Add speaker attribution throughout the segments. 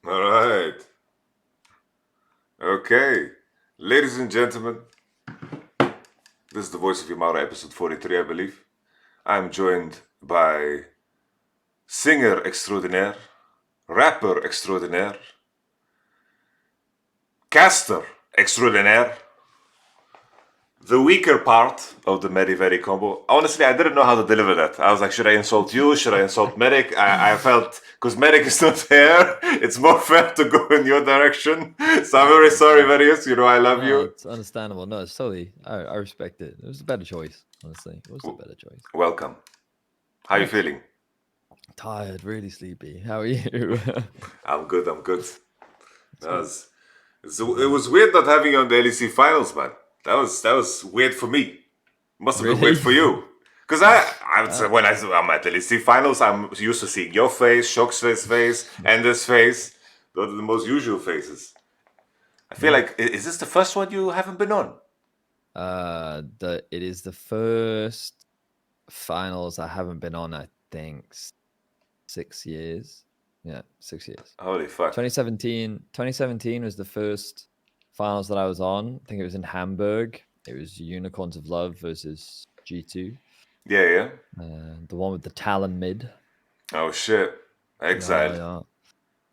Speaker 1: All right. Okay. Ladies and gentlemen, this is the Voice of Yamato, episode 43, I believe. I'm joined by singer extraordinaire, rapper extraordinaire, caster extraordinaire, the weaker part of the Medi-Vedi combo. Honestly, I didn't know how to deliver that. I was like, should I insult you? Should I insult Medic? I felt, because Medic is not here, it's more fair to go in your direction. So I'm very sorry, Vedius. You know I love
Speaker 2: No,
Speaker 1: you.
Speaker 2: it's understandable. No, it's totally. I respect it. It was a better choice, honestly. It was the
Speaker 1: W-
Speaker 2: better choice.
Speaker 1: Welcome. How you
Speaker 2: Thanks.
Speaker 1: feeling?
Speaker 2: Tired, really sleepy. How are you?
Speaker 1: I'm good, I'm good.
Speaker 2: It's
Speaker 1: That
Speaker 2: good.
Speaker 1: was, it was weird not having you on the LEC finals, man. That was weird for me. Must have been weird
Speaker 2: Really?
Speaker 1: for you. Because I would say
Speaker 2: uh,
Speaker 1: when I'm at the LEC finals, I'm used to seeing your face, Shock's face, Ender's face. Those are the most usual faces. I feel
Speaker 2: yeah.
Speaker 1: like, is this the first one you haven't been on?
Speaker 2: It is the first finals I haven't been on. I think 6 years. Yeah, 6 years.
Speaker 1: Holy fuck.
Speaker 2: 2017 was the first finals that I was on. I think it was in Hamburg. It was Unicorns of Love versus G2.
Speaker 1: Yeah, yeah.
Speaker 2: The one with the Talon mid.
Speaker 1: Oh shit.
Speaker 2: Yeah, yeah,
Speaker 1: Exiled.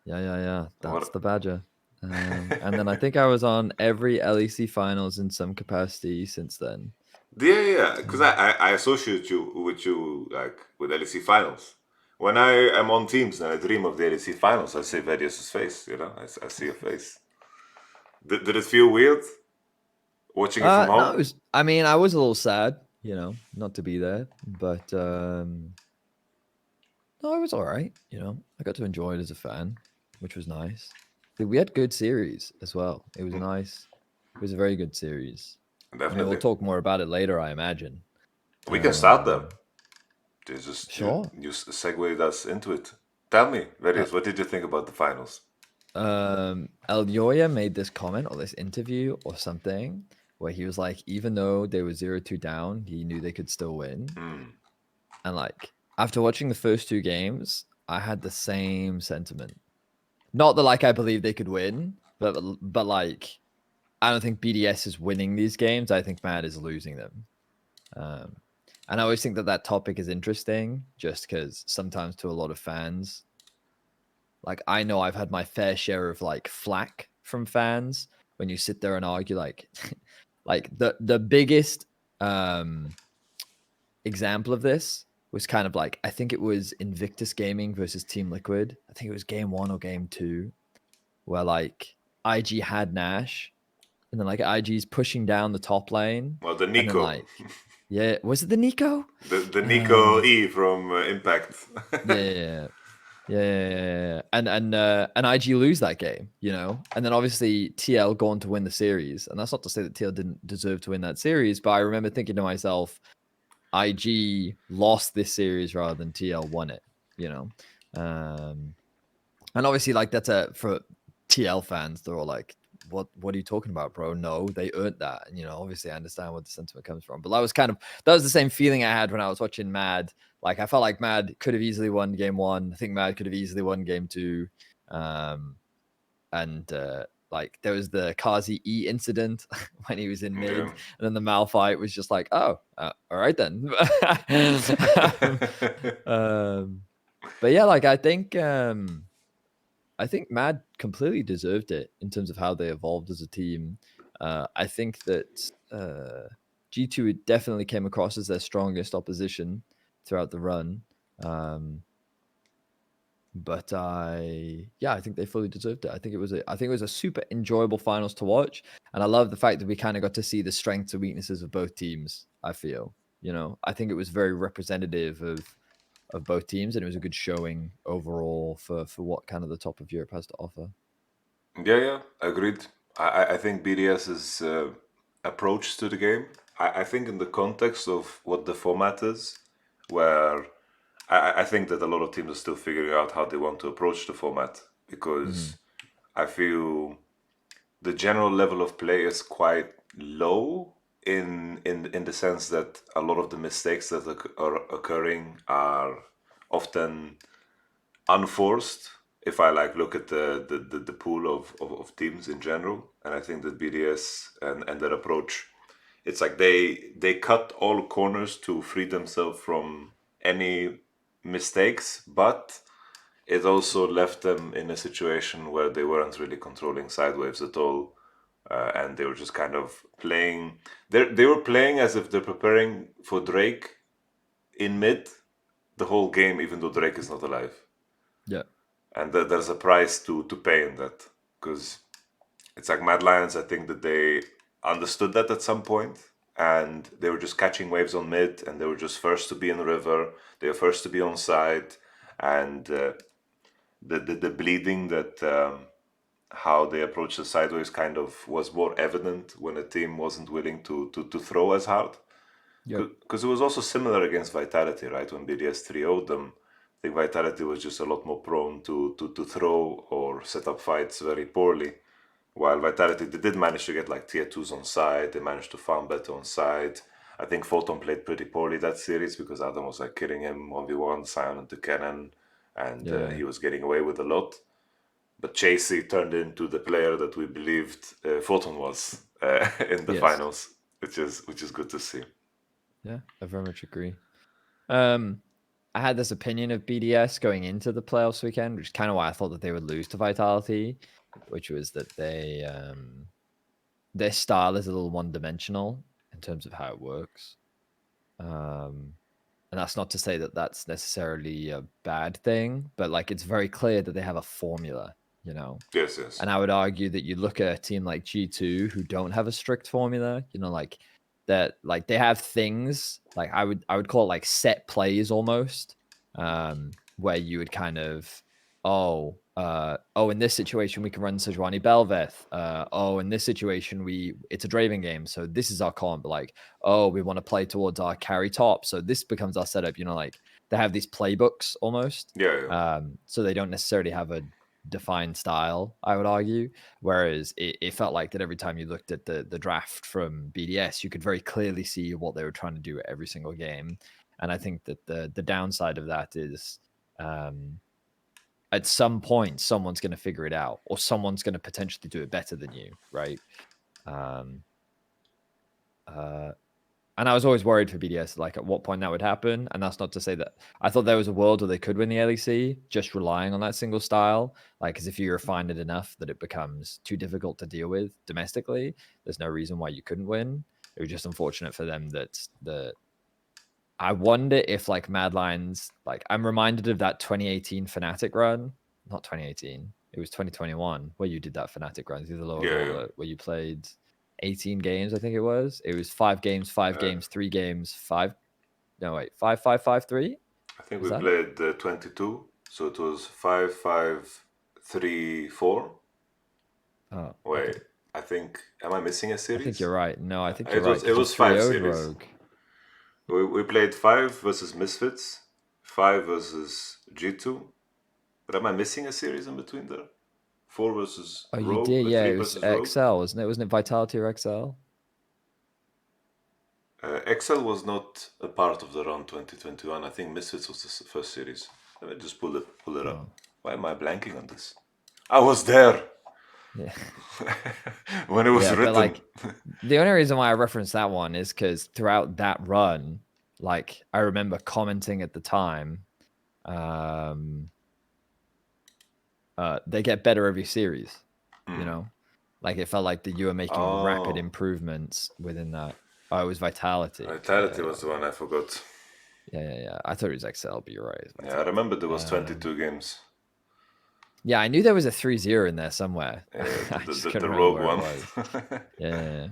Speaker 2: yeah. Yeah. That's
Speaker 1: What?
Speaker 2: the Badger. And then I think I was on every LEC finals in some capacity since then.
Speaker 1: Yeah. Because
Speaker 2: Um,
Speaker 1: I associate you like with LEC finals. When I am on teams and I dream of the LEC finals, I see Vedius' face. You know, I see your face. Did it feel weird watching it from
Speaker 2: no,
Speaker 1: home?
Speaker 2: it was. I mean, I was a little sad, not to be there, but no, it was all right. I got to enjoy it as a fan, which was nice. We had good series as well. It was nice. It was a very good series. I mean, we'll
Speaker 1: Definitely.
Speaker 2: talk more about it later, I imagine.
Speaker 1: We can start there.
Speaker 2: Um,
Speaker 1: Just
Speaker 2: sure.
Speaker 1: you segued us into it. Tell me,
Speaker 2: Uh,
Speaker 1: Vedius, what did you think about the finals?
Speaker 2: Elyoya made this comment or this interview or something where he was like, even though they were 0-2 down, he knew they could still win.
Speaker 1: Mm.
Speaker 2: And like after watching the first two games, I had the same sentiment. Not that like I believe they could win, but like I don't think BDS is winning these games. I think Mad is losing them. Um, and I always think that topic is interesting, just because sometimes to a lot of fans, like I know I've had my fair share of like flack from fans when you sit there and argue like like the biggest example of this was kind of like I think it was Invictus Gaming versus Team Liquid. I think it was game 1 or game 2 where like IG had Nash and then like IG's pushing down the top lane
Speaker 1: Well, the
Speaker 2: and then
Speaker 1: Nico,
Speaker 2: like yeah, was it the Nico?
Speaker 1: the Nico
Speaker 2: Um
Speaker 1: E from Impact.
Speaker 2: yeah, yeah. And IG lose that game, and then obviously TL go on to win the series, and that's not to say that TL didn't deserve to win that series, but I remember thinking to myself, IG lost this series rather than TL won it, and obviously like that's for TL fans, they're all like, what are you talking about, bro? No, they earned that. And obviously I understand where the sentiment comes from. But that was the same feeling I had when I was watching Mad. Like I felt like Mad could have easily won game 1. I think Mad could have easily won game 2. And like there was the Kazi E incident when he was in mid,
Speaker 1: Yeah.
Speaker 2: and then the Malphite was just like, oh, all right then. um, but yeah, like I think Mad completely deserved it in terms of how they evolved as a team. I think that G2 definitely came across as their strongest opposition throughout the run. But I think they fully deserved it. I think it was a super enjoyable finals to watch, and I love the fact that we kind of got to see the strengths and weaknesses of both teams. I feel, I think it was very representative of both teams, and it was a good showing overall for what kind of the top of Europe has to offer.
Speaker 1: Yeah, agreed. I think BDS's approach to the game, I think in the context of what the format is, where I think that a lot of teams are still figuring out how they want to approach the format
Speaker 2: Mm-hmm.
Speaker 1: because I feel the general level of play is quite low in the sense that a lot of the mistakes that are occurring are often unforced if I like look at the pool of teams in general, and I think that BDS and their approach, it's like they cut all corners to free themselves from any mistakes, but it also left them in a situation where they weren't really controlling sidewaves at all, and they were just kind of playing. They were playing as if they're preparing for Drake in mid the whole game, even though Drake is not alive.
Speaker 2: Yeah.
Speaker 1: And there's a price to pay in that, because it's like Mad Lions. I think that they understood that at some point, and they were just catching waves on mid, and they were just first to be in the river. They were first to be on side, and the bleeding that how they approached the sideways kind of was more evident when a team wasn't willing to throw as hard.
Speaker 2: Yep.
Speaker 1: Because it was also similar against Vitality, right? When BDS 3-0'd them, I think Vitality was just a lot more prone to throw or set up fights very poorly. While Vitality, they did manage to get like tier 2s on side, they managed to farm better on side. I think Photon played pretty poorly that series because Adam was like killing him 1v1, Sion into Cannon, and
Speaker 2: Yeah.
Speaker 1: he was getting away with a lot. But Chasey turned into the player that we believed Photon was in the
Speaker 2: Yes.
Speaker 1: finals, which is good to see.
Speaker 2: Yeah, I very much agree. I had this opinion of BDS going into the playoffs weekend, which is kind of why I thought that they would lose to Vitality, which was that their style is a little one-dimensional in terms of how it works. And that's not to say that that's necessarily a bad thing, but like it's very clear that they have a formula, you know.
Speaker 1: Yes, yes.
Speaker 2: And I would argue that you look at a team like G2 who don't have a strict formula, you know, like that, like they have things like I would call it like set plays almost, where you would kind of, in this situation we can run Sejuani Belveth. In this situation it's a Draven game, so this is our comp. Like, we want to play towards our carry top, so this becomes our setup. You know, like they have these playbooks almost.
Speaker 1: Yeah.
Speaker 2: So they don't necessarily have a defined style, I would argue. Whereas it felt like that every time you looked at the draft from BDS, you could very clearly see what they were trying to do at every single game. And I think that the downside of that is at some point someone's going to figure it out, or someone's going to potentially do it better than you, right? And I was always worried for BDS, like at what point that would happen. And that's not to say that I thought there was a world where they could win the LEC just relying on that single style. Like, because if you refine it enough that it becomes too difficult to deal with domestically, there's no reason why you couldn't win. It was just unfortunate for them that I wonder if like Mad Lions, like I'm reminded of that 2018 Fnatic run, not 2018, it was 2021 where you did that Fnatic run through the lower gauntlet, where you played 18 games, I think it was. It was 5 games, 3 games, 5. No, wait, 5, 5, 5, 3.
Speaker 1: I think we played 22, so it was 5, 5, 3, 4.
Speaker 2: Oh,
Speaker 1: wait,
Speaker 2: okay.
Speaker 1: I think, am I missing a series?
Speaker 2: I think you're right. No, I think you're
Speaker 1: it was,
Speaker 2: right.
Speaker 1: It was 5 series.
Speaker 2: Rogue.
Speaker 1: We played 5 versus Misfits, 5 versus G2. But am I missing a series in between there? 4 versus
Speaker 2: Rogue,
Speaker 1: you
Speaker 2: did, yeah. It was
Speaker 1: Rogue?
Speaker 2: XL, wasn't it? Wasn't it Vitality or XL?
Speaker 1: XL was not a part of the run 2021. I think Misfits was the first series. Let me just pull it up. Why am I blanking on this? I was there.
Speaker 2: Yeah.
Speaker 1: When it was written.
Speaker 2: But like, the only reason why I referenced that one is because throughout that run, like I remember commenting at the time, they get better every series. You know, like it felt like that you were making rapid improvements within that. Oh, it was Vitality.
Speaker 1: Vitality was the one I forgot.
Speaker 2: Yeah. I thought it was XL, but you're right.
Speaker 1: Yeah, I remember there was 22 games.
Speaker 2: Yeah, I knew there was a 3-0 in there somewhere.
Speaker 1: The Rogue one.
Speaker 2: Yeah.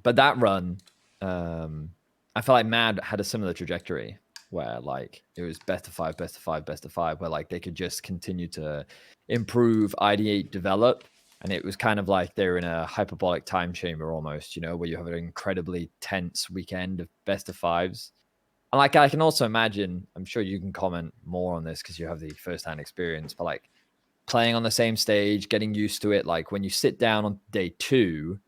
Speaker 2: But that run, I felt like Mad had a similar trajectory where like it was best of 5, best of 5, best of 5, where like they could just continue to improve, ideate, develop. And it was kind of like they're in a hyperbolic time chamber almost, you know, where you have an incredibly tense weekend of best of 5s. And like I can also imagine, I'm sure you can comment more on this because you have the first-hand experience, but like playing on the same stage, getting used to it, like when you sit down on day 2,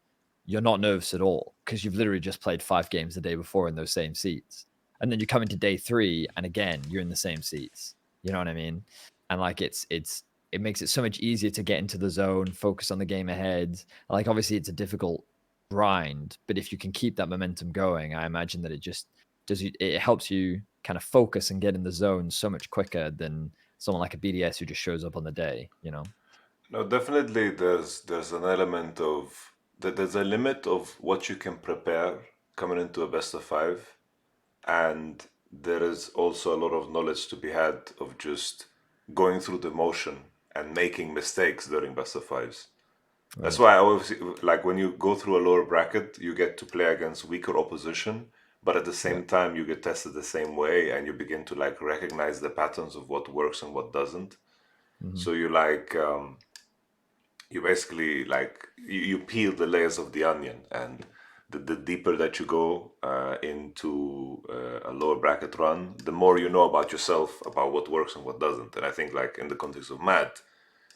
Speaker 2: you're not nervous at all because you've literally just played 5 games the day before in those same seats. And then you come into day 3 and again, you're in the same seats. You know what I mean? And like it makes it so much easier to get into the zone, focus on the game ahead. Like obviously it's a difficult grind, but if you can keep that momentum going, I imagine that it helps you kind of focus and get in the zone so much quicker than someone like a BDS who just shows up on the day, you know?
Speaker 1: No, definitely there's an element of that there's a limit of what you can prepare coming into a best of five, and there is also a lot of knowledge to be had of just going through the motion and making mistakes during best of fives. That's
Speaker 2: Right.
Speaker 1: why I always like when you go through a lower bracket, you get to play against weaker opposition, but at the
Speaker 2: Yeah.
Speaker 1: same time you get tested the same way and you begin to like recognize the patterns of what works and what doesn't.
Speaker 2: Hmm.
Speaker 1: So you like you basically like you peel the layers of the onion, and the deeper that you go into a lower bracket run, the more you know about yourself, about what works and what doesn't. And I think like in the context of Mad,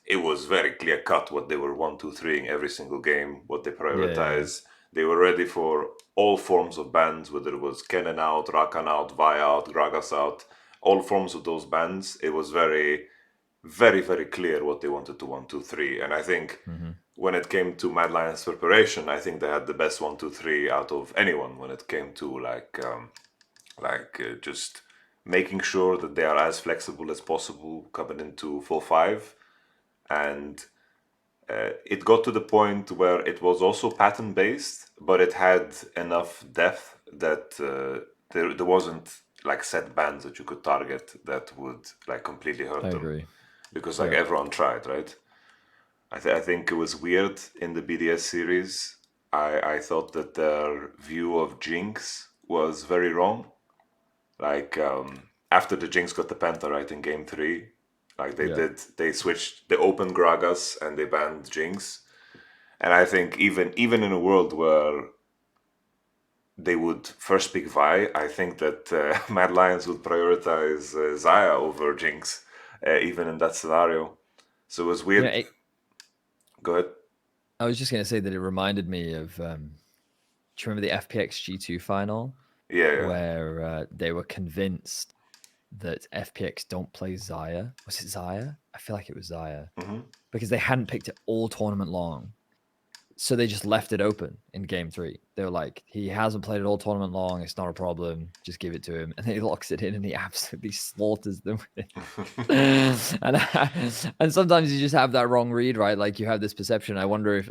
Speaker 1: it was very clear cut what they were one, two, three in every single game, what they
Speaker 2: Yeah.
Speaker 1: prioritize. They were ready for all forms of bans, whether it was Kennen out, Rakan out, Vi out, Gragas out, all forms of those bans. It was very, very clear what they wanted to one, two, three. And I think
Speaker 2: Hmm.
Speaker 1: when it came to Mad Lions preparation, I think they had the best one, two, three out of anyone when it came to just making sure that they are as flexible as possible coming into 4-5. And it got to the point where it was also pattern based, but it had enough depth that there wasn't like set bands that you could target that would like completely hurt
Speaker 2: I
Speaker 1: them,
Speaker 2: agree.
Speaker 1: because like
Speaker 2: Yeah.
Speaker 1: everyone tried, right? I think it was weird in the BDS series. I thought that their view of Jinx was very wrong. Like after the Jinx got the Penta right in game three, like
Speaker 2: Yeah.
Speaker 1: they switched, they opened Gragas and they banned Jinx. And I think even in a world where they would first pick Vi, I think that Mad Lions would prioritize Zaya over Jinx, even in that scenario. So it was
Speaker 2: You know,
Speaker 1: weird. Go ahead.
Speaker 2: I was just gonna say that it reminded me of do you remember the FPX G2 final
Speaker 1: Yeah, yeah.
Speaker 2: where they were convinced that FPX don't play Zaya? Was it Zaya? I feel like it was Zaya
Speaker 1: Hmm.
Speaker 2: because they hadn't picked it all tournament long. So they just left it open in game three. They were like, he hasn't played it all tournament long. It's not a problem. Just give it to him. And then he locks it in and he absolutely slaughters them. and and sometimes you just have that wrong read, right? Like you have this perception. I wonder,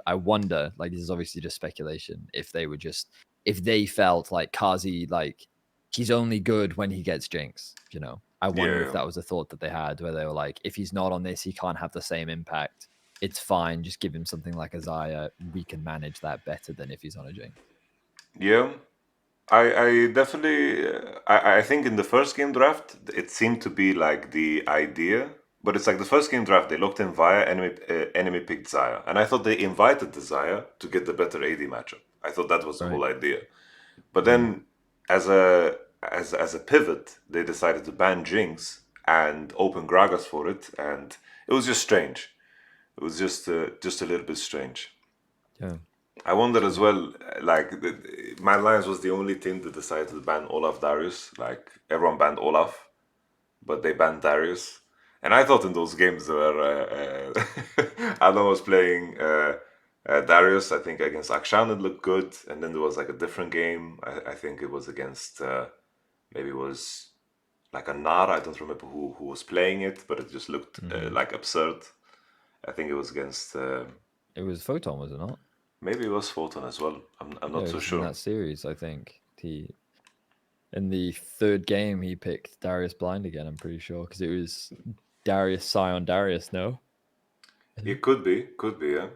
Speaker 2: like this is obviously just speculation, if they felt like Kazi, like he's only good when he gets Jinx, you know? I wonder if
Speaker 1: Yeah,
Speaker 2: that was a thought that they had where they were like, if he's not on this, he can't have the same impact. It's fine. Just give him something like Isaiah. We can manage that better than if he's on a Jinx.
Speaker 1: yeah. I definitely I think in the first game draft it seemed to be like the idea, but it's like the first game draft they looked in via enemy picked Zaya, and I thought they invited the Zaya to get the better AD matchup. I thought that was the
Speaker 2: Right.
Speaker 1: whole idea. But
Speaker 2: Mm.
Speaker 1: then as a pivot, they decided to ban Jinx and open Gragas for it, and it was just strange. It was just a little bit strange.
Speaker 2: Yeah.
Speaker 1: I wonder as
Speaker 2: Sure.
Speaker 1: well, like, Mad Lions was the only team that decided to ban Olaf Darius. Like, everyone banned Olaf, but they banned Darius. And I thought in those games where Adam was playing Darius, I think against Akshan it looked good. And then there was like a different game. I think it was against, maybe it was like a Nara. I don't remember who was playing it, but it just looked
Speaker 2: Hmm.
Speaker 1: like absurd. I think it was against,
Speaker 2: It was Photon, was it not?
Speaker 1: maybe it was Photon as well. I'm
Speaker 2: Yeah,
Speaker 1: not
Speaker 2: it
Speaker 1: so
Speaker 2: was in
Speaker 1: sure.
Speaker 2: that series, I think. He in the third game he picked Darius blind again, I'm pretty sure. Because it was Darius Scion Darius, no? I think.
Speaker 1: It could be, yeah.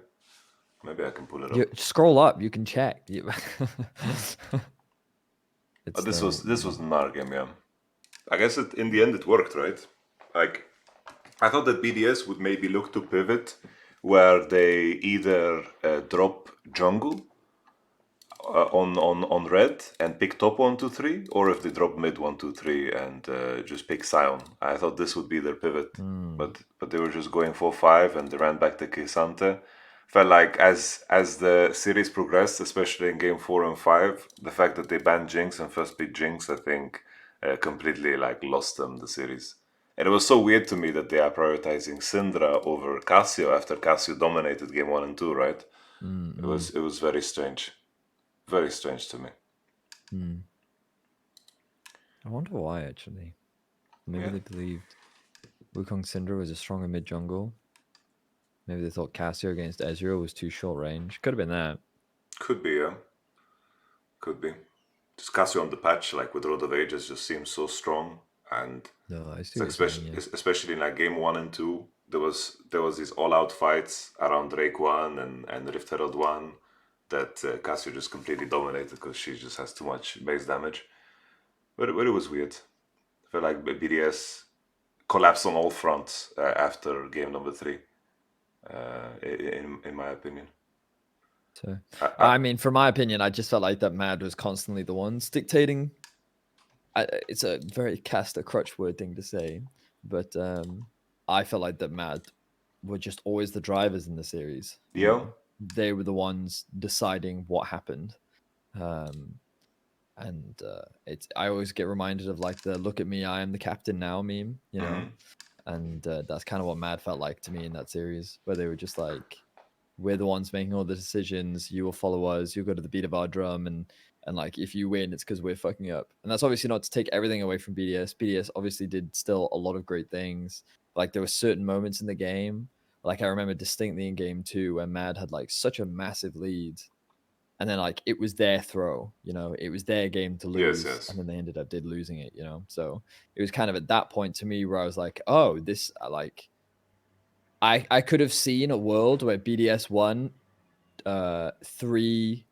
Speaker 1: Maybe I can pull it
Speaker 2: You
Speaker 1: up.
Speaker 2: scroll up, you can check.
Speaker 1: Oh,
Speaker 2: It's
Speaker 1: this was another game, yeah. I guess in the end it worked, right? Like I thought that BDS would maybe look to pivot where they either drop jungle on red and pick top 1, 2, 3, or if they drop mid 1, 2, 3 and just pick Sion. I thought this would be their pivot,
Speaker 2: Hmm.
Speaker 1: but they were just going 4-5 and they ran back to Kisante. Felt like as the series progressed, especially in game 4 and 5, the fact that they banned Jinx and first pick Jinx, I think completely like lost them the series. And it was so weird to me that they are prioritizing Syndra over Cassio after Cassio dominated game 1 and 2, right?
Speaker 2: Mm,
Speaker 1: It was very strange. Very strange to me.
Speaker 2: mm. I wonder why, actually. Maybe
Speaker 1: Yeah.
Speaker 2: they believed Wukong Syndra was a stronger mid jungle. Maybe they thought Cassio against Ezreal was too short range. Could have been that.
Speaker 1: Could be, yeah. Could be. Just Cassio on the patch, like with Road of Ages, just seems so strong. And
Speaker 2: No, I
Speaker 1: it's
Speaker 2: see
Speaker 1: like
Speaker 2: what you're saying, yeah.
Speaker 1: especially in like game 1 and 2, there was these all-out fights around Drake 1 and Rift Herald 1 that Cassio just completely dominated because she just has too much base damage. But it was weird. I feel like BDS collapsed on all fronts after game number 3, in my opinion.
Speaker 2: So,
Speaker 1: I,
Speaker 2: I mean, from my opinion, I just felt like that Mad was constantly the ones dictating. It's a very cast a crutch word thing to say, but I felt like that Mad were just always the drivers in the series. You
Speaker 1: yeah,
Speaker 2: know, they were the ones deciding what happened. And it's I always get reminded of like the "Look at me, I am the captain now" meme. You know, and that's kind of what Mad felt like to me in that series, where they were just like, we're the ones making all the decisions. You will follow us. You'll go to the beat of our drum, and like if you win, it's because we're fucking up. And that's obviously not to take everything away from BDS. BDS obviously did still a lot of great things. Like there were certain moments in the game, like I remember distinctly in game 2 where Mad had like such a massive lead, and then like it was their throw, you know, it was their game to
Speaker 1: yes,
Speaker 2: lose,
Speaker 1: yes.
Speaker 2: and then they ended up losing it, you know. So it was kind of at that point to me where I was like, oh, this like I could have seen a world where BDS won 3-1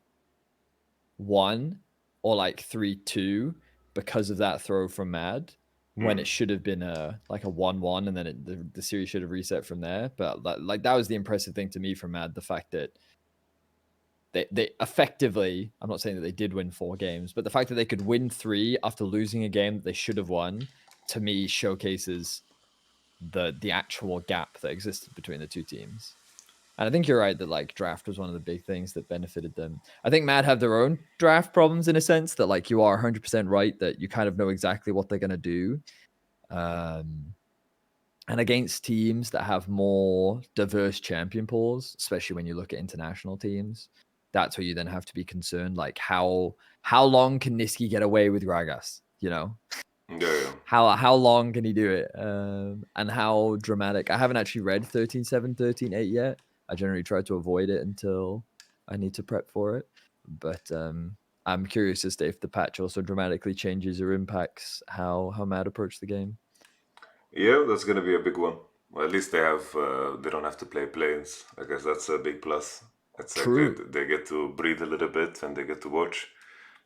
Speaker 2: or like 3-2 because of that throw from Mad, when it should have been like a 1-1, and then the series should have reset from there. But like that was the impressive thing to me from Mad, the fact that they effectively, I'm not saying that they did win 4 games, but the fact that they could win 3 after losing a game that they should have won, to me showcases the actual gap that existed between the two teams. And I think you're right that like draft was one of the big things that benefited them. I think Mad have their own draft problems in a sense that like you are 100% right that you kind of know exactly what they're going to do. And against teams that have more diverse champion pools, especially when you look at international teams, that's where you then have to be concerned. Like how long can Niski get away with Gragas? You know,
Speaker 1: Yeah.
Speaker 2: how long can he do it? And how dramatic. I haven't actually read 13.7, 13.8 yet. I generally try to avoid it until I need to prep for it. But I'm curious as to if the patch also dramatically changes or impacts how Mad approach the game.
Speaker 1: Yeah, that's gonna be a big one. Well, at least they don't have to play planes. I guess that's a big plus. It's like
Speaker 2: True.
Speaker 1: they get to breathe a little bit and they get to watch.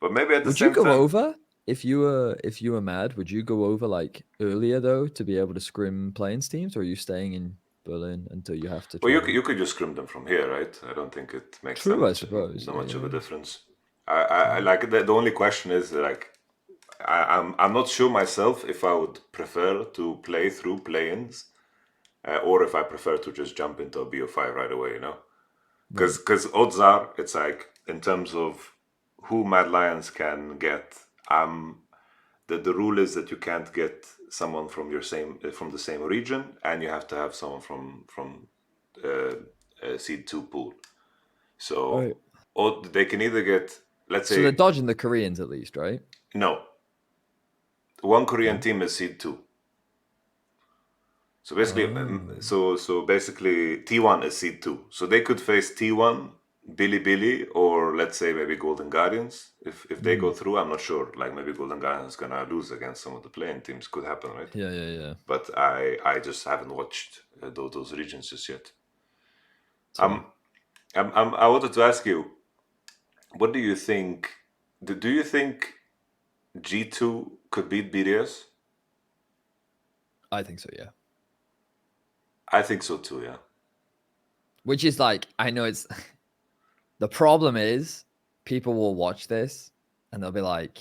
Speaker 1: But maybe at the
Speaker 2: Would you
Speaker 1: same
Speaker 2: go
Speaker 1: time,
Speaker 2: over if you were Mad? Would you go over like earlier though to be able to scrim planes teams, or are you staying in Berlin until you have to
Speaker 1: well,
Speaker 2: travel?
Speaker 1: you could just scrim them from here, right? I don't think it makes
Speaker 2: True, I suppose.
Speaker 1: that
Speaker 2: Yeah,
Speaker 1: much of
Speaker 2: yeah,
Speaker 1: a
Speaker 2: yeah.
Speaker 1: difference. I like the only question is like I'm not sure myself if I would prefer to play through play-ins or if I prefer to just jump into a BO5 right away, you know?
Speaker 2: Right.
Speaker 1: Because odds are it's like in terms of who Mad Lions can get, the rule is that you can't get someone from from the same region, and you have to have someone from uh, seed 2 pool. So
Speaker 2: Right.
Speaker 1: or they can either get, let's
Speaker 2: So they're
Speaker 1: say,
Speaker 2: dodging the Koreans at least, right?
Speaker 1: no, one Korean
Speaker 2: No.
Speaker 1: team is seed 2. So basically,
Speaker 2: Oh.
Speaker 1: so basically, T1 is seed 2. So they could face T1, Billy, or let's say maybe Golden Guardians. If they go
Speaker 2: Mm.
Speaker 1: through, I'm not sure. Like maybe Golden Guardians gonna lose against some of the playing teams. Could happen, right?
Speaker 2: Yeah, yeah, yeah.
Speaker 1: But I just haven't watched those regions just yet.
Speaker 2: So
Speaker 1: I wanted to ask you, what do you think? Do you think G2 could beat BDS?
Speaker 2: I think so, yeah.
Speaker 1: I think so too. Yeah.
Speaker 2: Which is like, I know it's the problem is people will watch this and they'll be like,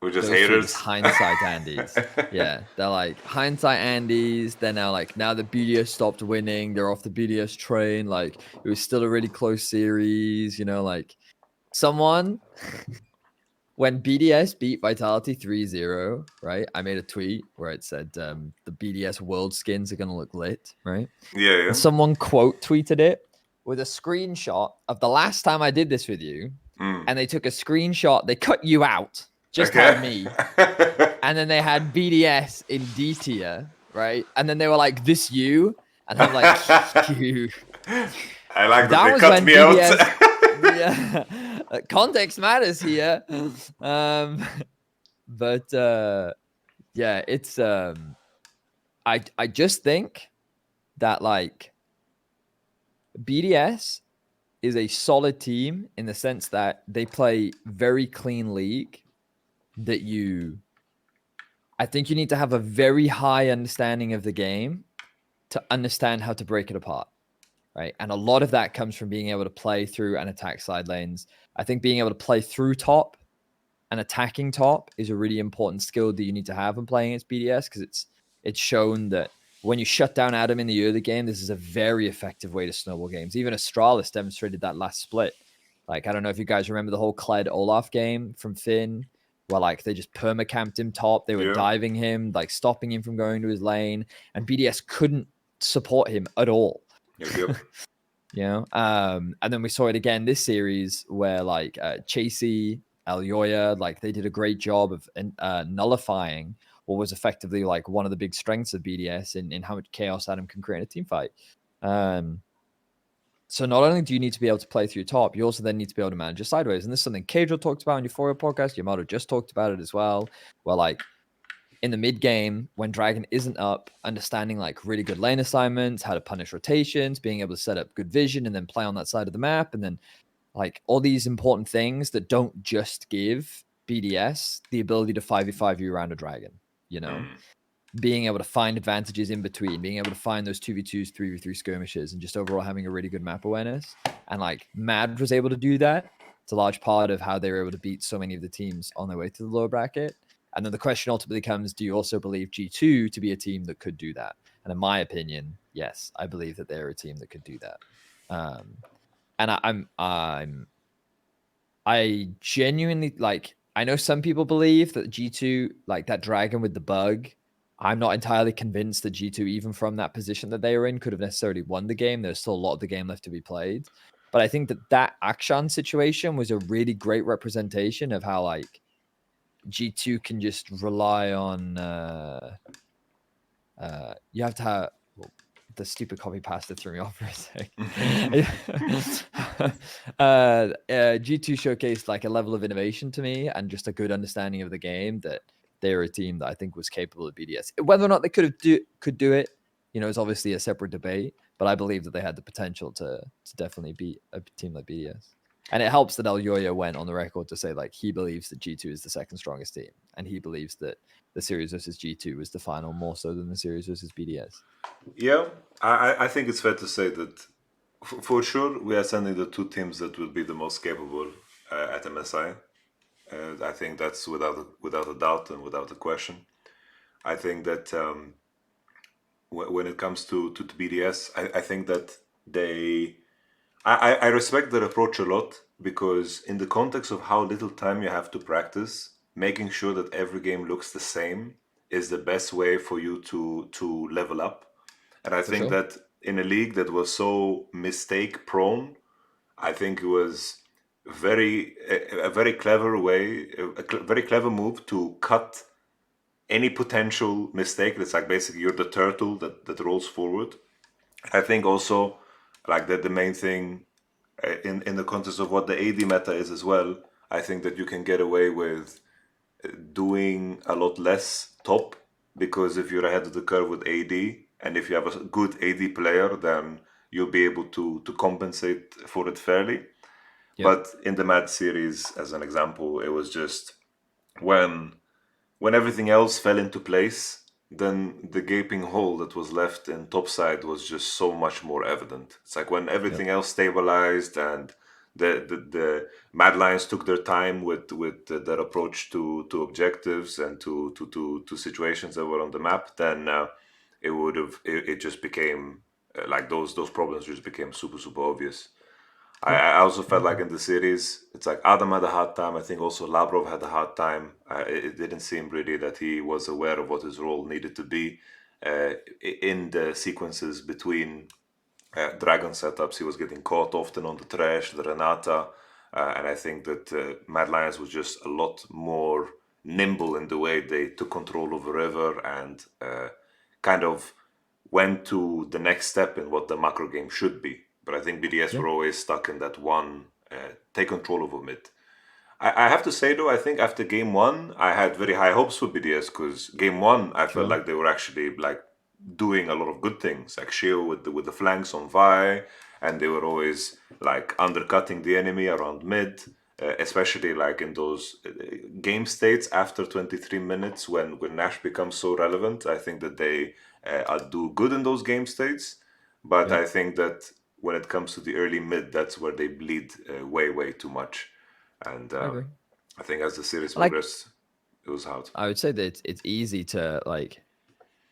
Speaker 1: We're just
Speaker 2: those two are just
Speaker 1: haters.
Speaker 2: hindsight Andes. Yeah, they're like hindsight Andes. They're now like, now the BDS stopped winning. They're off the BDS train. Like it was still a really close series. You know, like someone when BDS beat Vitality 3-0, right? I made a tweet where it said the BDS world skins are gonna look lit, right?
Speaker 1: Yeah.
Speaker 2: And someone quote tweeted it with a screenshot of the last time I did this with you, and they took a screenshot. They cut you out, just had me, and then they had BDS in D tier, right? And then they were like, "This you," and I'm like, "You."
Speaker 1: I like that
Speaker 2: That
Speaker 1: they
Speaker 2: was
Speaker 1: cut
Speaker 2: when
Speaker 1: me
Speaker 2: BDS.
Speaker 1: out.
Speaker 2: Yeah, context matters here. But yeah, it's I just think that like BDS is a solid team in the sense that they play very clean league. That I think you need to have a very high understanding of the game to understand how to break it apart, right? And a lot of that comes from being able to play through and attack side lanes. I think being able to play through top and attacking top is a really important skill that you need to have when playing against BDS, because it's shown that when you shut down Adam in the early game, this is a very effective way to snowball games. Even Astralis demonstrated that last split. Like, I don't know if you guys remember the whole Kled Olaf game from Finn, where like they just permacamped him top. They were diving him, like stopping him from going to his lane, and BDS couldn't support him at all.
Speaker 1: Yep.
Speaker 2: You know, and then we saw it again this series where like Chasey, Alyoya, like they did a great job of nullifying what was effectively like one of the big strengths of BDS in how much chaos Adam can create in a team fight. So not only do you need to be able to play through top, you also then need to be able to manage your sideways. And this is something Cadro talked about on Euphoria podcast. Yamato just talked about it as well. Where like in the mid game, when Dragon isn't up, understanding like really good lane assignments, how to punish rotations, being able to set up good vision and then play on that side of the map, and then like all these important things that don't just give BDS the ability to 5v5 you around a Dragon, you know? Being able to find advantages in between, being able to find those 2v2s, 3v3 skirmishes, and just overall having a really good map awareness. And like Mad was able to do that. It's a large part of how they were able to beat so many of the teams on their way to the lower bracket. And then the question ultimately comes, do you also believe G2 to be a team that could do that? And in my opinion, yes, I believe that they're a team that could do that. And I genuinely like, I know some people believe that G2, like that Dragon with the bug, I'm not entirely convinced that G2, even from that position that they were in, could have necessarily won the game. There's still a lot of the game left to be played. But I think that Akshan situation was a really great representation of how like G2 can just rely on you have to have the stupid copy pasta threw me off for a sec. G2 showcased like a level of innovation to me and just a good understanding of the game that they're a team that I think was capable of BDS. Whether or not they could do it, you know, is obviously a separate debate. But I believe that they had the potential to definitely beat a team like BDS. And it helps that Alyoya went on the record to say like he believes that G2 is the second strongest team, and he believes that the series versus G2 was the final more so than the series versus BDS.
Speaker 1: Yeah, I think it's fair to say that for sure we are sending the two teams that will be the most capable at MSI. I think that's without a doubt and without a question. I think that when it comes to BDS, I think that I respect their approach a lot, because in the context of how little time you have to practice, making sure that every game looks the same is the best way for you to level up. And I think that in a league that was so mistake prone, I think it was a very clever way, very clever move to cut any potential mistake. That's like basically you're the turtle that rolls forward. I think also like that the main thing in the context of what the AD meta is as well, I think that you can get away with doing a lot less top, because if you're ahead of the curve with AD and if you have a good AD player, then you'll be able to compensate for it fairly. Yep. But in the Mad series, as an example, it was just when everything else fell into place, then the gaping hole that was left in topside was just so much more evident. It's like when everything else stabilized and the Mad Lions took their time with their approach to objectives and to situations that were on the map, then it just became like those problems just became super obvious. I also felt like in the series, it's like Adam had a hard time. I think also Lavrov had a hard time. It didn't seem really that he was aware of what his role needed to be in the sequences between dragon setups. He was getting caught often on the trash, the Renata, and I think that Mad Lions was just a lot more nimble in the way they took control of the river and kind of went to the next step in what the macro game should be. But I think BDS
Speaker 2: Yeah.
Speaker 1: were always stuck in that one take control of a mid. I have to say though, I think after game one, I had very high hopes for BDS because game one, I felt
Speaker 2: Sure.
Speaker 1: like they were actually like doing a lot of good things, like Sheo with the flanks on Vi, and they were always like undercutting the enemy around mid, especially like in those game states after 23 minutes when Nash becomes so relevant. I think that they do good in those game states, but
Speaker 2: Yep.
Speaker 1: I think that when it comes to the early mid, that's where they bleed way too much. And
Speaker 2: I agree.
Speaker 1: I think as the series
Speaker 2: Like,
Speaker 1: progressed, it was hard.
Speaker 2: I would say that it's easy to like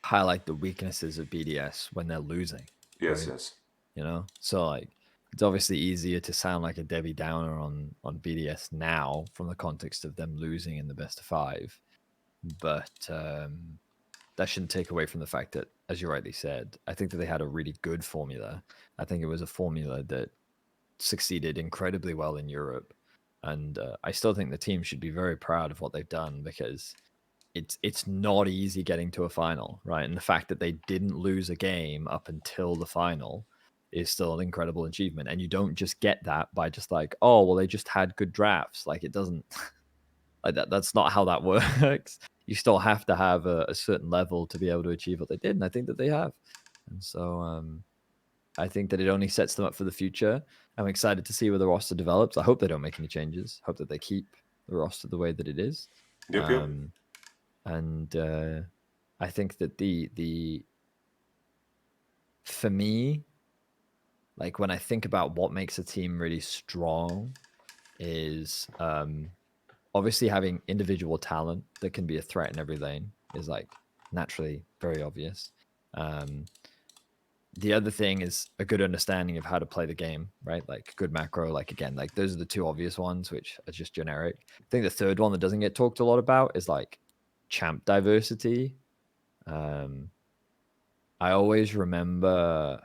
Speaker 2: highlight the weaknesses of BDS when they're losing,
Speaker 1: Yes,
Speaker 2: right?
Speaker 1: yes.
Speaker 2: You know, so like it's obviously easier to sound like a Debbie Downer on BDS now from the context of them losing in the best of five, but that shouldn't take away from the fact that, as you rightly said, I think that they had a really good formula. I think it was a formula that succeeded incredibly well in Europe, and I still think the team should be very proud of what they've done because it's not easy getting to a final, right? And the fact that they didn't lose a game up until the final is still an incredible achievement. And you don't just get that by just like, oh, well, they just had good drafts. Like it doesn't like that. That's not how that works. You still have to have a certain level to be able to achieve what they did, and I think that they have. And so I think that it only sets them up for the future. I'm excited to see where the roster develops. I hope they don't make any changes. Hope that they keep the roster the way that it is.
Speaker 1: Yep.
Speaker 2: And I think that the for me, like when I think about what makes a team really strong is obviously having individual talent that can be a threat in every lane is like naturally very obvious. The other thing is a good understanding of how to play the game, right? Like good macro, like again, like those are the two obvious ones, which are just generic. I think the third one that doesn't get talked a lot about is like champ diversity. I always remember,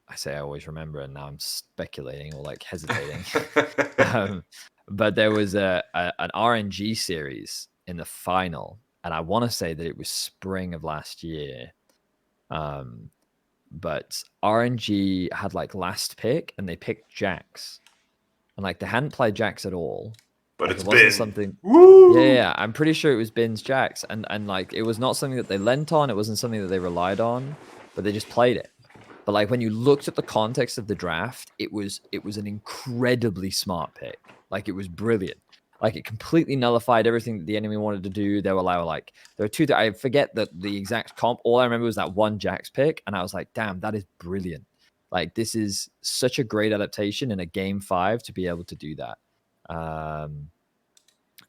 Speaker 2: I say I always remember, and now I'm speculating or like hesitating. But there was an RNG series in the final, and I want to say that it was spring of last year. But RNG had like last pick, and they picked Jax, and like they hadn't played Jax at all.
Speaker 1: But
Speaker 2: Like
Speaker 1: it's
Speaker 2: it wasn't
Speaker 1: been
Speaker 2: something.
Speaker 1: woo.
Speaker 2: Yeah, I'm pretty sure it was Bin's Jax, and like it was not something that they lent on. It wasn't something that they relied on, but they just played it. But like when you looked at the context of the draft, it was an incredibly smart pick. Like it was brilliant. Like it completely nullified everything that the enemy wanted to do. There were two that I forget the exact comp. All I remember was that one Jax pick, and I was like, damn, that is brilliant. Like this is such a great adaptation in a game 5 to be able to do that.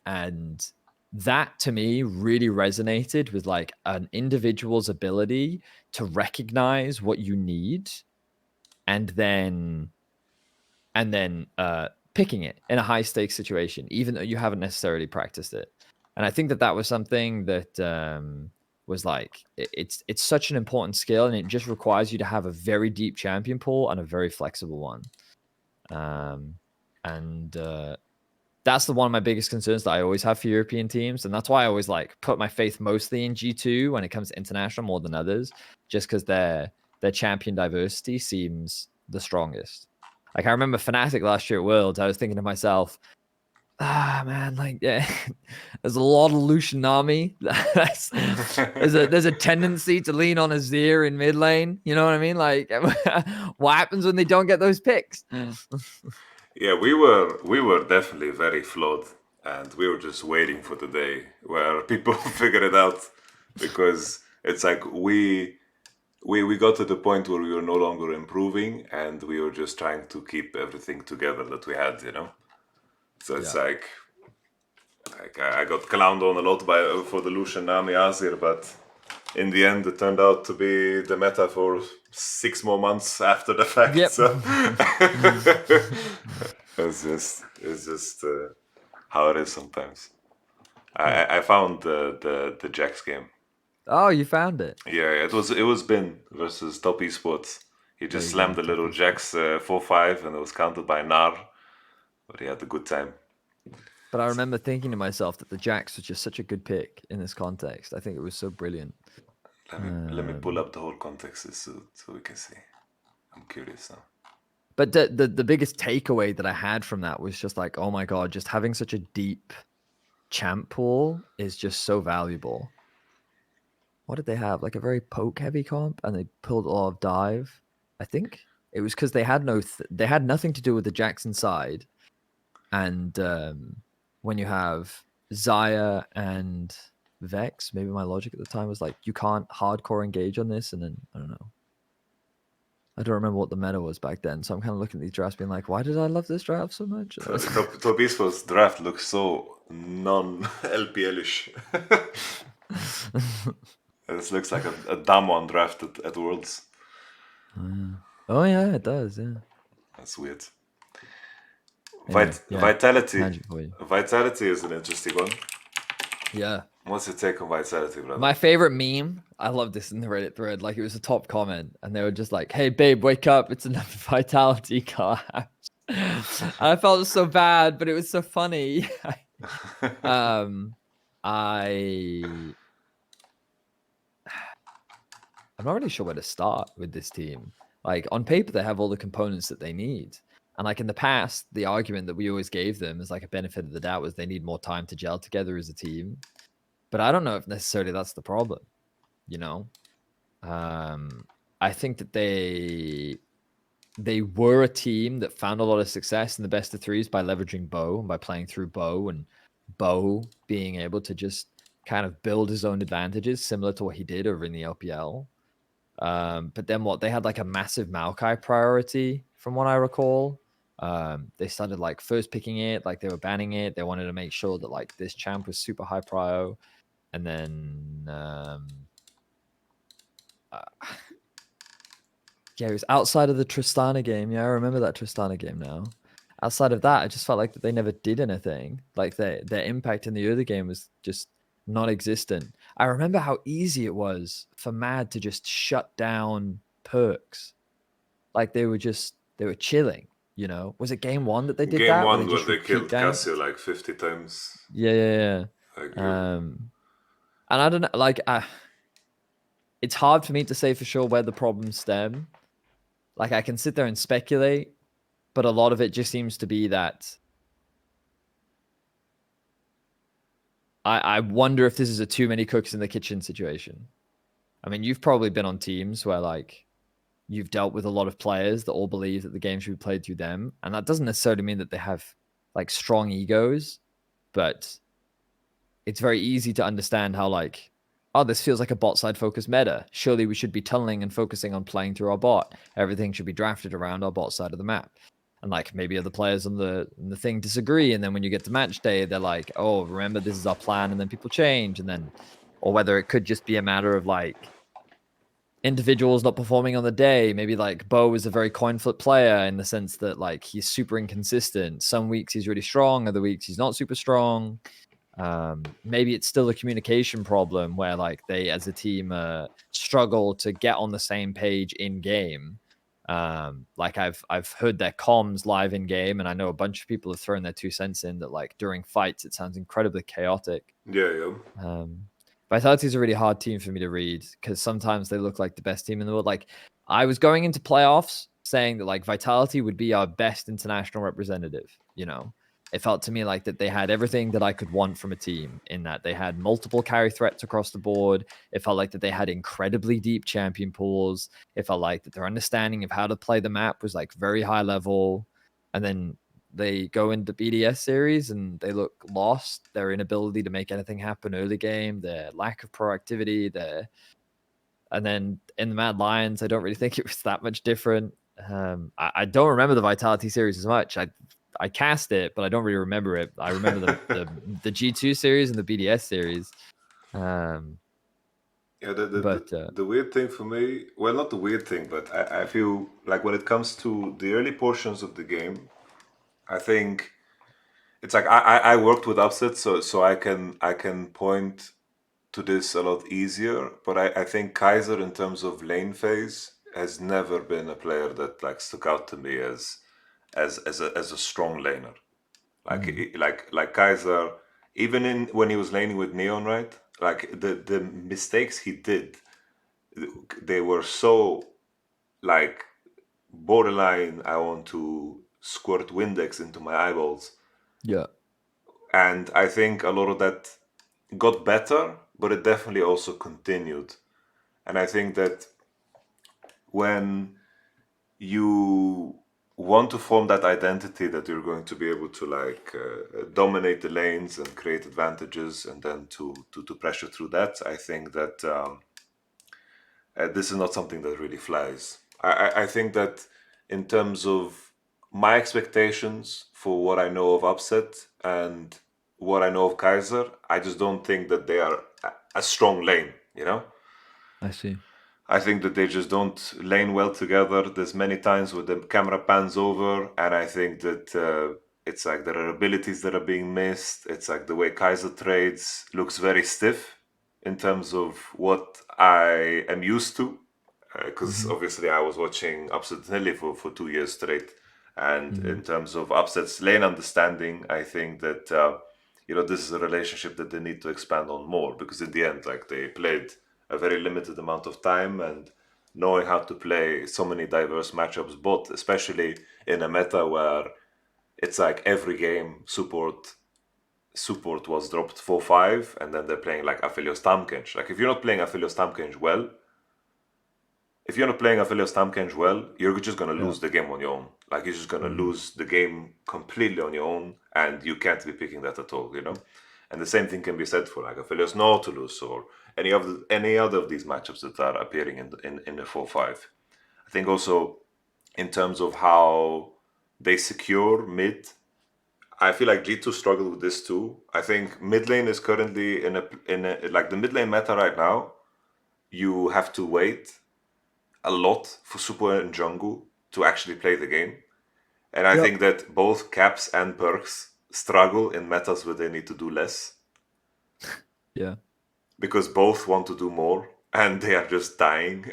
Speaker 2: And that to me really resonated with like an individual's ability to recognize what you need and then picking it in a high stakes situation, even though you haven't necessarily practiced it. And I think that that was something that was like it's such an important skill, and it just requires you to have a very deep champion pool and a very flexible one. And that's one of my biggest concerns that I always have for European teams, and that's why I always like put my faith mostly in G2 when it comes to international more than others, just because their champion diversity seems the strongest. Like I remember Fnatic last year at Worlds, I was thinking to myself, man, like yeah, there's a lot of Lucian Nami. there's a tendency to lean on Azir in mid lane. You know what I mean? Like what happens when they don't get those picks?
Speaker 1: Yeah, we were definitely very flawed, and we were just waiting for the day where people figure it out, because it's like we got to the point where we were no longer improving, and we were just trying to keep everything together that we had, you know. So it's
Speaker 2: Yeah.
Speaker 1: like I got clowned on a lot by for the Lucian Nami Azir, but in the end, it turned out to be the meta for 6 more months after the fact.
Speaker 2: Yep.
Speaker 1: So it's just how it is sometimes. I found the Jax game.
Speaker 2: Oh, you found it.
Speaker 1: Yeah, it was Bin versus Top Esports. He
Speaker 2: There
Speaker 1: just
Speaker 2: you go,
Speaker 1: slammed the
Speaker 2: Top
Speaker 1: little
Speaker 2: Esports.
Speaker 1: Jax 4-5, and it was countered by Nar, but he had a good time.
Speaker 2: But I remember thinking to myself that the Jax was just such a good pick in this context. I think it was so brilliant.
Speaker 1: Let me pull up the whole context so we can see. I'm curious now.
Speaker 2: But the biggest takeaway that I had from that was just like, oh my god, just having such a deep champ pool is just so valuable. What did they have? Like a very poke heavy comp, and they pulled a lot of dive. I think it was because they had they had nothing to do with the Jackson side, and when you have Zaya and Vex, maybe my logic at the time was like, you can't hardcore engage on this, and then I don't know. I don't remember what the meta was back then, so I'm kind of looking at these drafts, being like, why did I love this draft so much?
Speaker 1: Top Esports draft looks so non-LPL-ish. This looks like a dumb one draft at Worlds.
Speaker 2: Oh yeah, it does. Yeah.
Speaker 1: That's weird.
Speaker 2: Anyway, yeah.
Speaker 1: Vitality.
Speaker 2: Tangent for you.
Speaker 1: Vitality is an interesting one.
Speaker 2: Yeah.
Speaker 1: What's your take on Vitality, brother?
Speaker 2: My favorite meme, I love this in the Reddit thread. Like, it was a top comment, and they were just like, "Hey, babe, wake up! It's another Vitality collapse." I felt so bad, but it was so funny. I'm not really sure where to start with this team. Like, on paper, they have all the components that they need. And like in the past, the argument that we always gave them as like a benefit of the doubt was they need more time to gel together as a team. But I don't know if necessarily that's the problem, you know? I think that they were a team that found a lot of success in the best of threes by leveraging Bo and by playing through Bo, and Bo being able to just kind of build his own advantages, similar to what he did over in the LPL. But then they had like a massive Maokai priority, from what I recall. They started like first picking it, like they were banning it. They wanted to make sure that like this champ was super high prio. And then yeah, it was outside of the Tristana game. Yeah, I remember that Tristana game now. Outside of that, I just felt like that they never did anything. Like their impact in the other game was just non-existent. I remember how easy it was for Mad to just shut down Perks. Like they were chilling, you know? Was it game one that they did
Speaker 1: Game
Speaker 2: that? Where
Speaker 1: one
Speaker 2: they
Speaker 1: when
Speaker 2: just
Speaker 1: they
Speaker 2: repeat
Speaker 1: killed
Speaker 2: ganked?
Speaker 1: Cassio like 50 times.
Speaker 2: Yeah.
Speaker 1: I agree.
Speaker 2: And I don't know, like, it's hard for me to say for sure where the problems stem. Like, I can sit there and speculate, but a lot of it just seems to be that I wonder if this is a too many cooks in the kitchen situation. I mean, you've probably been on teams where like you've dealt with a lot of players that all believe that the game should be played through them, and that doesn't necessarily mean that they have like strong egos, but it's very easy to understand how like, oh, this feels like a bot side focused meta. Surely we should be tunneling and focusing on playing through our bot. Everything should be drafted around our bot side of the map. And like maybe other players on the thing disagree, and then when you get to match day, they're like, oh, remember this is our plan, and then people change, and then, or whether it could just be a matter of like individuals not performing on the day. Maybe like Bo is a very coin flip player in the sense that like he's super inconsistent. Some weeks he's really strong, other weeks he's not super strong. Maybe it's still a communication problem where like they as a team struggle to get on the same page in game. Like I've heard their comms live in game, and I know a bunch of people have thrown their 2 cents in that like during fights it sounds incredibly chaotic.
Speaker 1: Yeah.
Speaker 2: Vitality is a really hard team for me to read because sometimes they look like the best team in the world. Like I was going into playoffs saying that like Vitality would be our best international representative, you know. It felt to me like that they had everything that I could want from a team, in that they had multiple carry threats across the board. It felt like that they had incredibly deep champion pools. It felt like that their understanding of how to play the map was like very high level. And then they go into BDS series and they look lost. Their inability to make anything happen early game, their lack of proactivity, and then in the Mad Lions, I don't really think it was that much different. I don't remember the Vitality series as much. I cast it, but I don't really remember it. I remember the G2 series and the BDS series.
Speaker 1: Yeah,
Speaker 2: But
Speaker 1: the weird thing for me, well, not the weird thing, but I feel like when it comes to the early portions of the game, I think it's like I worked with upsets, so I can point to this a lot easier. But I think Kaiser in terms of lane phase has never been a player that like stuck out to me as a strong laner. Like
Speaker 2: mm,
Speaker 1: like Kaiser, even in when he was laning with Neon, right? Like the mistakes he did, they were so like borderline. I want to squirt Windex into my eyeballs,
Speaker 2: yeah,
Speaker 1: and I think a lot of that got better, but it definitely also continued. And I think that when you want to form that identity that you're going to be able to like dominate the lanes and create advantages and then to pressure through that, I think that this is not something that really flies. I think that in terms of my expectations for what I know of Upset and what I know of Kaiser, I just don't think that they are a strong lane, you know?
Speaker 2: I see.
Speaker 1: I think that they just don't lane well together. There's many times where the camera pans over, and I think that it's like there are abilities that are being missed. It's like the way Kaiser trades looks very stiff in terms of what I am used to. Because
Speaker 2: Hmm.
Speaker 1: obviously I was watching Upset Nelly for 2 years straight. And
Speaker 2: Hmm.
Speaker 1: in terms of Upset's lane understanding, I think that this is a relationship that they need to expand on more because in the end, like they played a very limited amount of time and knowing how to play so many diverse matchups, both especially in a meta where it's like every game support was dropped 4-5 and then they're playing like Aphelios Tamkench. Like if you're not playing Aphelios Tamkench well, if you're not playing Aphelios Tamkench well, you're just gonna
Speaker 2: Yeah.
Speaker 1: lose the game on your own. Like you're just gonna
Speaker 2: Hmm.
Speaker 1: lose the game completely on your own, and you can't be picking that at all, you know. And the same thing can be said for like Aphelios Nautilus or any other of these matchups that are appearing in the 4-5. I think also in terms of how they secure mid, I feel like G2 struggled with this too. I think mid lane is currently in a like the mid lane meta right now. You have to wait a lot for support and jungle to actually play the game. And I
Speaker 2: Yep.
Speaker 1: think that both caps and perks struggle in metas where they need to do less
Speaker 2: Yeah.
Speaker 1: because both want to do more and they are just dying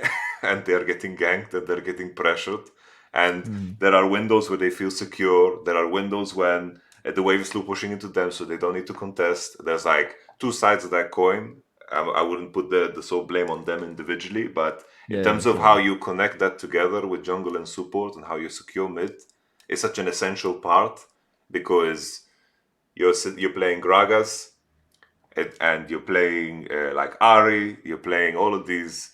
Speaker 1: and they are getting ganked and they're getting pressured. And
Speaker 2: Mm.
Speaker 1: there are windows where they feel secure. There are windows when the wave is slow pushing into them so they don't need to contest. There's like two sides of that coin. I wouldn't put the sole blame on them individually, but in
Speaker 2: Yeah. Yeah.
Speaker 1: terms of how
Speaker 2: Totally.
Speaker 1: you connect that together with jungle and support and how you secure mid, it's such an essential part because you're playing Gragas and you're playing like Ari, you're playing all of these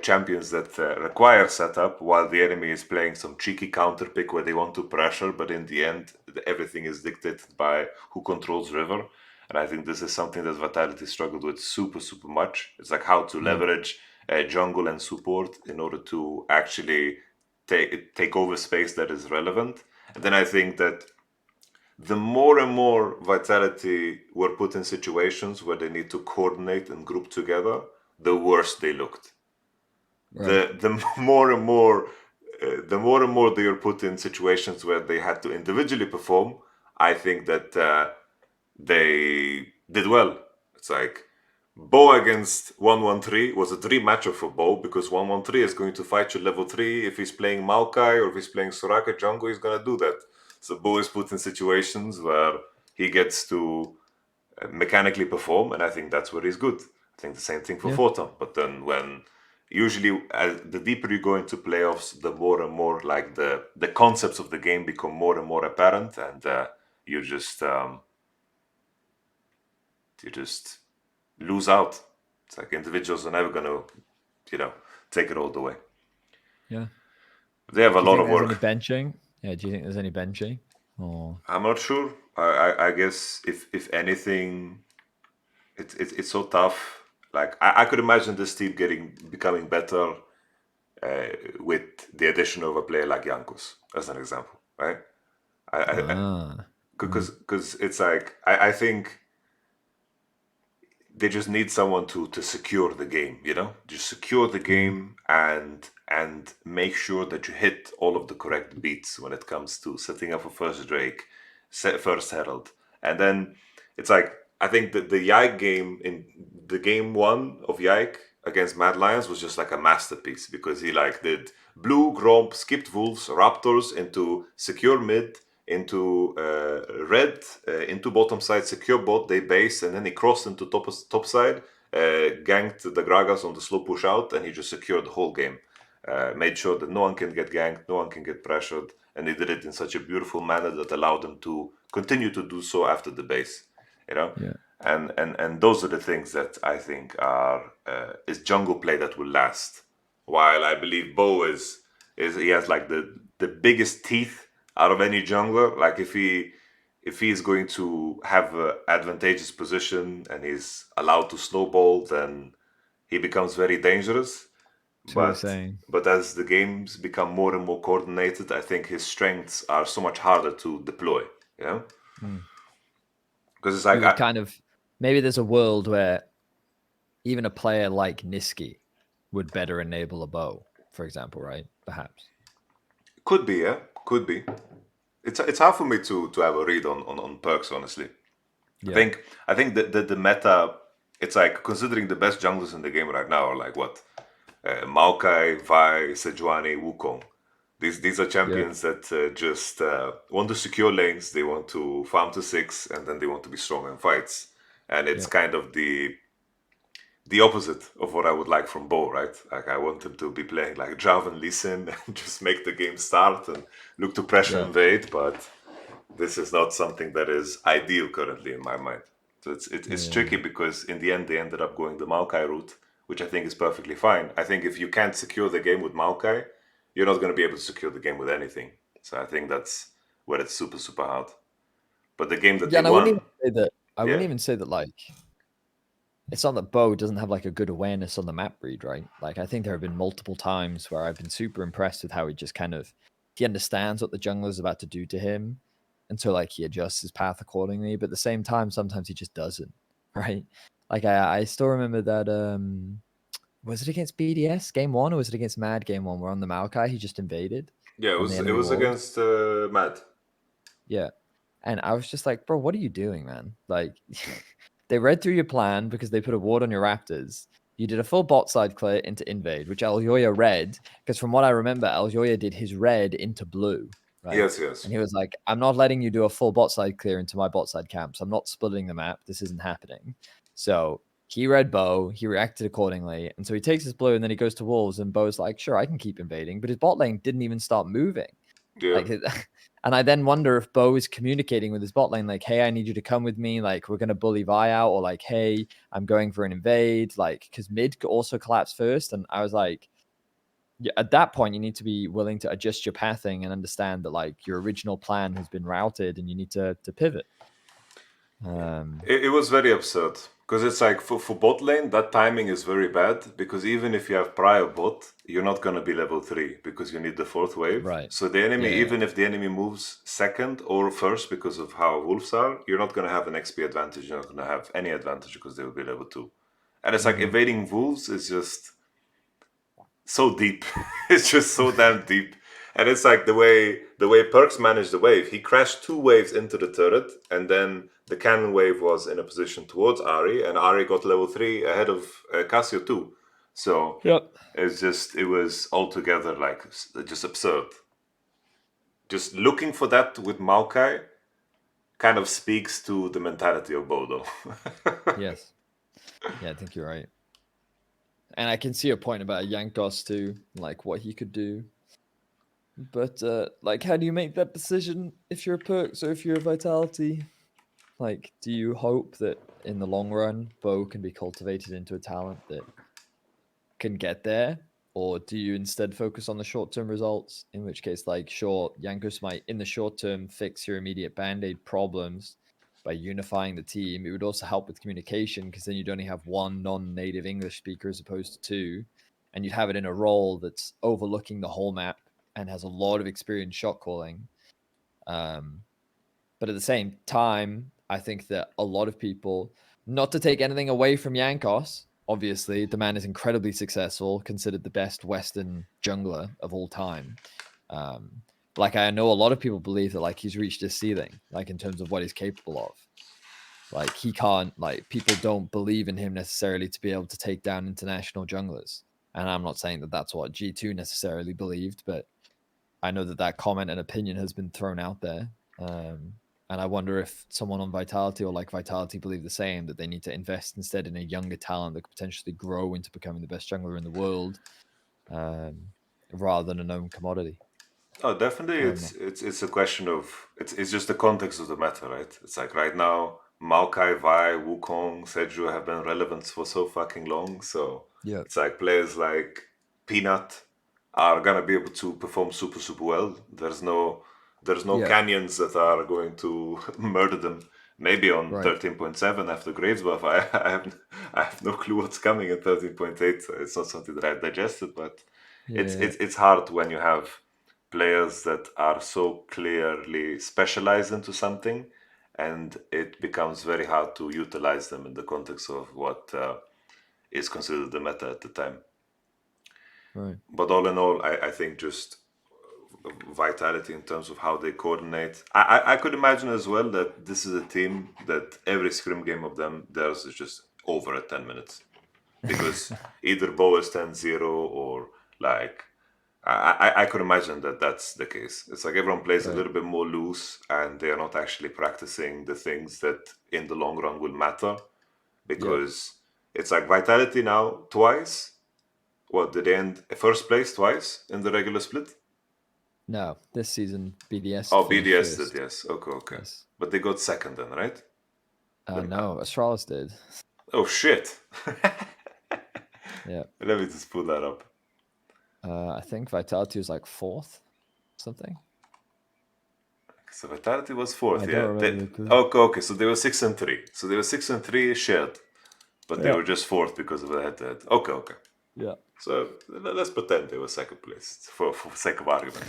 Speaker 1: champions that require setup, while the enemy is playing some cheeky counter pick where they want to pressure, but in the end, everything is dictated by who controls river. And I think this is something that Vitality struggled with super much. It's like how to
Speaker 2: Yeah.
Speaker 1: leverage jungle and support in order to actually take over space that is relevant. And then I think that the more and more Vitality were put in situations where they need to coordinate and group together, the worse they looked.
Speaker 2: Right.
Speaker 1: The more and more, the more they were put in situations where they had to individually perform, I think that they did well. It's like Bo against 113 was a dream matchup for Bo because 113 is going to fight you level 3. If he's playing Maokai or if he's playing Soraka jungle, he's going to do that. So Bo is put in situations where he gets to mechanically perform, and I think that's where he's good. I think the same thing for
Speaker 2: Yeah.
Speaker 1: Photon. But then when usually the deeper you go into playoffs, the more and more like the concepts of the game become more and more apparent, and you just you just lose out. It's like individuals are never gonna, you know, take it all the way.
Speaker 2: Yeah.
Speaker 1: They have a
Speaker 2: Do you
Speaker 1: lot
Speaker 2: think
Speaker 1: of
Speaker 2: there's any
Speaker 1: work.
Speaker 2: benching? Yeah. Do you think there's any benching? Or
Speaker 1: I'm not sure. I guess if anything, it's so tough. Like I could imagine this team becoming better with the addition of a player like Jankos, as an example, right?
Speaker 2: ah. Mm.
Speaker 1: Because it's like I think they just need someone to secure the game, just secure the game and make sure that you hit all of the correct beats when it comes to setting up a first Drake, first Herald. And then it's like, I think that the Yike game, in the game one of Yike against Mad Lions, was just like a masterpiece, because he like did blue, Gromp, skipped Wolves, Raptors into secure mid, into red, into bottom side, secure bot, they base, and then he crossed into top side, ganked the Gragas on the slow push out, and he just secured the whole game. Made sure that no one can get ganked, no one can get pressured, and he did it in such a beautiful manner that allowed him to continue to do so after the base.
Speaker 2: Yeah.
Speaker 1: And those are the things that I think are is jungle play that will last. While I believe Bo is he has like the biggest teeth out of any jungler. Like if he is going to have an advantageous position and he's allowed to snowball, then he becomes very dangerous.
Speaker 2: So you're
Speaker 1: But
Speaker 2: saying
Speaker 1: as the games become more and more coordinated, I think his strengths are so much harder to deploy. Because it's
Speaker 2: you
Speaker 1: like
Speaker 2: would kind of, maybe there's a world where even a player like Niski would better enable a bow, for example, right? Perhaps.
Speaker 1: could be, yeah, could be. It's hard for me to have a read on perks, honestly.
Speaker 2: Yeah.
Speaker 1: I think that the meta, it's like, considering the best junglers in the game right now are like what, Maokai, Vi, Sejuani, Wukong. These are champions that just want to secure lanes. They want to farm to 6, and then they want to be strong in fights. And it's kind of the opposite of what I would like from Bo, right? Like, I want him to be playing like Jav and Lee Sin and just make the game start and look to pressure invade, but this is not something that is ideal currently in my mind. So it's tricky, because in the end they ended up going the Maokai route, which I think is perfectly fine. I think if you can't secure the game with Maokai, you're not going to be able to secure the game with anything. So I think that's where it's super, super hard. But the game that they
Speaker 2: And I wouldn't even
Speaker 1: won,
Speaker 2: say that. I wouldn't
Speaker 1: yeah,
Speaker 2: even say that like it's not that Bo doesn't have like a good awareness on the map read, right? Like I think there have been multiple times where I've been super impressed with how he just kind of he understands what the jungler's about to do to him, and so like he adjusts his path accordingly. But at the same time, sometimes he just doesn't, right? Like I still remember that was it against BDS game one or was it against Mad game one? Where on the Maokai he just invaded
Speaker 1: yeah,
Speaker 2: on the
Speaker 1: it
Speaker 2: enemy
Speaker 1: was
Speaker 2: walls.
Speaker 1: against Mad.
Speaker 2: Yeah. And I was just like, bro, what are you doing, man? Like, they read through your plan because they put a ward on your Raptors. You did a full bot side clear into invade, which Aljoya read, because from what I remember, Aljoya did his red into blue, right?
Speaker 1: Yes, yes.
Speaker 2: And he was like, I'm not letting you do a full bot side clear into my bot side camps. I'm not splitting the map. This isn't happening. So he read Bo, he reacted accordingly. And so he takes his blue and then he goes to Wolves, and Bo's like, sure, I can keep invading. But his bot lane didn't even start moving.
Speaker 1: Yeah.
Speaker 2: Like, and I then wonder if Bo is communicating with his bot lane, like, hey, I need you to come with me. Like, we're going to bully Vi out, or like, hey, I'm going for an invade. Like, because mid also collapsed first. And I was like, yeah, at that point, you need to be willing to adjust your pathing and understand that like your original plan has been routed and you need to pivot.
Speaker 1: It was very absurd, because it's like for bot lane, that timing is very bad, because even if you have prior bot, you're not going to be level 3 because you need the 4th wave.
Speaker 2: Right.
Speaker 1: So the enemy,
Speaker 2: Yeah.
Speaker 1: even if the enemy moves second or first because of how wolves are, you're not going to have an XP advantage. You're not going to have any advantage because they will be level 2. And it's like evading wolves is just so deep. It's just so damn deep. And it's like the way Perks managed the wave. He crashed 2 waves into the turret, and then the cannon wave was in a position towards Ari, and Ari got level 3 ahead of Cassio too. So
Speaker 2: Yep.
Speaker 1: it was altogether like just absurd. Just looking for that with Maokai kind of speaks to the mentality of Bodo.
Speaker 2: Yes. Yeah, I think you're right. And I can see a point about Yankos too, like what he could do. But like, how do you make that decision if you're a Perks or if you're a Vitality? Like, do you hope that in the long run, Bo can be cultivated into a talent that can get there? Or do you instead focus on the short-term results? In which case, like, sure, Yankos might, in the short term, fix your immediate band-aid problems by unifying the team. It would also help with communication because then you'd only have one non-native English speaker as opposed to 2. And you'd have it in a role that's overlooking the whole map and has a lot of experience shot calling. But at the same time, I think that a lot of people not to take anything away from Yankos, obviously, the man is incredibly successful, considered the best Western jungler of all time. Like, I know a lot of people believe that, like, he's reached his ceiling, like, in terms of what he's capable of. Like, he can't, like, people don't believe in him necessarily to be able to take down international junglers. And I'm not saying that that's what G2 necessarily believed, but I know that that comment and opinion has been thrown out there. And I wonder if someone on Vitality or like Vitality believe the same, that they need to invest instead in a younger talent that could potentially grow into becoming the best jungler in the world, rather than a known commodity.
Speaker 1: Oh, definitely.
Speaker 2: I don't know.
Speaker 1: It's a question of it's just the context of the matter, right? It's like right now, Maokai, Vi, Wukong, Seju have been relevant for so fucking long. So
Speaker 2: Yeah.
Speaker 1: it's like players like Peanut are gonna be able to perform super well. There's no
Speaker 2: Yeah.
Speaker 1: canyons that are going to murder them. Maybe on
Speaker 2: Right.
Speaker 1: 13.7 after Graves buff, I have no clue what's coming at 13.8. It's not something that I've digested, but it's
Speaker 2: Yeah.
Speaker 1: it's it's hard when you have players that are so clearly specialized into something, and it becomes very hard to utilize them in the context of what is considered the meta at the time.
Speaker 2: Right.
Speaker 1: But all in all, I think just vitality in terms of how they coordinate. I could imagine as well that this is a team that every scrim game of them, theirs is just over at 10 minutes. Because either Bo is 10-0 or like I could imagine that that's the case. It's like everyone plays a
Speaker 2: Right.
Speaker 1: little bit more loose and they are not actually practicing the things that in the long run will matter. Because it's like Vitality now twice. What, did they end first place twice in the regular split?
Speaker 2: No, this season BDS
Speaker 1: Oh,
Speaker 2: finished
Speaker 1: BDS did,
Speaker 2: first.
Speaker 1: yes. Okay.
Speaker 2: Yes.
Speaker 1: But they got second then, right?
Speaker 2: No, Astralis did.
Speaker 1: Oh, shit.
Speaker 2: Yeah.
Speaker 1: Let me just pull that up.
Speaker 2: I think Vitality was like fourth, something.
Speaker 1: So Vitality was fourth,
Speaker 2: I
Speaker 1: yeah.
Speaker 2: don't remember the group.
Speaker 1: Okay, so they were 6-3. So they were 6-3 shared, but they
Speaker 2: Yeah.
Speaker 1: were just fourth because of the head-to-head. Okay.
Speaker 2: Yeah.
Speaker 1: So let's pretend they were second place for sake of argument.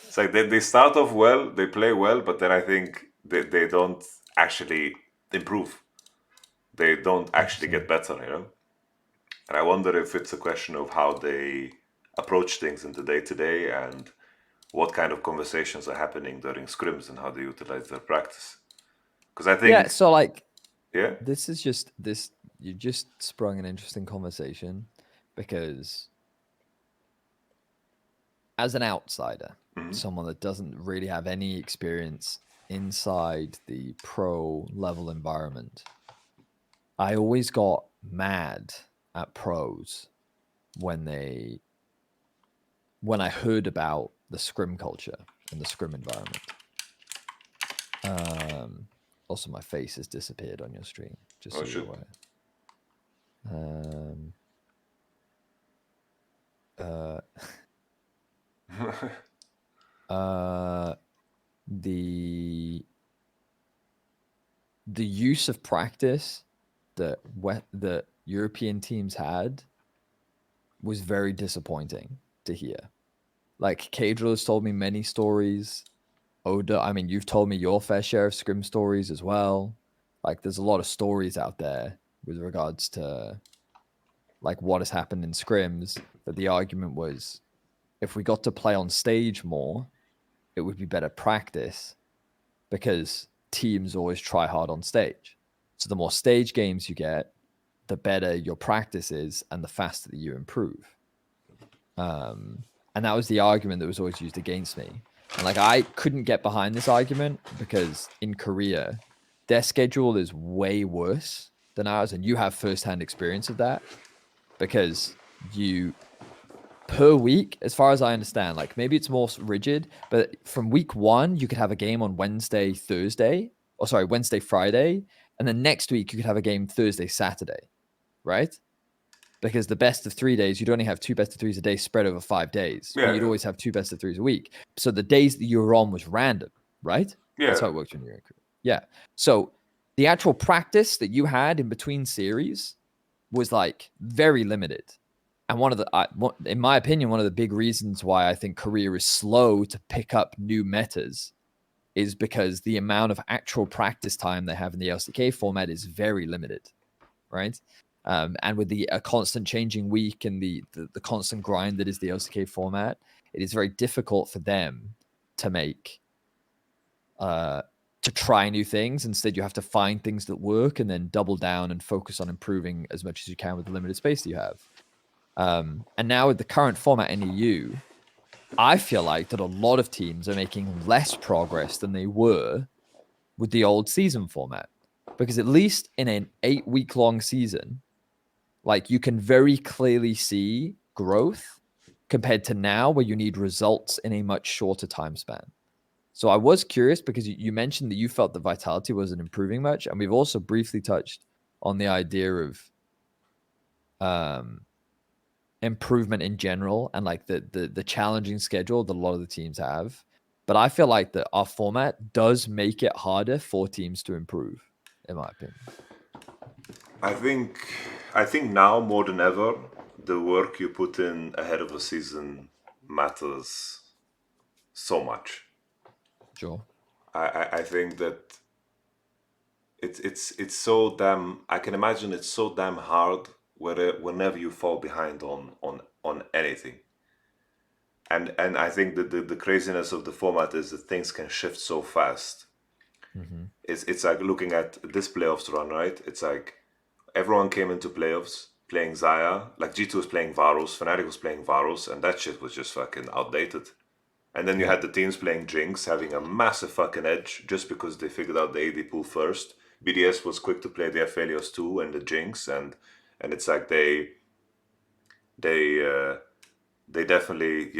Speaker 1: It's like they start off well, they play well, but then I think they don't actually improve. They don't actually get
Speaker 2: Interesting.
Speaker 1: better. And I wonder if it's a question of how they approach things in the day-to-day and what kind of conversations are happening during scrims and how they utilize their practice. Because I
Speaker 2: Yeah.
Speaker 1: think,
Speaker 2: So like,
Speaker 1: yeah,
Speaker 2: this is just this. You just sprung an interesting conversation, because as an outsider, someone that doesn't really have any experience inside the pro level environment, I always got mad at pros when I heard about the scrim culture and the scrim environment. Also, my face has disappeared on your screen, just so
Speaker 1: oh
Speaker 2: you're
Speaker 1: shit.
Speaker 2: aware. The use of practice that the European teams had was very disappointing to hear. Like, Cadril has told me many stories. Oda, I mean, you've told me your fair share of scrim stories as well. Like, there's a lot of stories out there with regards to like what has happened in scrims, that the argument was, if we got to play on stage more, it would be better practice, because teams always try hard on stage. So the more stage games you get, the better your practice is and the faster that you improve. And that was the argument that was always used against me. And like, I couldn't get behind this argument because in Korea, their schedule is way worse than ours. And you have firsthand experience of that, because you, per week, as far as I understand, like maybe it's more rigid, but from week 1, you could have a game on Wednesday, Friday. And then next week you could have a game Thursday, Saturday, right? Because the best of 3 days, you'd only have 2 best of 3s a day spread over 5 days, but you'd
Speaker 1: Yeah.
Speaker 2: always have 2 best of 3s a week. So the days that you were on was random, right? That's how
Speaker 1: Yeah.
Speaker 2: it works when you're in Korea. Yeah. So the actual practice that you had in between series was like very limited. And in my opinion, one of the big reasons why I think Korea is slow to pick up new metas is because the amount of actual practice time they have in the LCK format is very limited. right? And with the constant changing week and the constant grind that is the LCK format, it is very difficult for them to make to try new things. Instead, you have to find things that work and then double down and focus on improving as much as you can with the limited space that you have. And now with the current format in EU, I feel like that a lot of teams are making less progress than they were with the old season format. Because at least in an 8-week long season, like you can very clearly see growth compared to now where you need results in a much shorter time span. So I was curious because you mentioned that you felt that Vitality wasn't improving much. And we've also briefly touched on the idea of improvement in general and like the challenging schedule that a lot of the teams have. But I feel like that our format does make it harder for teams to improve, in my opinion.
Speaker 1: I think now more than ever, the work you put in ahead of a season matters so much.
Speaker 2: Sure.
Speaker 1: I think that it's so damn. I can imagine it's so damn hard whenever you fall behind on anything. And I think that the craziness of the format is that things can shift so fast.
Speaker 2: Mm-hmm.
Speaker 1: It's like looking at this playoffs run, right? It's like everyone came into playoffs playing Zaya. Like G2 was playing Varus, Fnatic was playing Varus, and that shit was just fucking outdated. And then you
Speaker 2: Yeah.
Speaker 1: had the teams playing Jinx, having a massive fucking edge just because they figured out the AD pool first. BDS was quick to play the Aphelios too and the Jinx, and it's like they they definitely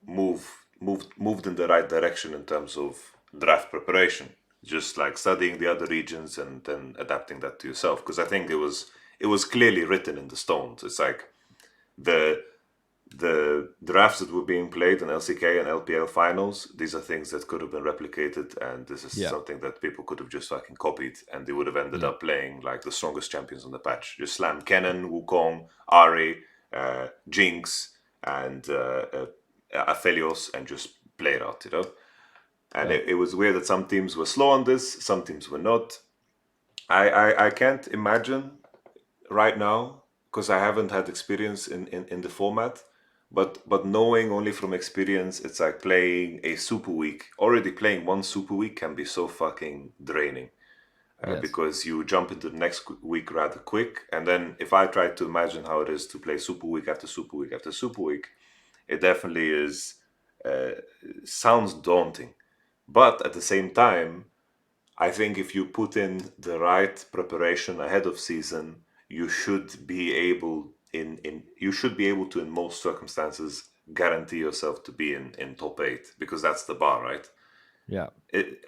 Speaker 1: moved in the right direction in terms of draft preparation. Just like studying the other regions and then adapting that to yourself, because I think it was clearly written in the stones. It's like the drafts that were being played in LCK and LPL finals, these are things that could have been replicated, and this is
Speaker 2: Yeah.
Speaker 1: something that people could have just fucking copied, and they would have ended
Speaker 2: Yeah.
Speaker 1: up playing like the strongest champions on the patch. Just slam Cannon, Wukong, Ari, Jinx, and Aphelios, and just play it out, you know? And
Speaker 2: Yeah.
Speaker 1: it was weird that some teams were slow on this, some teams were not. I can't imagine right now, because I haven't had experience in the format, but knowing only from experience, it's like playing a super week. Already playing one super week can be so fucking draining,
Speaker 2: Yes.
Speaker 1: because you jump into the next week rather quick. And then if I try to imagine how it is to play super week after super week after super week, it definitely is sounds daunting. But at the same time, I think if you put in the right preparation ahead of season, you should be able to in most circumstances guarantee yourself to be in top 8, because that's the bar, right?
Speaker 2: Yeah.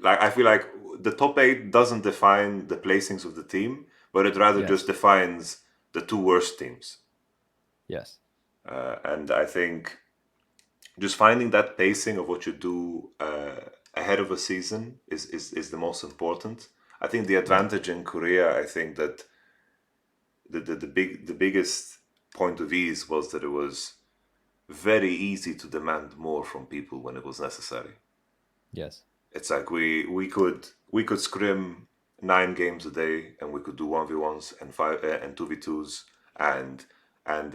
Speaker 1: Like I feel like the top 8 doesn't define the placings of the team, but it rather just
Speaker 2: Yes.
Speaker 1: defines the two worst teams.
Speaker 2: Yes.
Speaker 1: And I think just finding that pacing of what you do ahead of a season is the most important. I think the
Speaker 2: Yeah.
Speaker 1: advantage in Korea, I think that the biggest point of ease was that it was very easy to demand more from people when it was necessary.
Speaker 2: Yes.
Speaker 1: It's like we could scrim 9 games a day, and we could do 1v1s and 2v2s, and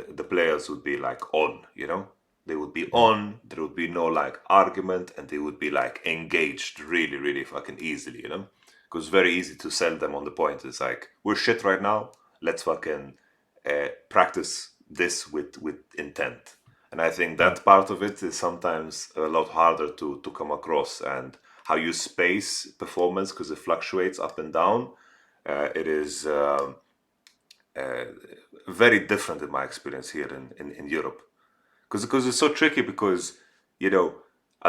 Speaker 1: the players would be like on, you know? They would be
Speaker 2: Yeah.
Speaker 1: on, there would be no like argument, and they would be like engaged really, really fucking easily, you know? Because very easy to sell them on the point. It's like, we're shit right now, let's fucking practice this with intent. And I think
Speaker 2: Yeah.
Speaker 1: that part of it is sometimes a lot harder to come across, and how you space performance, because it fluctuates up and down. It is very different in my experience here in Europe, because it's so tricky, because you know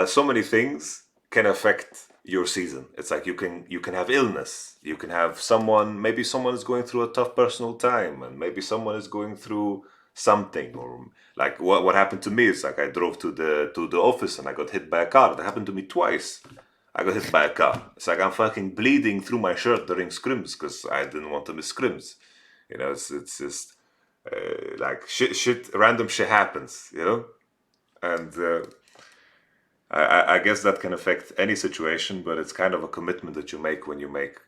Speaker 1: so many things can affect your season. It's like you can have illness, you can have maybe someone is going through a tough personal time, and maybe someone is going through something, or like what happened to me is like I drove to the office and I got hit by a car. That happened to me twice. I got hit by a car. It's like I'm fucking bleeding through my shirt during scrims because I didn't want to miss scrims. You know, it's just like random shit happens. You know, and I guess that can affect any situation, but it's kind of a commitment that you make when you make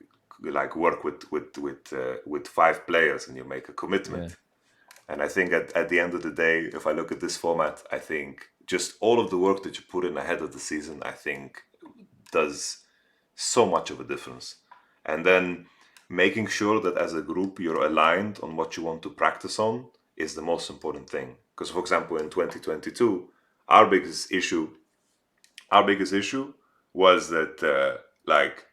Speaker 1: like work with 5 players and you make a commitment.
Speaker 2: Yeah.
Speaker 1: And I think at the end of the day, if I look at this format, I think just all of the work that you put in ahead of the season, I think does so much of a difference. And then making sure that as a group you're aligned on what you want to practice on is the most important thing. Because for example, in 2022, our biggest issue was that like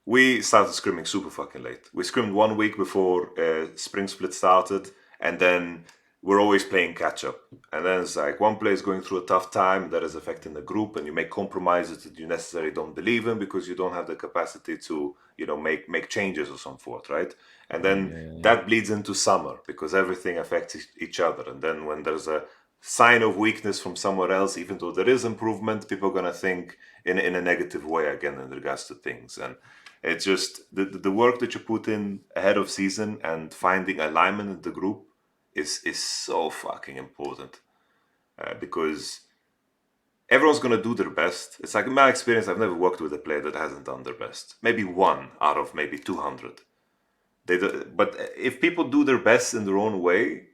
Speaker 1: we started scrimming super fucking late. We scrimmed 1 week before spring split started, and then we're always playing catch up. And then it's like one player is going through a tough time that is affecting the group, and you make compromises that you necessarily don't believe in because you don't have the capacity to, make changes or some forth, right? And then that bleeds into summer because everything affects each other. And then when there's a sign of weakness from somewhere else, even though there is improvement, people are gonna think in a negative way again in regards to things. And it's just the work that you put in ahead of season and finding alignment in the group is so fucking important because everyone's gonna do their best. It's like in my experience, I've never worked with a player that hasn't done their best. Maybe one out of maybe 200. But if people do their best in their own way,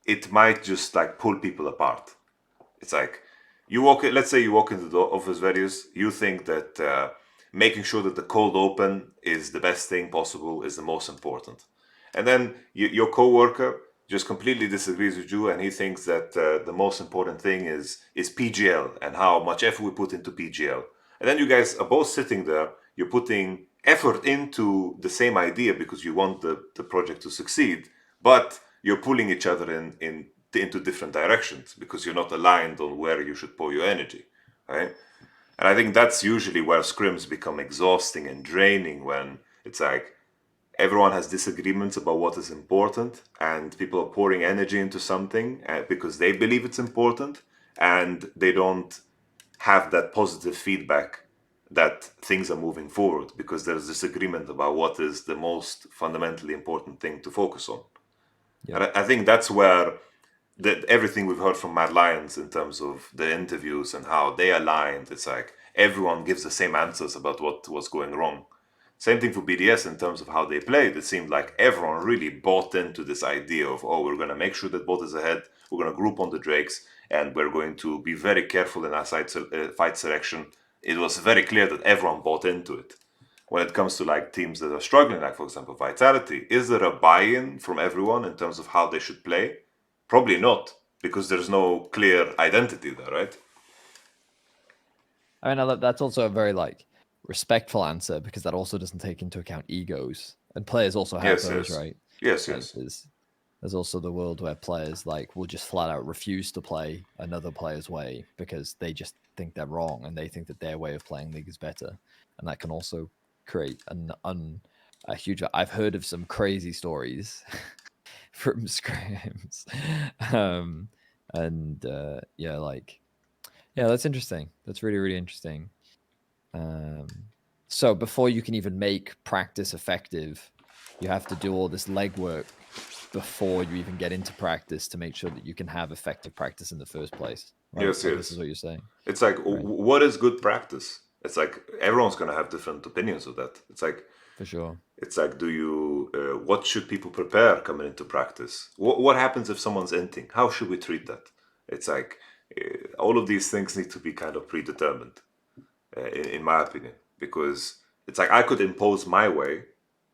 Speaker 1: it might just like pull people apart. It's like let's say you walk into the office, Vedius, you think that making sure that the cold open is the best thing possible is the most important. And then your coworker just completely disagrees with you and he thinks that the most important thing is PGL and how much effort we put into PGL. And then you guys are both sitting there, you're putting effort into the same idea because you want the project to succeed, but you're pulling each other into different directions because you're not aligned on where you should pour your energy, right? And I think that's usually where scrims become exhausting and draining when it's like everyone has disagreements about what is important and people are pouring energy into something because they believe it's important and they don't have that positive feedback that things are moving forward because there's disagreement about what is the most fundamentally important thing to focus on.
Speaker 2: Yeah.
Speaker 1: And I think that's where everything we've heard from Mad Lions in terms of the interviews and how they aligned, it's like everyone gives the same answers about what was going wrong. Same thing for BDS in terms of how they played. It seemed like everyone really bought into this idea of, we're going to make sure that bot is ahead, we're going to group on the Drakes, and we're going to be very careful in our fight selection. It was very clear that everyone bought into it. When it comes to like teams that are struggling, like for example Vitality, is there a buy-in from everyone in terms of how they should play? Probably not, because there's no clear identity there, right?
Speaker 2: I mean, that's also a very respectful answer because that also doesn't take into account egos, and players also have those, right?
Speaker 1: Yes.
Speaker 2: There's also the world where players will just flat out refuse to play another player's way because they just think they're wrong and they think that their way of playing League is better, and that can also create a huge. I've heard of some crazy stories from scrims, that's interesting. That's really, really interesting. So before you can even make practice effective, you have to do all this legwork before you even get into practice to make sure that you can have effective practice in the first place. Right?
Speaker 1: Yes.
Speaker 2: This is what you're saying.
Speaker 1: It's like,
Speaker 2: right?
Speaker 1: What is good practice? It's like everyone's gonna have different opinions of that. It's like,
Speaker 2: for sure.
Speaker 1: It's like, what should people prepare coming into practice? What happens if someone's inting? How should we treat that? It's like all of these things need to be kind of predetermined, in my opinion, because it's like I could impose my way,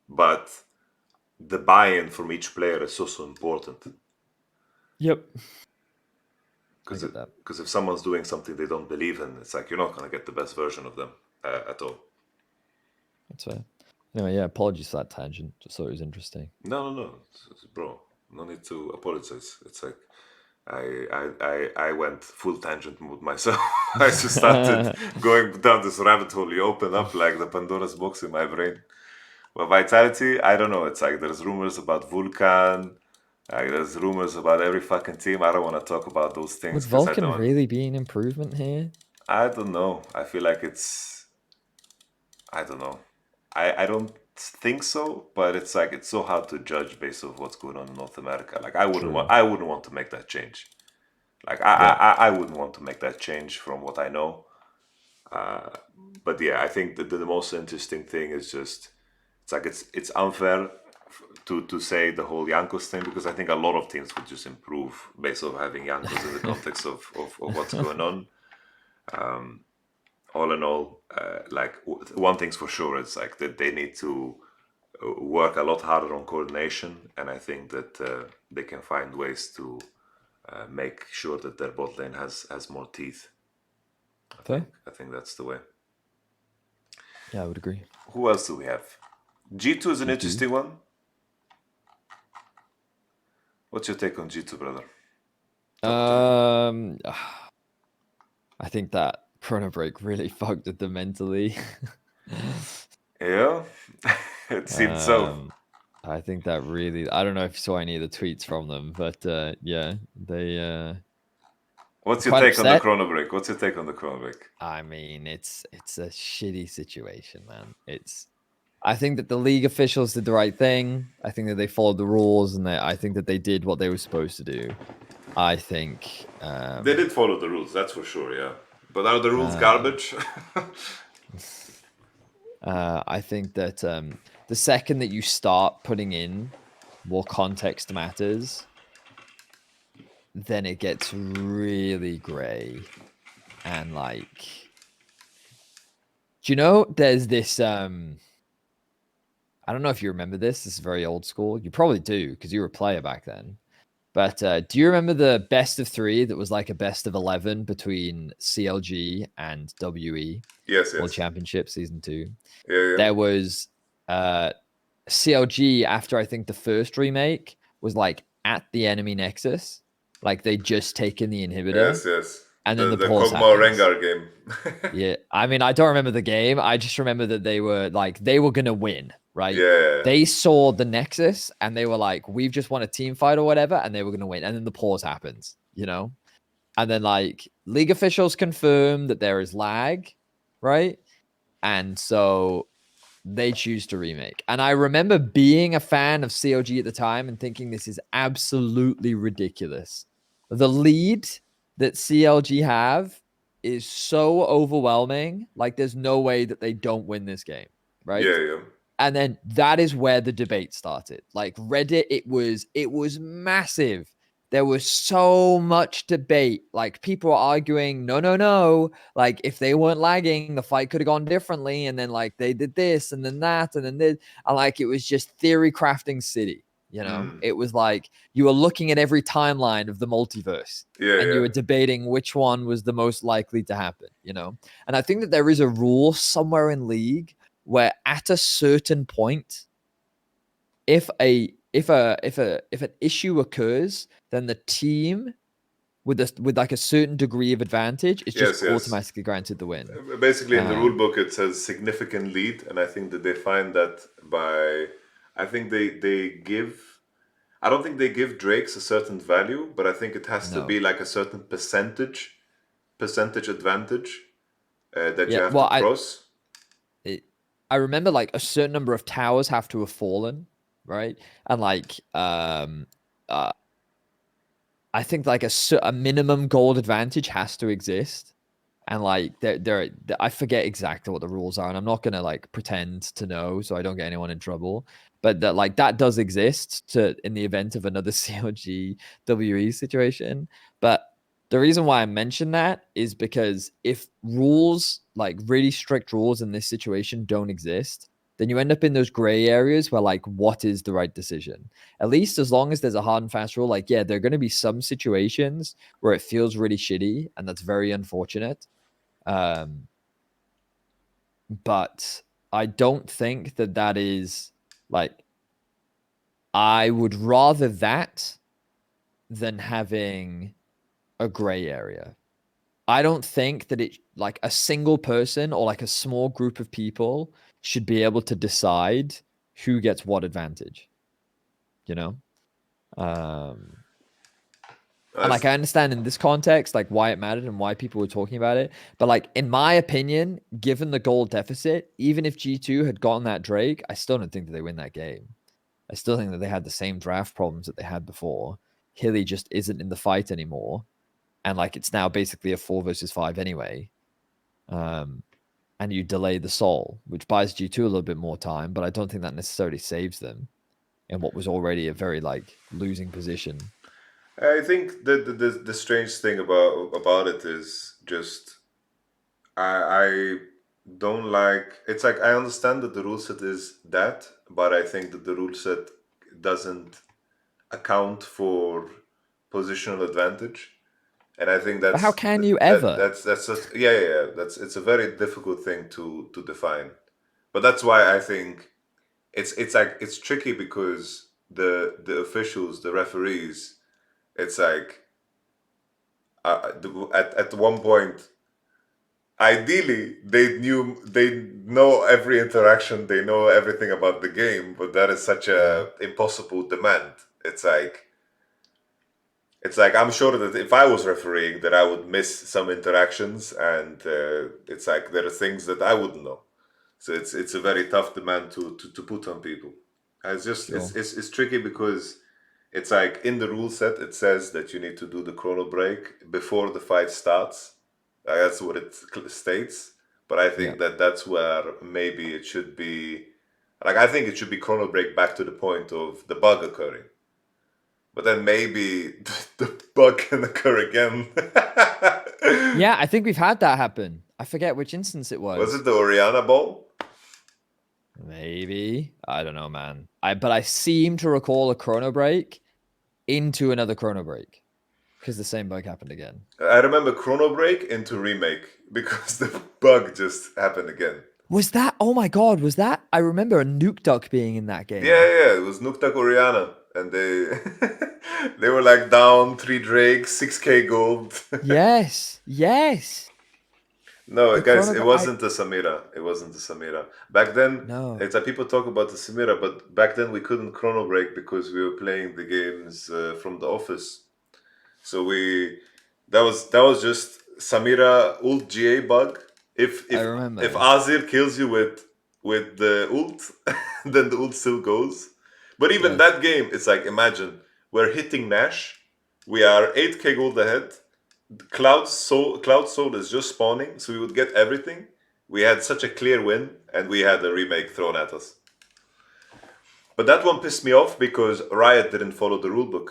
Speaker 1: but the buy-in from each player is so important.
Speaker 2: Yep.
Speaker 1: Because if someone's doing something they don't believe in, it's like you're not going to get the best version of them at all.
Speaker 2: That's fair. Anyway, yeah, apologies for that tangent. Just thought it was interesting.
Speaker 1: No. Bro, no need to apologize. It's like I went full tangent mode myself. I just started going down this rabbit hole. You open up like the Pandora's box in my brain. But Vitality, I don't know. It's like there's rumors about Vulcan. There's rumors about every fucking team. I don't want to talk about those things.
Speaker 2: Would Vulcan really be an improvement here?
Speaker 1: I don't know. I feel like I don't know. I don't think so, but it's like it's so hard to judge based on what's going on in North America. Like I wouldn't want to make that change. Like I wouldn't want to make that change from what I know. But yeah, I think that the most interesting thing is just it's like it's unfair to say the whole Jankos thing, because I think a lot of teams would just improve based on having Jankos in the context of what's going on. All in all, like one thing's for sure, it's like that they need to work a lot harder on coordination, and I think that they can find ways to make sure that their bot lane has more teeth. I think that's the way.
Speaker 2: Yeah, I would agree.
Speaker 1: Who else do we have? G2 is an interesting one. What's your take on G2, brother?
Speaker 2: I think that Chrono Break really fucked with them mentally.
Speaker 1: Yeah, it seemed so.
Speaker 2: I think that really, I don't know if you saw any of the tweets from them, but yeah, they
Speaker 1: What's your
Speaker 2: quite
Speaker 1: take on the
Speaker 2: upset.
Speaker 1: Chrono Break? What's your take on the Chrono Break?
Speaker 2: I mean, it's a shitty situation, man. I think that the league officials did the right thing. I think that they followed the rules, and I think that they did what they were supposed to do. I think
Speaker 1: They did follow the rules, that's for sure, yeah. But are the rules garbage?
Speaker 2: I think that the second that you start putting in more context matters, then it gets really gray. And like, do you know there's this I don't know if you remember this. This is very old school. You probably do because you were a player back then. But do you remember the best of 3 that was like a best of 11 between CLG and WE?
Speaker 1: Yes,
Speaker 2: World
Speaker 1: yes.
Speaker 2: Championship Season 2.
Speaker 1: Yeah.
Speaker 2: There was CLG after I think the first remake was like at the enemy nexus. Like they just taken the inhibitor.
Speaker 1: Yes.
Speaker 2: And then the pause
Speaker 1: Kog'Maw
Speaker 2: happens.
Speaker 1: Rengar game.
Speaker 2: Yeah. I mean, I don't remember the game. I just remember that they were going to win, right?
Speaker 1: Yeah.
Speaker 2: They saw the nexus and they were like, we've just won a team fight or whatever, and they were going to win. And then the pause happens, you know? And then like league officials confirm that there is lag, right? And so they choose to remake. And I remember being a fan of COG at the time and thinking this is absolutely ridiculous. The lead that CLG have is so overwhelming. Like there's no way that they don't win this game, right?
Speaker 1: Yeah.
Speaker 2: And then that is where the debate started. Like Reddit, it was massive. There was so much debate. Like people were arguing, no. Like if they weren't lagging, the fight could have gone differently. And then like they did this and then that and then this. And like it was just theory crafting city. You know, it was like you were looking at every timeline of the multiverse and you were debating which one was the most likely to happen, you know? And I think that there is a rule somewhere in League where at a certain point, if an issue occurs, then the team with like a certain degree of advantage is just automatically granted the win.
Speaker 1: Basically, in the rule book, it says significant lead, and I think that they find that by, I think they give. I don't think they give Drakes a certain value, but I think it has to be like a certain percentage advantage that you have to cross.
Speaker 2: I remember like a certain number of towers have to have fallen, right? And like I think like a minimum gold advantage has to exist. And like there I forget exactly what the rules are, and I'm not gonna like pretend to know so I don't get anyone in trouble. But that like that does exist in the event of another COG WE situation. But the reason why I mention that is because if rules, like really strict rules in this situation don't exist, then you end up in those gray areas where like, what is the right decision? At least as long as there's a hard and fast rule, like, yeah, there are going to be some situations where it feels really shitty and that's very unfortunate. But I don't think that is like, I would rather that than having a gray area. I don't think that it like a single person or like a small group of people should be able to decide who gets what advantage, you know? And like I understand in this context like why it mattered and why people were talking about it, but like in my opinion, given the goal deficit, even if G2 had gotten that Drake, I still don't think that they win that game. I still think that they had the same draft problems that they had before. Hilly just isn't in the fight anymore, and like it's now basically a 4 versus 5 anyway. and you delay the soul, which buys G2 a little bit more time, but I don't think that necessarily saves them in what was already a very like losing position.
Speaker 1: I think the strange thing about it is just I don't like. It's like I understand that the rule set is that, but I think that the rule set doesn't account for positional advantage, and I think
Speaker 2: But how
Speaker 1: that's
Speaker 2: can you ever?
Speaker 1: that's just, yeah. That's it's a very difficult thing to define, but that's why I think it's like it's tricky because the officials, the referees, it's like at one point ideally they know every interaction, they know everything about the game, but that is such a impossible demand. It's like I'm sure that if I was refereeing that I would miss some interactions, and it's like there are things that I wouldn't know, so it's a very tough demand to put on people. It's just
Speaker 2: Sure.
Speaker 1: it's tricky because it's like in the rule set it says that you need to do the chrono break before the fight starts. That's what it states. But I
Speaker 2: Yeah.
Speaker 1: think that that's where maybe it should be. Like I think it should be chrono break back to the point of the bug occurring. But then maybe the bug can occur again.
Speaker 2: Yeah, I think we've had that happen. I forget which instance it
Speaker 1: Was
Speaker 2: was.
Speaker 1: it the Oriana ball?
Speaker 2: Maybe. I don't know, man. But I seem to recall a chrono break into another chrono break because the same bug happened again.
Speaker 1: I remember chrono break into remake because the bug just happened again.
Speaker 2: Was that? Oh my god, was that? I remember a nuke duck being in that game.
Speaker 1: Yeah, it was Nuktak Oriana, and they they were like down 3 drakes, 6k gold.
Speaker 2: Yes, yes.
Speaker 1: No,
Speaker 2: The
Speaker 1: guys,
Speaker 2: chrono
Speaker 1: it
Speaker 2: break.
Speaker 1: wasn't the Samira. It wasn't the Samira. Back then,
Speaker 2: No.
Speaker 1: it's like people talk about the Samira, but back then we couldn't chrono break because we were playing the games from the office. So that was just Samira ult GA bug. If
Speaker 2: I
Speaker 1: if if
Speaker 2: remember.
Speaker 1: Azir kills you with the ult, then the ult still goes. But even
Speaker 2: Yes.
Speaker 1: that game, it's like imagine we're hitting Nash, we are 8k gold ahead. Cloud Soul is just spawning, so we would get everything. We had such a clear win, and we had a remake thrown at us. But that one pissed me off because Riot didn't follow the rulebook.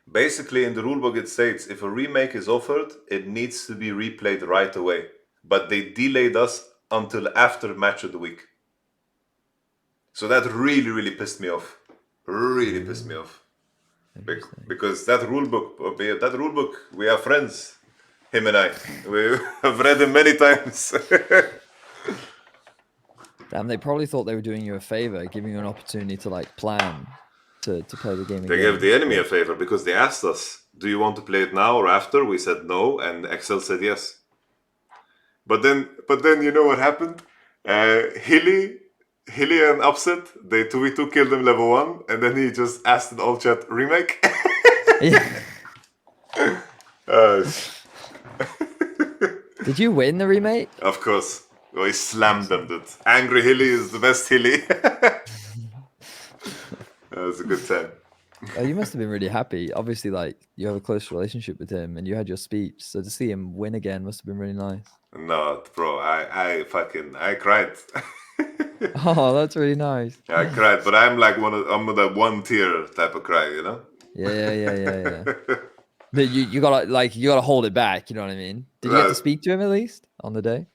Speaker 1: Basically, in the rulebook, it states if a remake is offered, it needs to be replayed right away. But they delayed us until after match of the week. So that really, really pissed me off. Really pissed me off.
Speaker 2: Interesting.
Speaker 1: Because that rulebook, we are friends. Him and I. We have read him many times.
Speaker 2: Damn, they probably thought they were doing you a favor, giving you an opportunity to like plan to play the game
Speaker 1: They gave
Speaker 2: again.
Speaker 1: the enemy a favor because they asked us, do you want to play it now or after? We said no, and Excel said yes. But then you know what happened? Hilly and Upset, they 2v2 killed him level 1, and then he just asked in all chat, remake?
Speaker 2: Yeah.
Speaker 1: Uh,
Speaker 2: Did you win the remake?
Speaker 1: of course. Oh, he slammed them, dude. Angry Hilly is the best Hilly. That was a good time.
Speaker 2: Oh, you must have been really happy. Obviously, like you have a close relationship with him, and you had your speech. So to see him win again must have been really nice.
Speaker 1: No, bro, I cried.
Speaker 2: Oh, that's really nice.
Speaker 1: I cried, but I'm like I'm the one tear type of cry, you know?
Speaker 2: Yeah. But you gotta hold it back. You know what I mean? Did you get to speak to him at least on the day?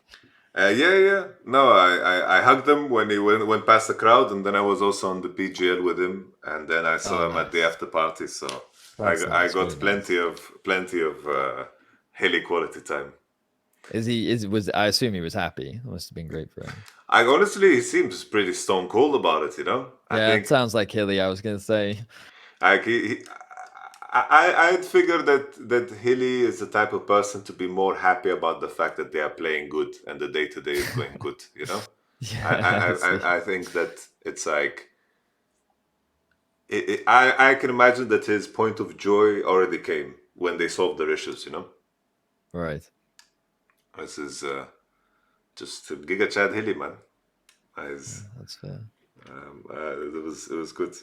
Speaker 1: Yeah. No, I hugged him when he went past the crowd, and then I was also on the PGL with him, and then I saw
Speaker 2: Oh,
Speaker 1: him at the
Speaker 2: nice.
Speaker 1: after party. So
Speaker 2: That's
Speaker 1: I
Speaker 2: nice.
Speaker 1: got
Speaker 2: Really nice.
Speaker 1: plenty of Haley quality time.
Speaker 2: I assume he was happy. It must have been great for him.
Speaker 1: I honestly, he seems pretty stone cold about it. You know, I
Speaker 2: Yeah, it
Speaker 1: think
Speaker 2: sounds like Hilly. I was gonna say.
Speaker 1: like I'd figure that Hilly is the type of person to be more happy about the fact that they are playing good and the day to day is going good. You know, I I,
Speaker 2: Yeah, I see.
Speaker 1: I think that it's like I can imagine that his point of joy already came when they solved their issues. You know,
Speaker 2: Right.
Speaker 1: this is just Giga Chad Hilly, man.
Speaker 2: Yeah,
Speaker 1: Guys,
Speaker 2: that's fair.
Speaker 1: it was good.